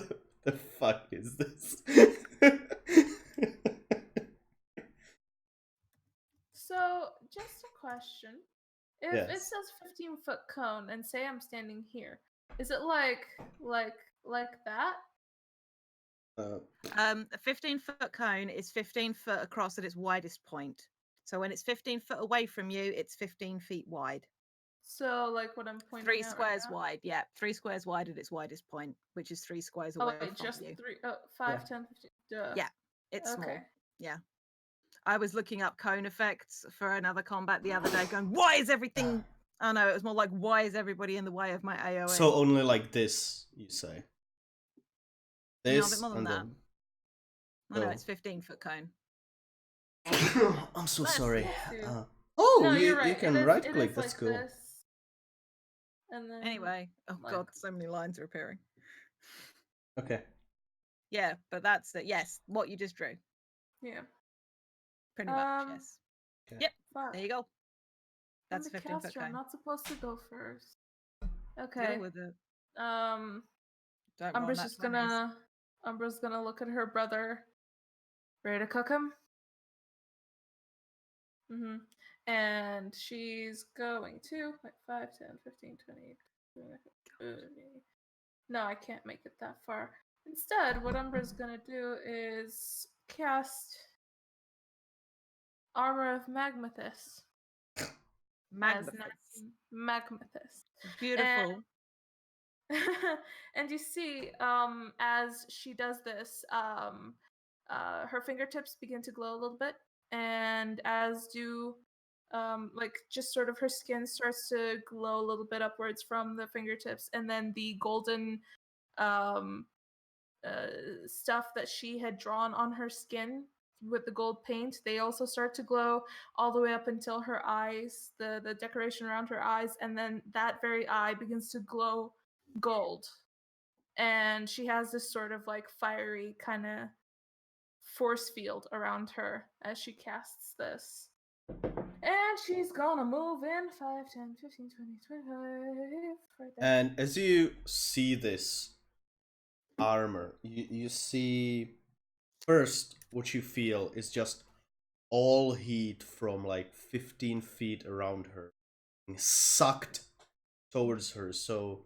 the fuck is this? So, just a question. If it Yes. says 15-foot cone and say I'm standing here, is it like that? A 15-foot cone is 15 foot across at its widest point. So when it's 15 foot away from you, it's 15 feet wide. So, like what I'm pointing 3 out squares right now? wide, yeah. 3 squares wide at its widest point, which is 3 squares Oh, away wait, from just you. 3, 5, Yeah. 10, 15. Duh. Yeah, it's Okay. small. Yeah. I was looking up cone effects for another combat the other day, going, why is everything... Oh no, it was more like, why is everybody in the way of my AoE? So only like this, you say? No, a bit This more than and that. then... No, So- it's 15-foot cone. I'm so Let's sorry. see. Oh, No, you you're right. can It is- right it click. is That's like cool. this. And then Anyway, oh like- god, so many lines are appearing. Okay. Yeah, but that's it. Yes, what you just drew. Yeah. Pretty much, yes. Okay. Yep, Fuck. there you go. I'm That's the 15-foot caster. I'm cone. not supposed to go first. Okay. Deal with it. Um, Don't roll Umbra's nat just 20s. gonna look at her brother. Ready to cook him? Mm-hmm. And she's going to like 5, 10, 15, 20, 30. No, I can't make it that far. Instead, what Umbra's gonna do is cast Armor of Magmathus. Magmathus. Beautiful. And you see, as she does this, her fingertips begin to glow a little bit, and as do, like, just sort of her skin starts to glow a little bit upwards from the fingertips, and then the golden stuff that she had drawn on her skin with the gold paint, they also start to glow all the way up until her eyes, the decoration around her eyes, and then that very eye begins to glow gold. And she has this sort of like fiery kind of force field around her as she casts this. And she's gonna move in 5, 10, 15, 20, 25. Right there. And as you see this armor, you see first what you feel is just all heat from like 15 feet around her being sucked towards her, so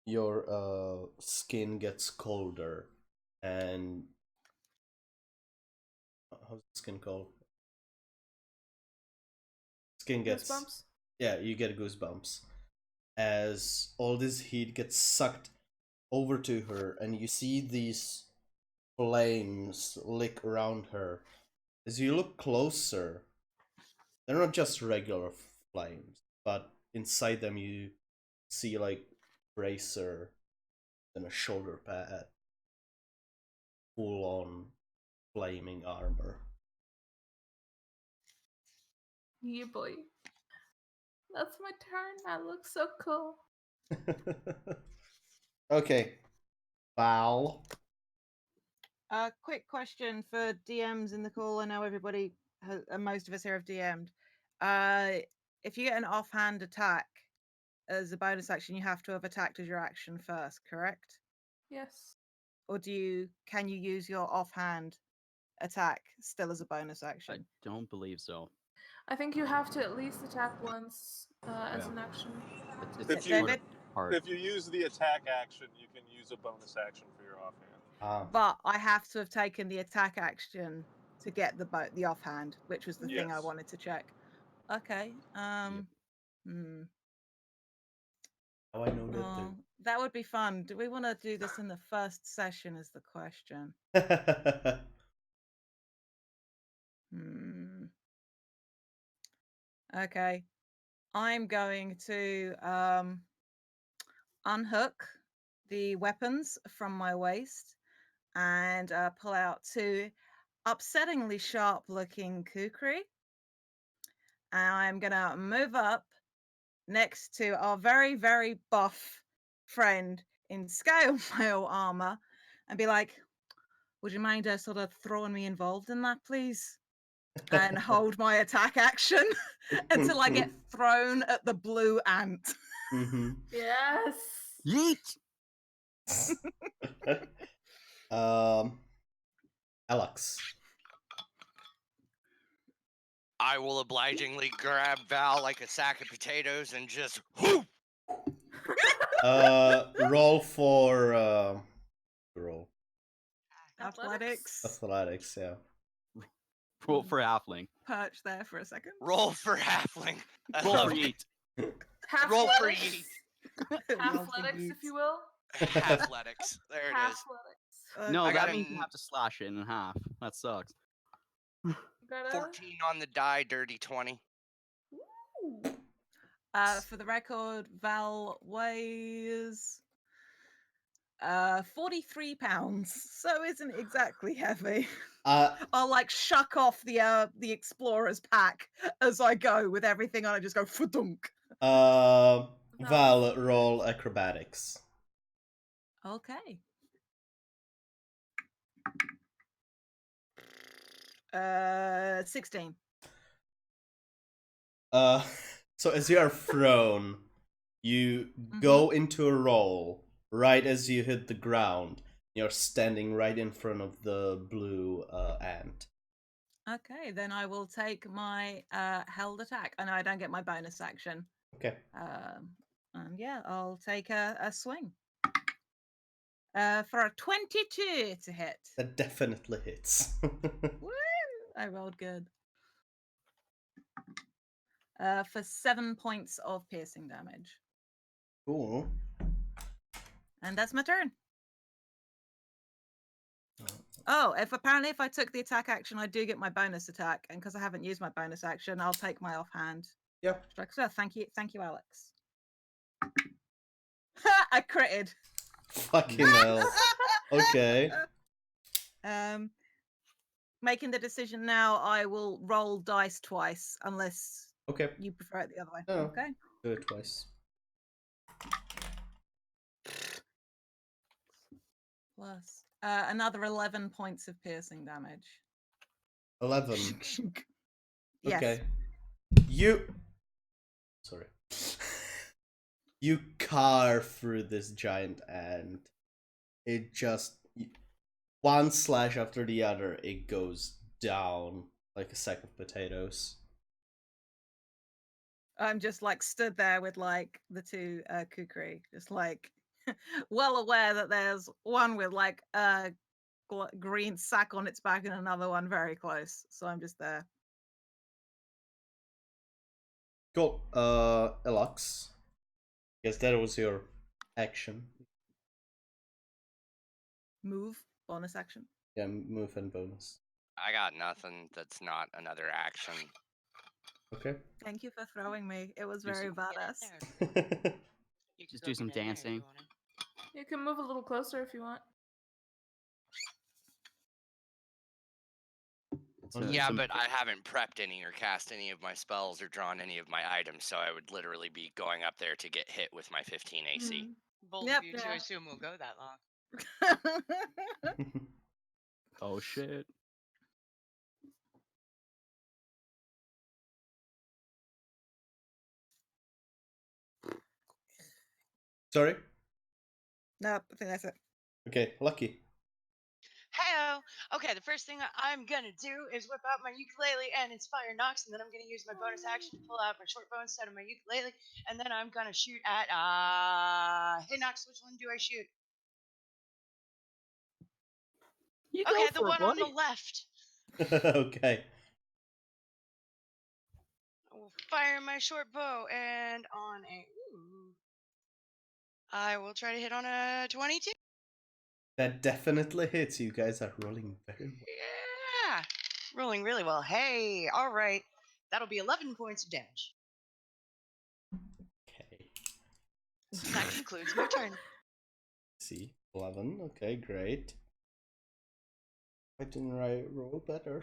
your skin gets colder. And how's the skin called? Skin gets Goosebumps? Yeah, you get goosebumps as all this heat gets sucked over to her, and you see these flames lick around her. As you look closer, they're not just regular flames, but inside them you see like bracer and a shoulder pad, full on flaming armor. Yeah, boy. That's my turn. That looks so cool. Okay, Val. Quick question for DMs in the call. I know everybody, most of us here have DM'd. If you get an offhand attack as a bonus action, you have to have attacked as your action first, correct? Yes. Or can you use your offhand attack still as a bonus I action? don't believe so. I think you have to at least attack once as Yeah. an action. It's If part you of part. if you use the attack action, you can use a bonus action for your offhand. But I have to have taken the attack action to get the offhand, which was the thing I Yes. wanted to check. Okay. How I know that That would be fun. Do we want to do this in the first session? Is the question. Hmm. Okay. I'm going to unhook the weapons from my waist and pull out 2 upsettingly sharp-looking kukri. And I'm gonna move up next to our very, very buff friend in scale mail armor and be like, would you mind sort of throwing me involved in that, please? And hold my attack action until I get thrown at the blue ant. Mm-hmm. Yes. Yeet! Alex. I will obligingly grab Val like a sack of potatoes and just whoo! Roll for roll Athletics. athletics. Yeah. Roll for halfling. Perch there for a second. Roll for halfling. I Roll love for it. yeet. Roll for Half-athletics. yeet. Half-athletics, if you will. Athletics. There it is. Half-athletics. No, I got that means you an- have to slash it in half. That sucks. Got a 14 on the die, dirty 20. Ooh. For the record, Val weighs 43 pounds, so isn't exactly heavy. I'll like shuck off the explorer's pack as I go with everything on. I just go fudunk. Val, roll acrobatics. Okay. 16. So as you are thrown, you go into a roll right as you hit the ground. You're standing right in front of the blue ant. Okay, then I will take my held attack. I know I don't get my bonus action. Okay. Yeah, I'll take a swing. For a 22 to hit. That definitely hits. Woo! I rolled good. For 7 points of piercing damage. Cool. And that's my turn. Oh, apparently if I took the attack action, I do get my bonus attack, and because I haven't used my bonus action, I'll take my offhand. Yeah. So thank you, Alex. I critted. Fucking hell. Okay. Making the decision now, I will roll dice twice, unless Okay. you prefer it the other way. No. Okay. Do it twice. Plus another 11 points of piercing damage. 11. Yes. Okay. Sorry. You carve through this giant ant. It just one slash after the other, it goes down like a sack of potatoes. I'm just like stood there with like the 2 kukri, just like well aware that there's one with like a green sack on its back and another one very close. So I'm just there. Cool. Elux. Guess that was your action. Move, bonus action. Yeah, move and bonus. I got nothing that's not another action. Okay. Thank you for throwing me. It was Do very some- badass. You can Just go do some get in there if you dancing. wanna. You can move a little closer if you want. Yeah, but I haven't prepped any or cast any of my spells or drawn any of my items, so I would literally be going up there to get hit with my 15 AC. Mhm. Bold Yep. of you to Yeah. assume we'll go that long. Oh shit. Sorry? Nope, I think that's it. Okay, Lucky. Heyo! Okay, the first thing I'm gonna do is whip out my ukulele and inspire Nox, and then I'm gonna use my bonus action to pull out my short bow instead of my ukulele, and then I'm gonna shoot at hey Nox, which one do I shoot? You Okay, go the for it, one on buddy. the left. Okay. I will fire my short bow and on a I will try to hit on a 22. That definitely hits. You guys are rolling very well. Yeah. Rolling really well. Hey, all right. That'll be 11 points of damage. Okay. That concludes my turn. See, 11. Okay, great. I didn't roll better.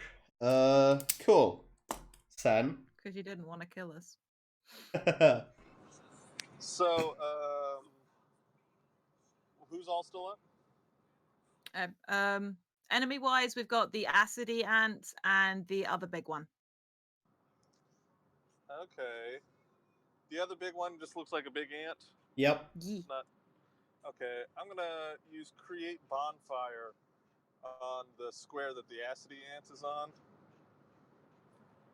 Cool. San. Because you didn't want to kill us. So, who's all still up? Enemy-wise, we've got the acidy ant and the other big one. Okay. The other big one just looks like a big ant. Yep. It's not. Okay, I'm gonna use create bonfire on the square that the acidy ant is on.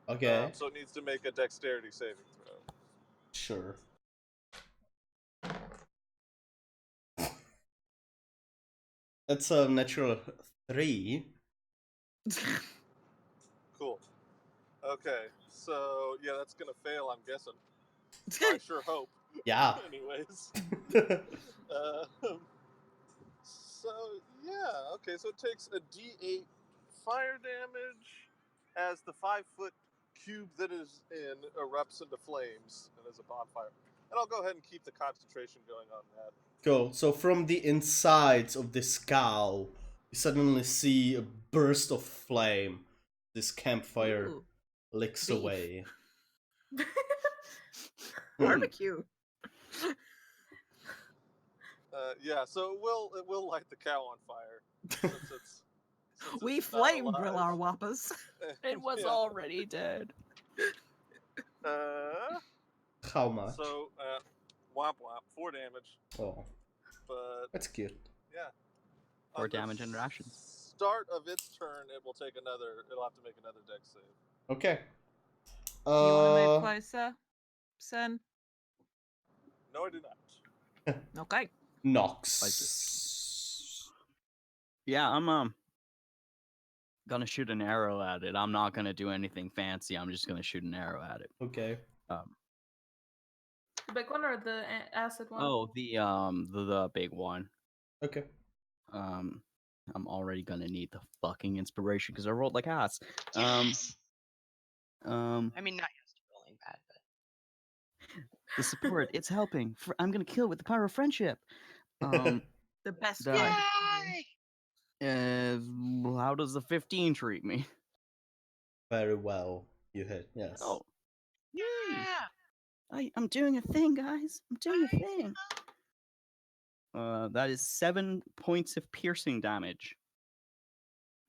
Okay. So it needs to make a dexterity saving throw. Sure. That's a natural 3. Cool. Okay, so yeah, that's gonna fail, I'm guessing. I sure hope. Yeah. Anyways. So yeah, okay, so it takes a D8 fire damage as the 5-foot cube that is in erupts into flames and is a bonfire. And I'll go ahead and keep the concentration going on that. Cool. So from the insides of this cow, you suddenly see a burst of flame. This campfire Ooh, licks beef. away. Barbecue. Yeah, so it will light the cow on fire. Since We it's not flame alive. grill our whoppers. It was Yeah. already dead. How much? So, womp womp, 4 damage. Oh, But that's cute. yeah. 4 On the damage and rations. Start of its turn, it'll have to make another dex save. Okay. You want to move closer, son? No, I do not. Okay. Nox. Yeah, I'm gonna shoot an arrow at it. I'm not gonna do anything fancy. I'm just gonna shoot an arrow at it. Okay. The big one or the acid one? Oh, the big one. Okay. I'm already gonna need the fucking inspiration because I rolled like ass. Yes. Um, I mean, not used to rolling bad, but the support, it's helping. I'm gonna kill with the power of friendship. The best That- kind. How does the 15 treat me? Very well. You hit. Yes. Oh, yeah. I'm doing a thing, guys. I'm doing a thing. That is 7 points of piercing damage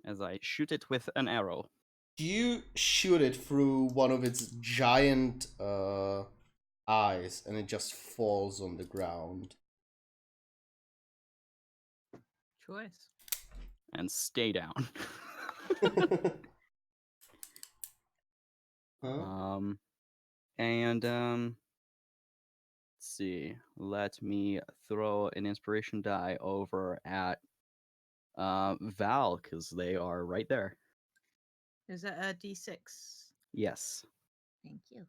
as I shoot it with an arrow. You shoot it through one of its giant eyes, and it just falls on the ground. Choice. And stay down. Huh? Let's see. Let me throw an inspiration die over at Val because they are right there. Is it a D6? Yes. Thank you.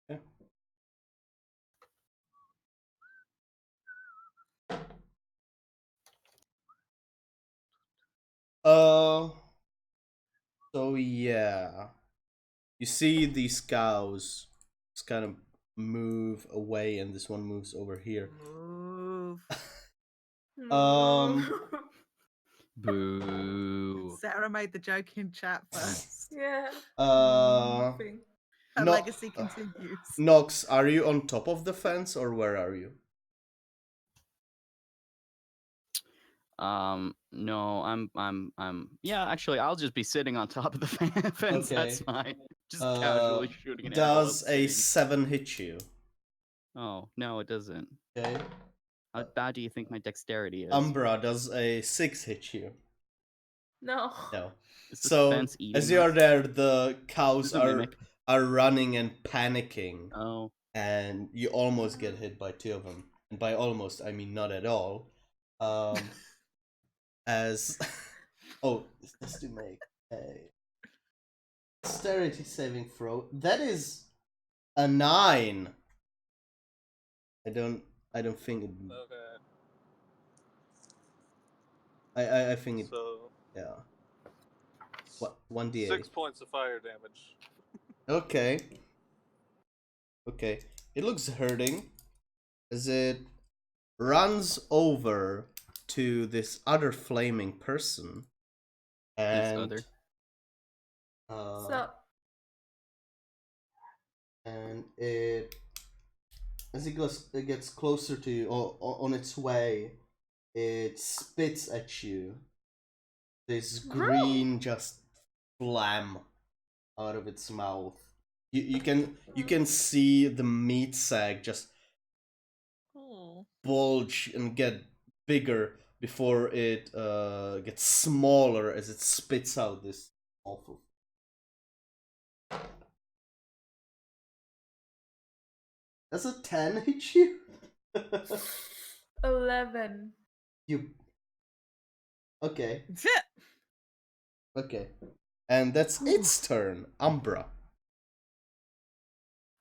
Yeah. So yeah, you see these cows just kind of move away, and this one moves over here. Move. Boo. Sarah made the joke in chat first. Yeah. Her No- legacy continues. Nox, are you on top of the fence or where are you? No, I'm yeah, actually I'll just be sitting on top of the fence. Okay. That's fine. Just casually shooting an arrow. Does while a sitting. 7 hit you? Oh, no, it doesn't. Okay. How bad do you think my dexterity is? Umbra, does a 6 hit you? No. No. Is this So fence eating as you are us? there, the cows This is a mimic. are running and panicking, Oh. and you almost get hit by 2 of them. And by almost, I mean not at all. As oh, this has to make a Dexterity saving throw. That is a 9. I don't think it. Okay. I think it. So Yeah. What? 1d8. 6 points of fire damage. Okay. Okay. It looks hurting as it runs over to this other flaming person. And other. So and it as it gets closer to you, or on its way, it spits at you. This green just flam out of its mouth. You can see the meat sack just bulge and get bigger before it gets smaller as it spits out this awful. Does a 10 hit you? 11. You. Okay. Okay. And that's its turn. Umbra.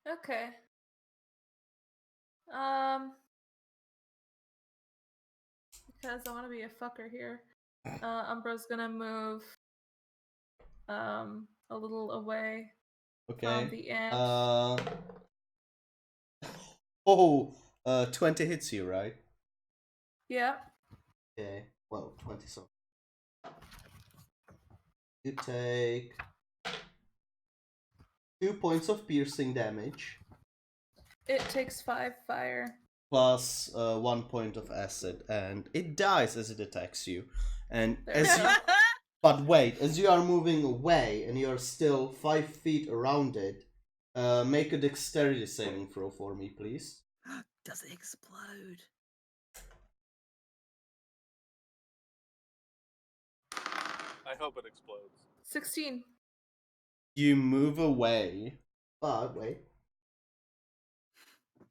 Okay. Because I want to be a fucker here. Umbra's gonna move a little away Okay. from the ant. 20 hits you, right? Yeah. Okay. Well, 20 so. You take 2 points of piercing damage. It takes 5 fire. Plus 1 point of acid, and it dies as it attacks you. And There as we you, go. but wait, as you are moving away and you are still 5 feet around it, make a dexterity saving throw for me, please. Does it explode? I hope it explodes. 16. You move away, but wait.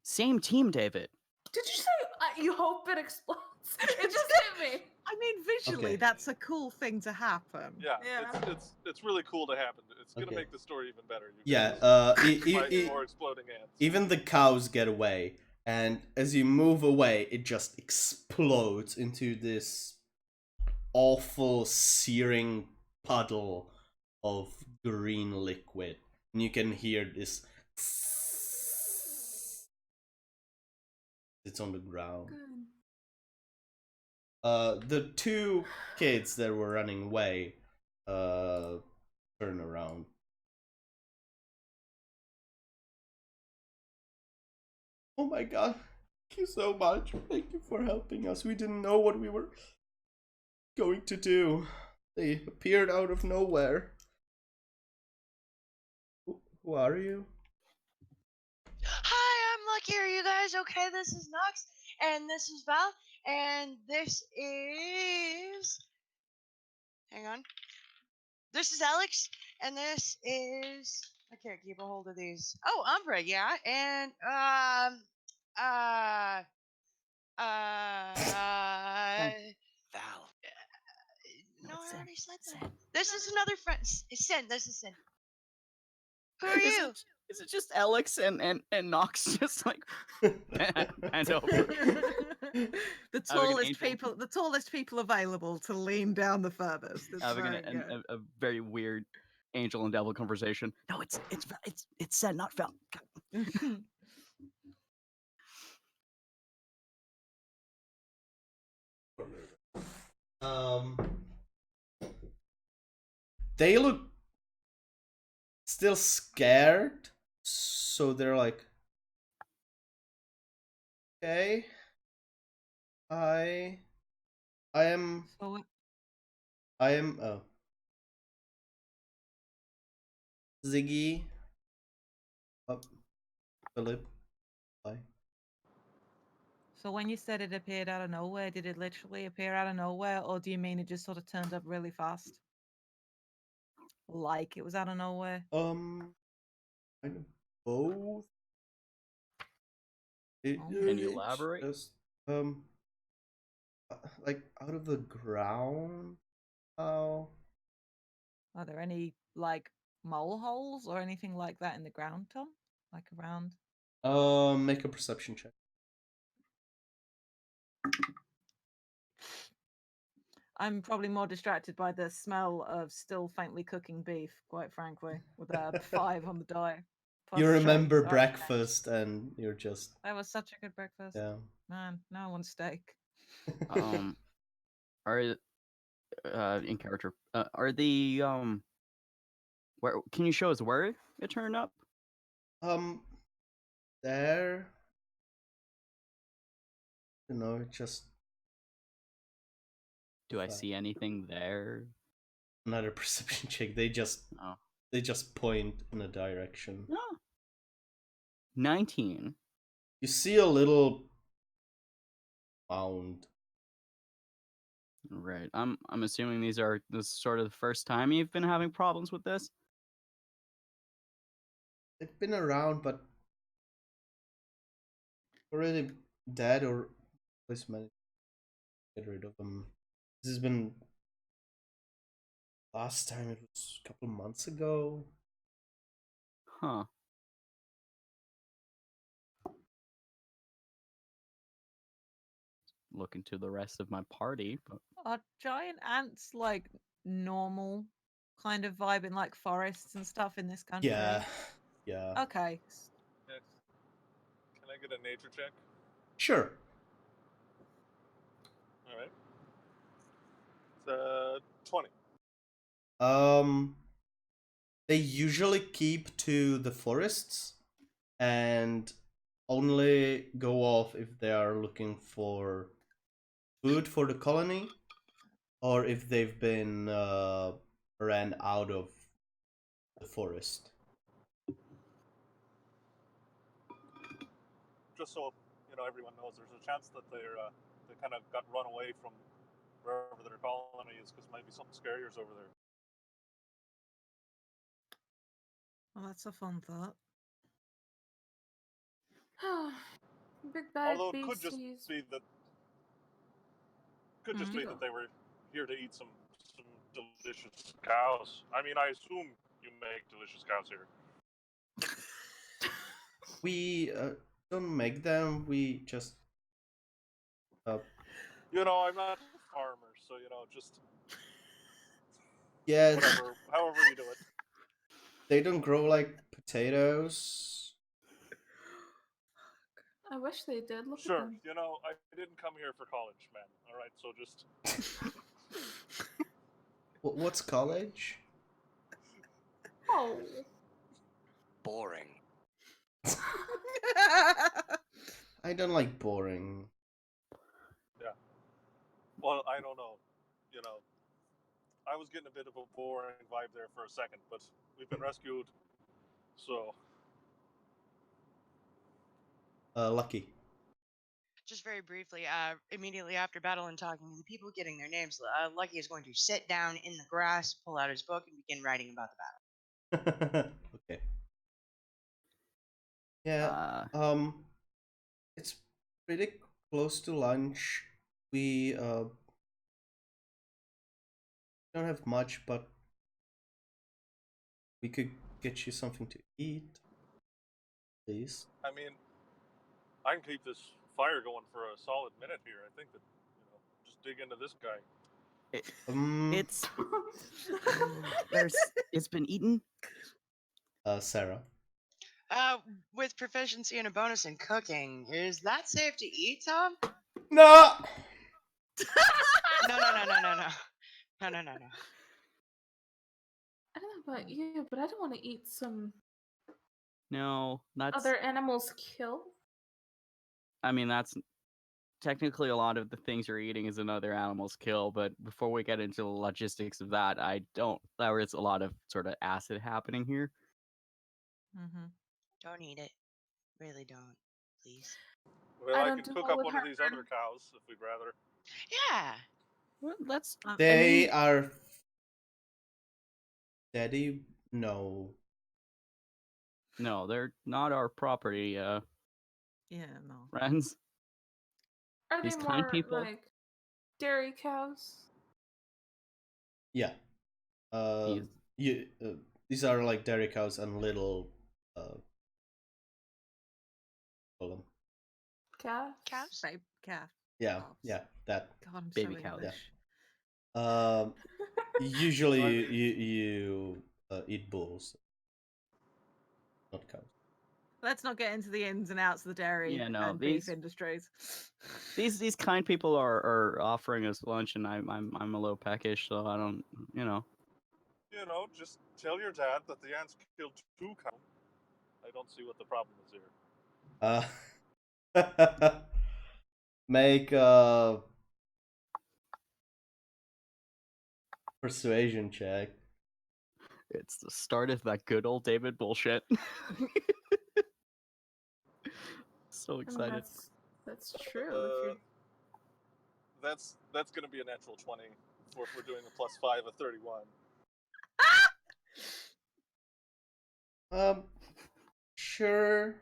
Same team, David. Did you say you hope it explodes? It just hit me. I mean, visually, Okay. that's a cool thing to happen. Yeah, Yeah. it's really cool to happen. It's gonna Okay. make the story even better. You Yeah, guys fight more exploding ants. even the cows get away, and as you move away, it just explodes into this awful, searing puddle of green liquid. And you can hear this. It's on the ground. Good. The 2 kids that were running away turn around. Oh my god, thank you so much. Thank you for helping us. We didn't know what we were going to do. They appeared out of nowhere. Who are you? Hi, I'm Lucky. Are you guys okay? This is Nox, and this is Val, and this is. Hang on. This is Alex, and this is. I can't keep a hold of these. Oh, Umbra, yeah, and uh, Val. no, I it's already said that. Sen. This is another friend. It's Sin. This is Sin. Who are Is you? is it just Alex and Nox just like bent over? The angel. tallest people available to lean down the furthest. It's Having very good. a very weird angel and devil conversation. No, it's Sen, not Val. They look still scared, so they're like, okay, I am. Oh, Ziggy. Oh, Philip. Bye. So when you said it appeared out of nowhere, did it literally appear out of nowhere, or do you mean it just sort of turned up really fast? Like it was out of nowhere? Kind of both. Can you It's elaborate? just, like out of the ground. How? Are there any like mole holes or anything like that in the ground, Tom? Like around? Make a perception check. I'm probably more distracted by the smell of still faintly cooking beef, quite frankly, with a 5 on the die. You Plus remember strength. Alright, okay. breakfast, and you're just That was such a good breakfast. yeah. Man, now I want steak. Are in character? Are the where? Can you show us where it turned up? There. You know, it just Do I see anything there? another perception check. They just point in a direction. No. 19. You see a little mound. Right. I'm assuming this is sort of the first time you've been having problems with this. They've been around, but already dead or at least managed to get rid of them. This has been last time. It was a couple months ago. Huh. Looking to the rest of my party, but Are giant ants like normal kind of vibe in like forests and stuff in this country? Yeah. Okay. Yes. Can I get a nature check? Sure. All right. It's 20. They usually keep to the forests and only go off if they are looking for food for the colony or if they've been ran out of the forest. Just so everyone knows, there's a chance that they kind of got run away from wherever their colony is, because maybe something scarier is over there. Well, that's a fun thought. Big bad Although it could just beasties. be that they were here to eat some delicious cows. I mean, I assume you make delicious cows here. We don't make them, we just I'm not a farmer, so just yeah, whatever, however you do it. they don't grow like potatoes. I wish they did. Look Sure, at them. I didn't come here for college, man. All right, so just What's college? Oh. Boring. I don't like boring. yeah. Well, I don't know. I was getting a bit of a boring vibe there for a second, but we've been rescued, so. Lucky. Just very briefly, immediately after battle and talking to the people, getting their names, Lucky is going to sit down in the grass, pull out his book, and begin writing about the battle. Okay. Yeah. It's pretty close to lunch. We don't have much, but we could get you something to eat, please. I mean, I can keep this fire going for a solid minute here. I think that, just dig into this guy. It's been eaten. Sarah. With proficiency and a bonus in cooking, is that safe to eat, Tom? No. No. I don't know about you, but I don't want to eat some No, that's. other animals kill. I mean, that's technically a lot of the things you're eating is another animal's kill. But before we get into the logistics of that, there is a lot of sort of acid happening here. Mm-hmm. Don't eat it. Really don't. Please. Well, I I don't could do cook well up with one of these heartburn. other cows if we'd rather. Yeah. Well, let's. They are. Daddy? No. No, they're not our property. Yeah, no. Friends. Are These they kind more people? like dairy cows? Yeah. These- these are like dairy cows and little call them. Calves? Babe, calf. Yeah, Calves. yeah, that. God, I'm Baby so cows. English. Usually I mean- you eat bulls, not cows. Let's not get into the ins and outs of the dairy Yeah, no, and beef industries. These kind people are offering us lunch, and I'm a little peckish, so I don't, you know. You know, just tell your dad that the ants killed 2 cows. I don't see what the problem is here. Make persuasion check. It's the start of that good old David bullshit. So I mean, excited. that's true. If you're That's going to be a natural 20 if we're doing a +5 of 31. Sure.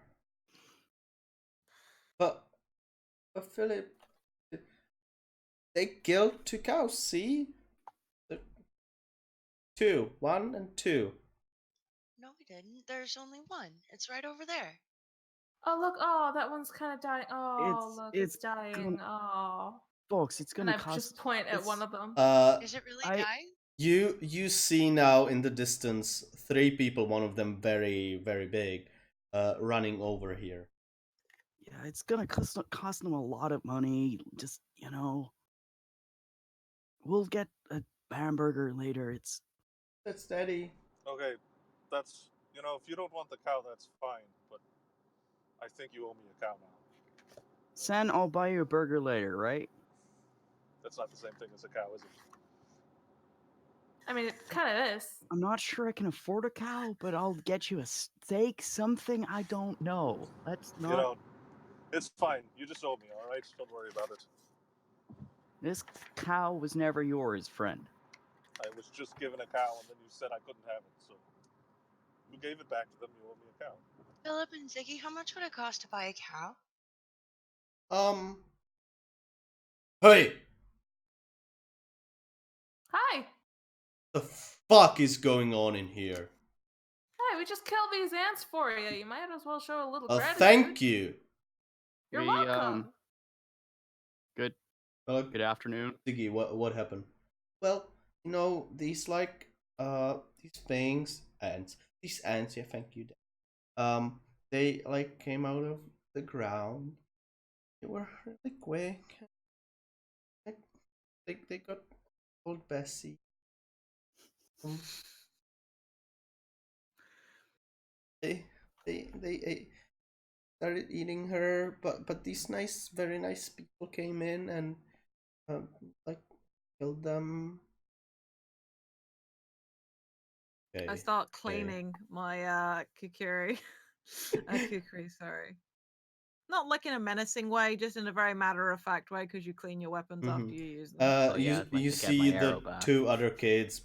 But Philip, they killed 2 cows, see? 2. 1 and 2. No, we didn't. There's only one. It's right over there. oh look, oh that one's kind of dying. Oh look, it's dying. Oh, Folks, it's and gonna I cost. just point at one it's- of them. Is it really I- dying? You see now in the distance 3 people, one of them very, very big, running over here. Yeah, it's gonna cost them a lot of money. Just, you know, we'll get a hamburger later. It's That's steady. Okay, that's, you know, if you don't want the cow, that's fine, but I think you owe me a cow now. Sen, I'll buy you a burger later, right? That's not the same thing as a cow, is it? I mean, it kind of is. I'm not sure I can afford a cow, but I'll get you a steak, something I don't know. Let's not. You know, it's fine. You just owe me, all right? Don't worry about it. This cow was never yours, friend. I was just given a cow, and then you said I couldn't have it, so you gave it back to them. You owe me a cow. Philip and Ziggy, how much would it cost to buy a cow? Hey! Hi. The fuck is going on in here? Hi, we just killed these ants for you. You might as well show a little gratitude. Thank you. You're We, welcome. Good Good afternoon. Ziggy, what happened? Well, you know, these like these things, these ants, yeah, thank you. They like came out of the ground. They were really quick. Like, they got old Bessie. They started eating her, but these very nice people came in and like killed them. Okay. I start cleaning my kukuri. Kukuri, sorry. Not like in a menacing way, just in a very matter-of-fact way, because you clean your weapons after you use them. Oh, yeah, I'd like you to get see my the arrow back. 2 other kids.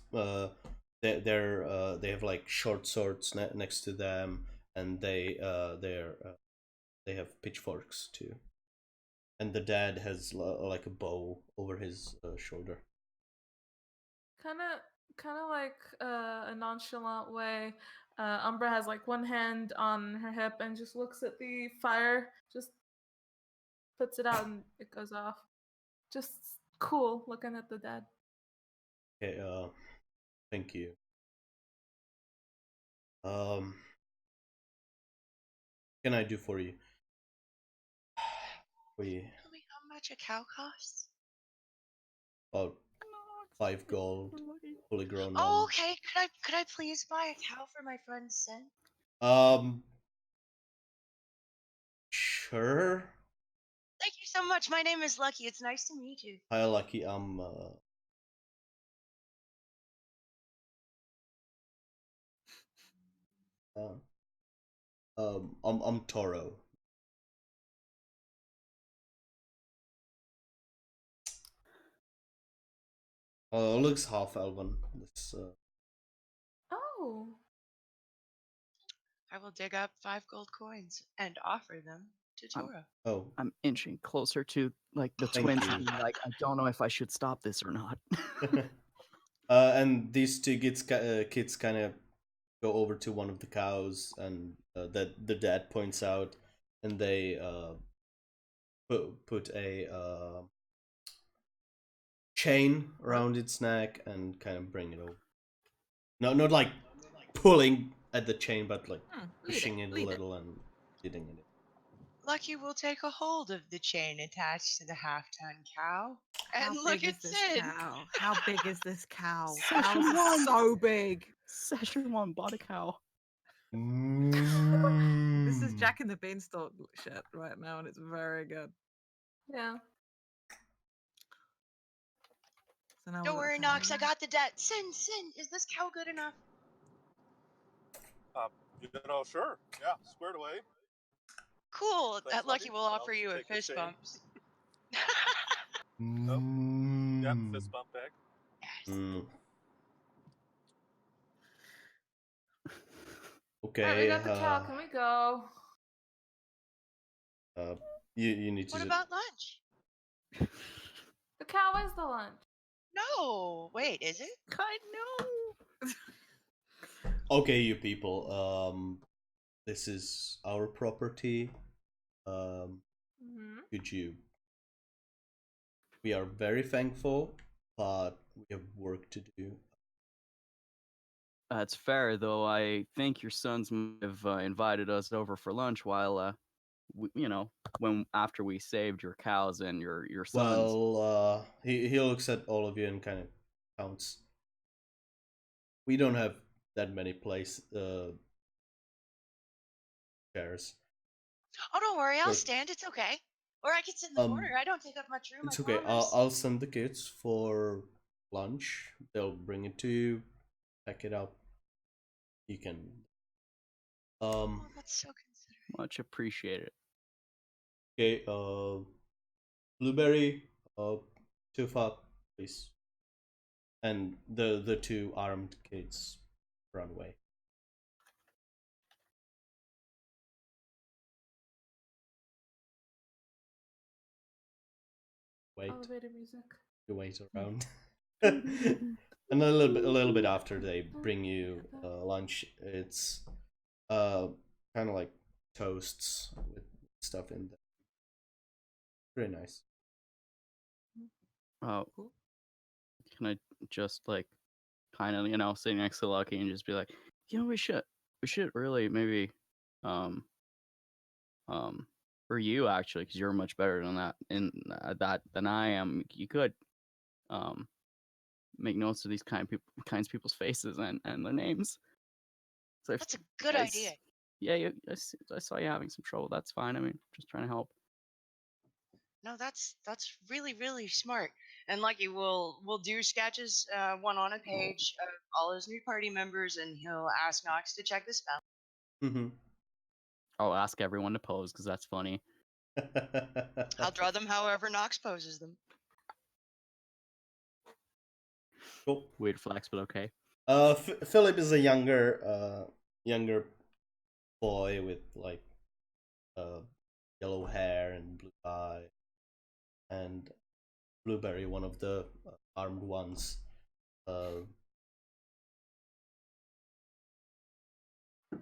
They have like short swords next to them, and they have pitchforks too. And the dad has like a bow over his shoulder. Kind of like a nonchalant way. Umbra has like one hand on her hip and just looks at the fire, just puts it out and it goes off. Just cool looking at the dead. Okay, thank you. Can I do for you? Tell me how much a cow costs? About 5 gold, fully grown. Oh, okay. Could I please buy a cow for my friend Sin? Sure. Thank you so much. My name is Lucky. It's nice to meet you. Hi, Lucky. I'm Toro. Looks half elven. This Oh. I will dig up 5 gold coins and offer them to Tora. Oh, I'm inching closer to like the Thank twins. you. And, like, I don't know if I should stop this or not. and these 2 kids kind of go over to one of the cows, and that the dad points out, and they put a chain around its neck and kind of bring it over. No, not like pulling at the chain, but like pushing it a little and leading it. Lucky will take a hold of the chain attached to the half-ton cow How and look big is at this Sid. cow? How big is this cow? Session How is one. it so big? Session 1 bought a cow. This is Jack and the Beanstalk shit right now, and it's very good. Yeah. So now Don't we've worry, got Nox, I got the debt. Sin, is this cow good enough? Sure. Yeah, squared away. Cool. Thanks, That Lucky Lucky. will I'll offer you a take the fist chain. bumps. Yep, fist bump back. Okay. Alright, we got the cow. Can we go? You need to. What about lunch? The cow is the lunch. No, wait, is it? I know. Okay, you people. This is our property. Could you? We are very thankful, but we have work to do. That's fair, though. I think your sons might have invited us over for lunch while, when after we saved your cows and your sons. Well, he looks at all of you and kind of counts. We don't have that many chairs. Oh, don't worry, I'll But, stand. It's okay. Or I can sit in the corner. I don't take up much room. It's I okay. promise. I'll send the kids for lunch. They'll bring it to you. Pack it up. You can. Oh, that's so considerate. Much appreciated. Okay. Blueberry. Tufa, please. And the two armed kids run away. Wait. Elevator music. You wait around. And a little bit after they bring you lunch, it's kind of like toasts with stuff in there. Pretty nice. Oh, can I just kind of sit next to Lucky and just be like, we should really maybe for you actually, because you're much better than that than I am. You could make notes of these kinds of people's faces and their names. So that's a good idea. Yeah, I saw you having some trouble. That's fine. I mean, just trying to help. No, that's really, really smart. And Lucky will do sketches, one on a page of all his new party members, and he'll ask Nox to check the spell. I'll ask everyone to pose because that's funny. I'll draw them however Nox poses them. Cool. Weird flex, but okay. Philip is a younger boy with yellow hair and blue eye, and Blueberry, one of the armed ones.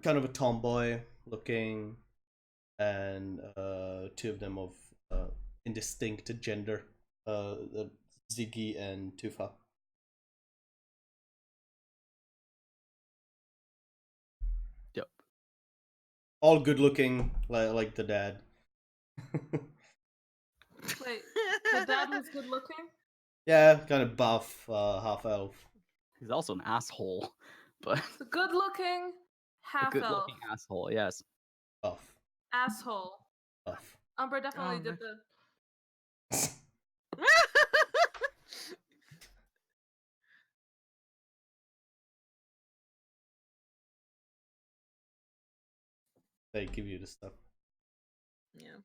Kind of a tomboy looking, and two of them of indistinct gender, Ziggy and Tufa. Yep. All good looking, like the dad. Wait, the dad was good looking? Yeah, kind of buff, half elf. He's also an asshole, but The good looking half a good elf. looking asshole. Yes. Buff. Asshole. Buff. Umbra definitely did the. They give you the stuff. Yeah.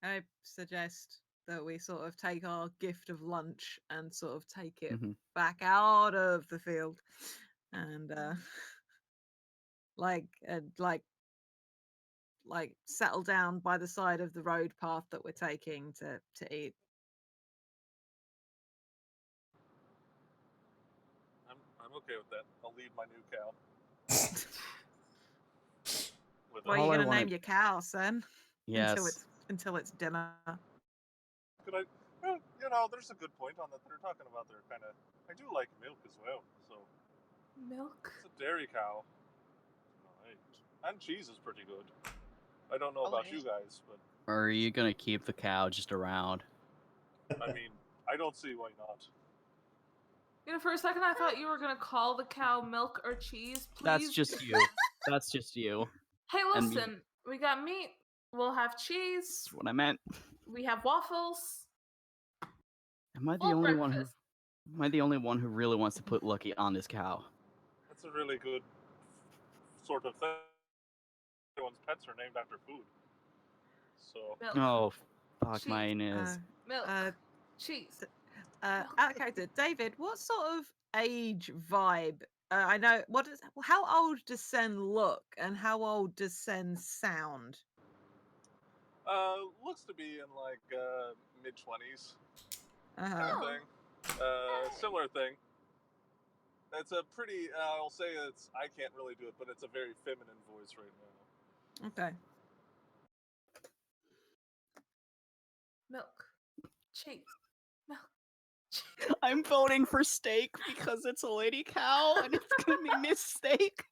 I suggest that we sort of take our gift of lunch and sort of take it back out of the field, and like settle down by the side of the road path that we're taking to eat. I'm okay with that. I'll lead my new cow. With Well, All you're I gonna wanted- name your cow, son. Yes. Until it's dinner. Could I? Well, you know, there's a good point on that. They're talking about their kind of. I do like milk as well, so Milk. it's a dairy cow. Right. And cheese is pretty good. I don't know Oh, about it you is. guys, but Or are you gonna keep the cow just around? I mean, I don't see why not. You know, for a second I thought you were gonna call the cow milk or cheese. Please. That's just you. That's just you. Hey, And me. listen. We got meat. We'll have cheese. That's what I meant. We have waffles. Am I the Full only one who? breakfast. Am I the only one who really wants to put Lucky on this cow? That's a really good sort of thing. Everyone's pets are named after food. So Milk. Oh, fuck, Cheese. mine is. Milk. Uh, cheese. out of character, David, what sort of age vibe? I know. How old does Sen look, and how old does Sen sound? looks to be in like mid-20s kind Uh-huh. of Oh. thing. Similar thing. It's a pretty. I'll say it's. I can't really do it, but it's a very feminine voice right now. Okay. Milk. Cheese. Milk. I'm voting for steak because it's a lady cow and it's gonna be Miss Steak.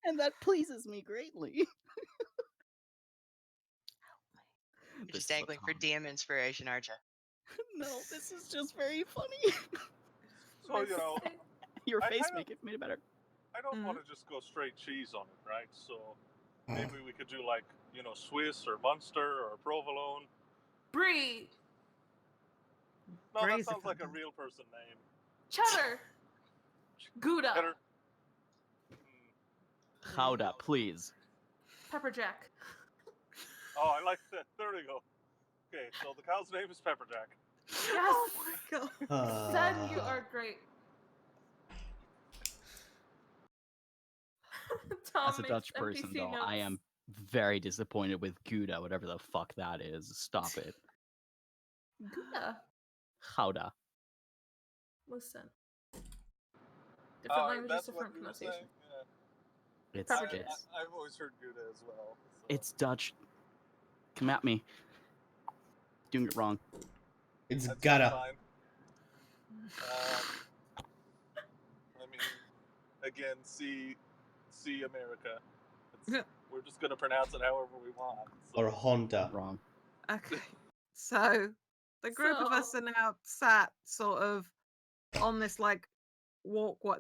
And that pleases me greatly. You're This just is a angling for taunt. DM inspiration, aren't you? No, this is just very funny. So you know, Your I face kinda- made it better. I don't Mhm. want to just go straight cheese on it, right? So maybe we could do like Swiss or Munster or provolone. Brie. No, Brie's that a sounds like a fun real person name. Cheddar. Gouda. Better. Gouda, please. Pepper jack. Oh, I like that. There we go. Okay, so the cow's name is Pepperjack. Yes. Oh my god. Sen, you are great. Tom As a makes Dutch person, NPC though, notes. I am very disappointed with Gouda, whatever the fuck that is. Stop it. Gouda. Gouda. Listen. Different languages, That's different what you were pronunciation. saying. Yeah. It's Pepper it's, I've always heard Gouda as well. So. it's Dutch. Come at me. Doing it wrong. It's That's gotta. fine. I mean, again, see America. We're just gonna pronounce it however we want. So. Or Honda. Wrong. Okay. So the group of us So- are now sat sort of on this like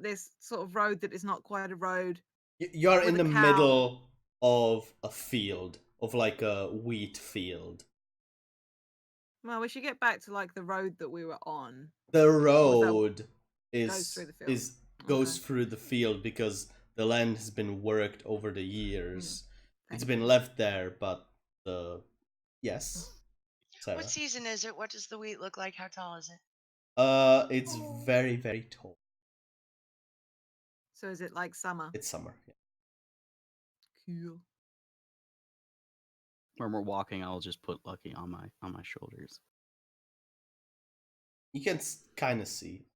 this sort of road that is not quite a road. You're With in a the cow. middle of a field, of like a wheat field. Well, we should get back to like the road that we were on. The Or is that- road goes through the field? goes Okay. through the field because the land has been worked over the years. It's Thank been you. left there, but yes, Sarah. What season is it? What does the wheat look like? How tall is it? It's very, very tall. So is it like summer? It's summer. Yeah. Cool. When we're walking, I'll just put Lucky on my shoulders. You can kind of see.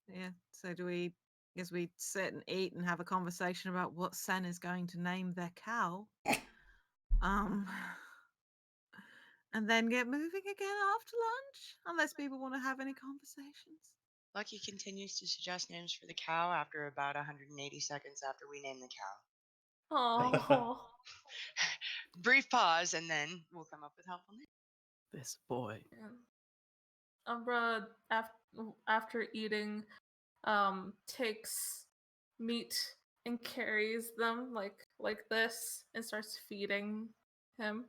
Yeah. So do we? Guess we sit and eat and have a conversation about what Sen is going to name their cow. And then get moving again after lunch, unless people want to have any conversations. Lucky continues to suggest names for the cow after about 180 seconds after we name the cow. Oh. Brief pause, and then we'll come up with helpful names. This boy. Umbra, after eating, takes meat and carries them like this and starts feeding him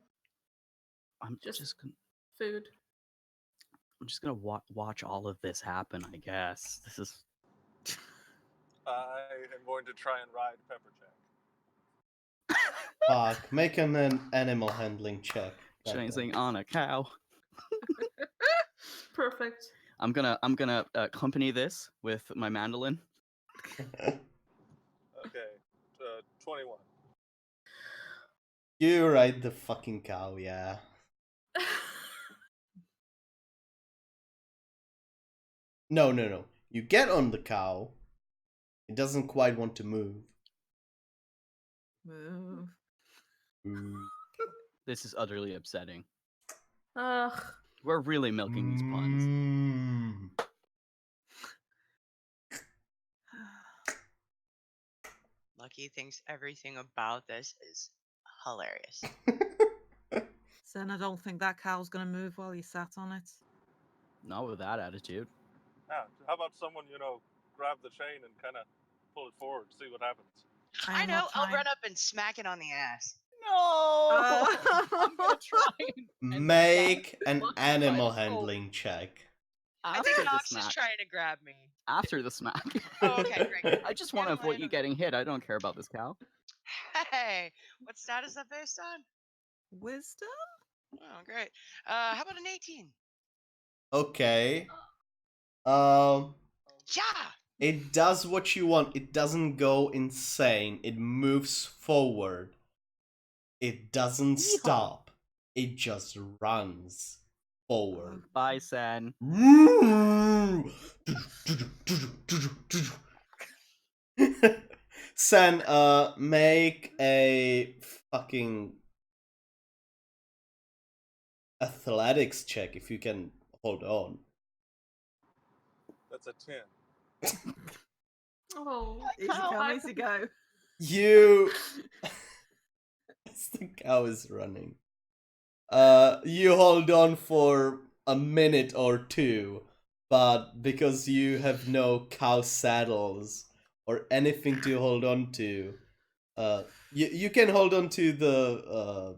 I'm Just- just food. I'm just gonna watch all of this happen. I guess this is. I am going to try and ride Pepperjack. Fuck, make an animal handling check. Chasing on a cow. Perfect. I'm gonna accompany this with my mandolin. Okay, 21. You ride the fucking cow, yeah. No. You get on the cow. It doesn't quite want to move. Move. Ooh. This is utterly upsetting. Ugh. We're really milking these puns. Mm. Lucky thinks everything about this is hilarious. Sen, I don't think that cow's gonna move while you sat on it. Not with that attitude. Yeah. How about someone, grab the chain and kind of pull it forward, see what happens? I I am know. not I'll trying. run up and smack it on the ass. No! I'm gonna try and Make smack an Lucky, animal but- handling check. I After think the Knox is smack. trying to grab me. After the smack. Oh, okay, great. I just want to Animal avoid you handling. getting hit. I don't care about this cow. Hey, what status is that based on? Wisdom? Oh, great. How about an 18? Okay. Yeah. It does what you want. It doesn't go insane. It moves forward. It doesn't Yeehaw. stop. It just runs forward. Bye, Sen. Sen, make a fucking athletics check if you can hold on. That's a 10. Oh. Easy come, easy go. You as the cow is running. You hold on for a minute or two, but because you have no cow saddles or anything to hold on to, you can hold on to the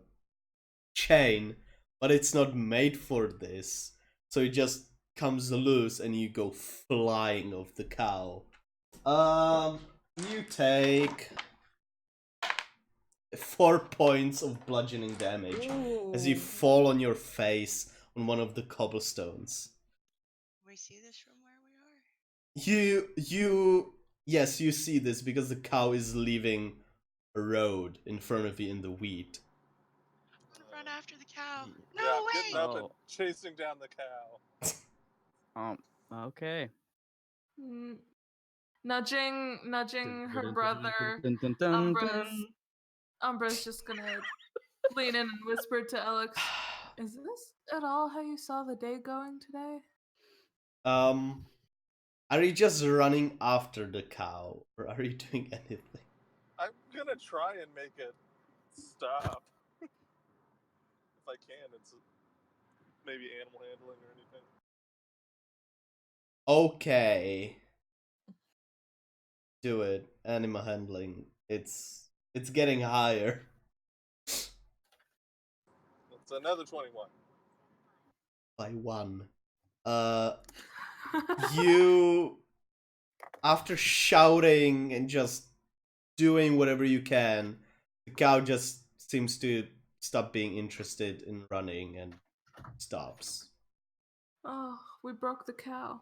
chain, but it's not made for this. So it just comes loose and you go flying off the cow. You take 4 points of bludgeoning damage as you Ooh. fall on your face on one of the cobblestones. We see this from where we are. Yes, you see this because the cow is leaving a road in front of you in the wheat. I'm gonna run after the cow. Yeah, No I'm way. getting up and Oh. chasing down the cow. Okay. Mm. Nudging her brother. Dun, dun, dun, Umbra's, Umbra's just gonna lean in and whisper to Alex, "Is this at all how you saw the day going today?" Are you just running after the cow, or are you doing anything? I'm gonna try and make it stop. If I can, it's maybe animal handling or anything. Okay. Do it. Animal handling. It's getting higher. It's another 21. By 1. You, after shouting and just doing whatever you can, the cow just seems to stop being interested in running and stops. Oh, we broke the cow.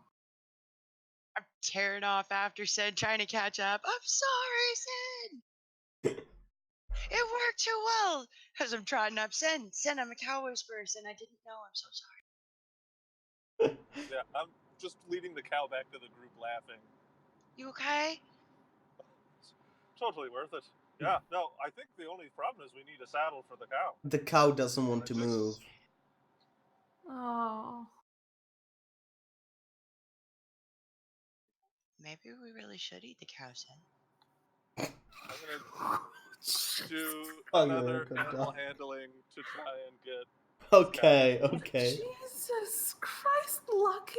I'm tearing off after Sid, trying to catch up. I'm sorry, Sid. It worked too well. As I'm trotting up, Sid, I'm a cow whisperer, Sid. I didn't know. I'm so sorry. Yeah, I'm just leading the cow back to the group laughing. You okay? Totally worth it. Yeah, no, I think the only problem is we need a saddle for the cow. The cow doesn't want to move. Oh. Maybe we really should eat the cow, Sid. I'm gonna do Fuck, another man, animal God. handling to try and get. Okay, okay. Jesus Christ, Lucky!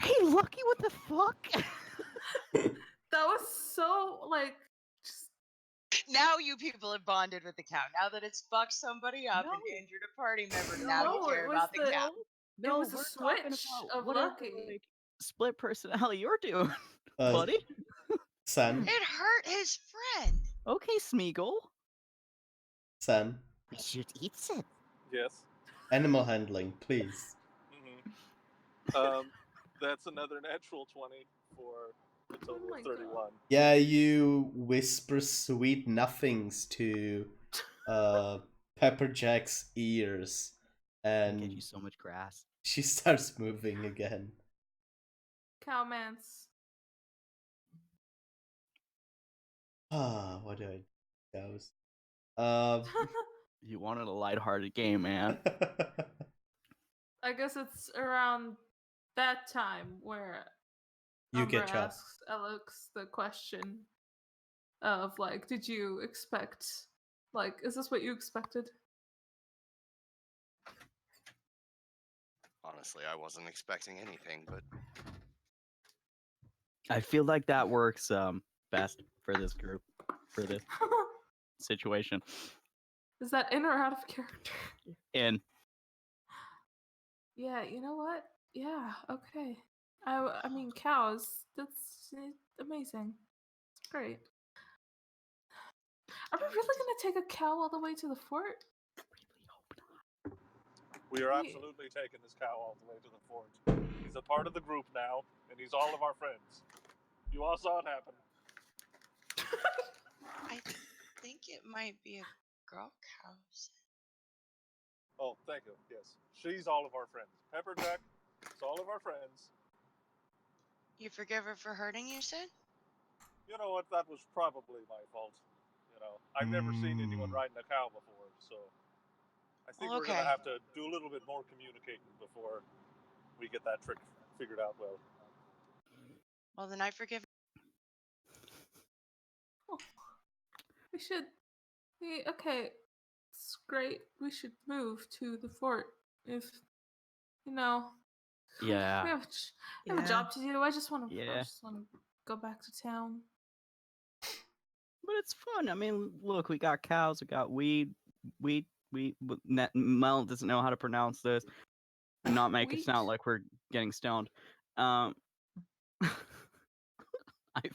Hey, Lucky, what the fuck? That was so, like, just... Now you people have bonded with the cow. Now that it's fucked somebody up and No. injured a party member, now No, you care it was about the cow. No, was a we're talking switch about of whatever, Lucky. like, split personality you're doing, Uh, buddy. San, It hurt his friend. Okay, Smeagol. San, We should eat it. Yes. animal handling, please. That's another natural 20 for a total my of God. 31. Yeah, you whisper sweet nothings to Pepperjack's ears, Get you and so much grass. she starts moving again. Cowmance. What do I do? You wanted a lighthearted game, man. I guess it's around that time where You Umbra get chopped. asks Alex the question of like, did you expect, like, is this what you expected? Honestly, I wasn't expecting anything, but I feel like that works best for this group, for this situation. Is that in or out of character? And Yeah, you know what? Yeah, okay. I mean, cows. That's amazing. It's great. Are we really gonna take a cow all the way to the fort? We are Wait. absolutely taking this cow all the way to the fort. He's a part of the group now, and he's all of our friends. You all saw it happen. I think it might be a girl cow. Oh, thank you. Yes, she's all of our friends. Pepperjack, it's all of our friends. You forgive her for hurting you, Sid? You know what? That was probably my fault. You know, I've never seen anyone riding a cow before, so I think we're gonna Okay. have to do a little bit more communicating before we get that trick figured out well. Well, then I forgive. Oh, we should. Okay, it's great. We should move to the fort if you know. Yeah. We have we have a job to do. I just want to. I Yeah. just want to go back to town. But it's fun. I mean, look, we got cows, we got weed. Mel doesn't know how to pronounce this and not make it Wheat? sound like we're getting stoned. I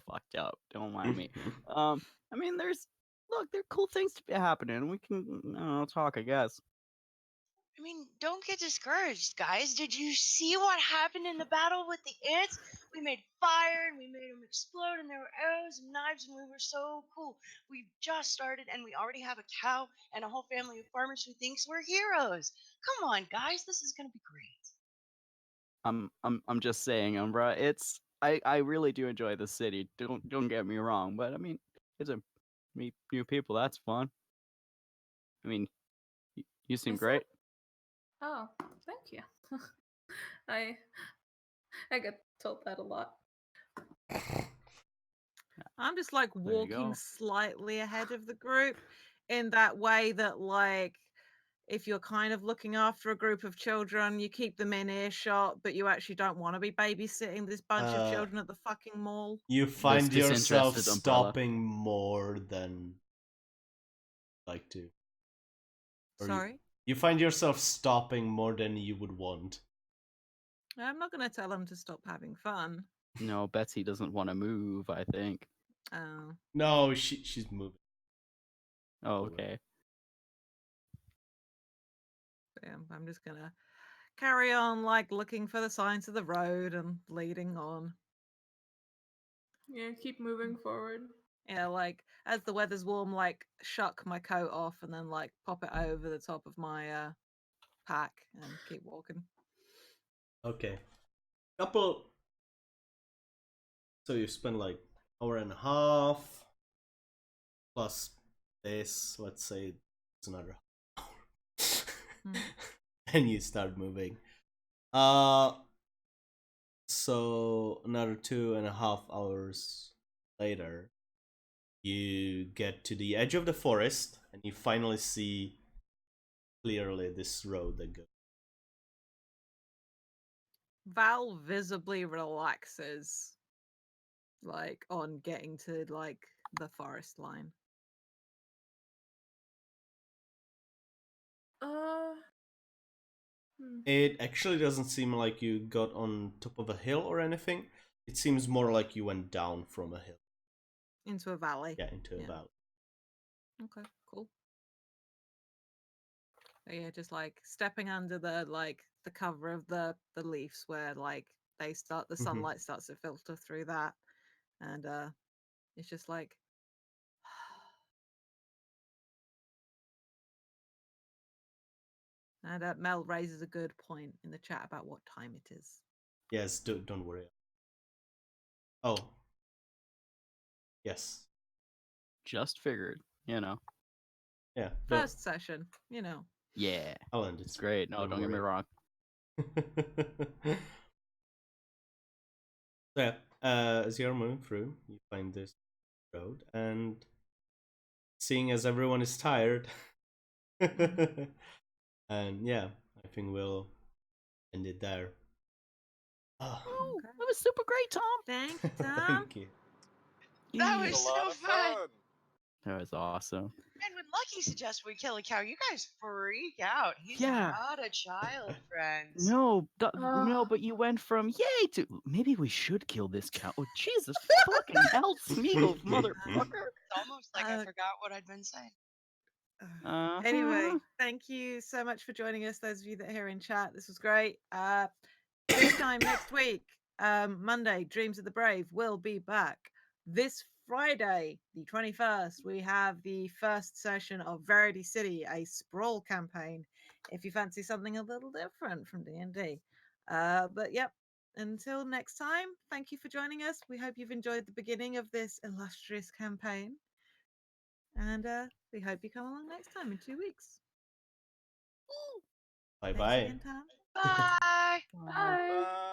fucked up. Don't mind me. I mean, there are cool things to be happening. We can, I don't know, talk, I guess. I mean, don't get discouraged, guys. Did you see what happened in the battle with the ants? We made fire and we made them explode, and there were arrows and knives, and we were so cool. We've just started, and we already have a cow and a whole family of farmers who thinks we're heroes. Come on, guys, this is gonna be great. I'm just saying, Umbra. I really do enjoy the city. Don't get me wrong, but I mean, it's a meet new people. That's fun. I mean, you seem Is great. it? Oh, thank you. I get told that a lot. I'm just like you walking go. slightly ahead of the group in that way that, like, if you're kind of looking after a group of children, you keep them in earshot, but you actually don't want to be babysitting this bunch of children at the fucking mall. You find yourself disinterested umbrella. stopping more than like to. Or Sorry? you find yourself stopping more than you would want. I'm not going to tell them to stop having fun. No, Betsy doesn't want to move, I think. Oh. No, she's moving. Oh, okay. Yeah, I'm just going to carry on, like, looking for the signs of the road and leading on. Yeah, keep moving forward. Yeah, like, as the weather's warm, like, shuck my coat off and then, like, pop it over the top of my pack and keep walking. Okay. Couple. So you spend like hour and a half plus this. Let's say it's another hour. And you start moving. So another 2.5 hours later, you get to the edge of the forest and you finally see clearly this road that goes. Val visibly relaxes, like, on getting to, like, the forest line. It actually doesn't seem like you got on top of a hill or anything. It seems more like you went down from a hill. Into a valley. Yeah, into a valley. Okay, cool. So yeah, just like stepping under the cover of the leaves where like the sunlight starts to filter through that, and it's just like and Mel raises a good point in the chat about what time it is. Yes, don't worry. Oh. Yes. Just figured, you know. Yeah. First session, you know. Yeah, I'll end it. it's great. No, don't get me wrong. So, yeah, as you're moving through, you find this road, and seeing as everyone is tired, and yeah, I think we'll end it there. Oh, Oh, Okay. that was super great, Tom. Thank you, Tom. thank you. That It was was a so lot of fun. fun. That was awesome. And when Lucky suggests we kill a cow, you guys freak out. He's Yeah. not a child, friends. No, no, Ugh. but you went from yay to maybe we should kill this cow. Oh, Jesus fucking hell, Smeagol, motherfucker. It's almost like I forgot what I'd been saying. Anyway, Uh-huh. thank you so much for joining us, those of you that are here in chat. This was great. This time next week, Monday, Dreams of the Brave will be back. This Friday, the 21st, we have the first session of Verity City, a sprawl campaign, if you fancy something a little different from D&D. But yep, until next time, thank you for joining us. We hope you've enjoyed the beginning of this illustrious campaign. And we hope you come along next time in 2 weeks. Bye Thanks bye. again, Tom. Bye. Bye. Bye.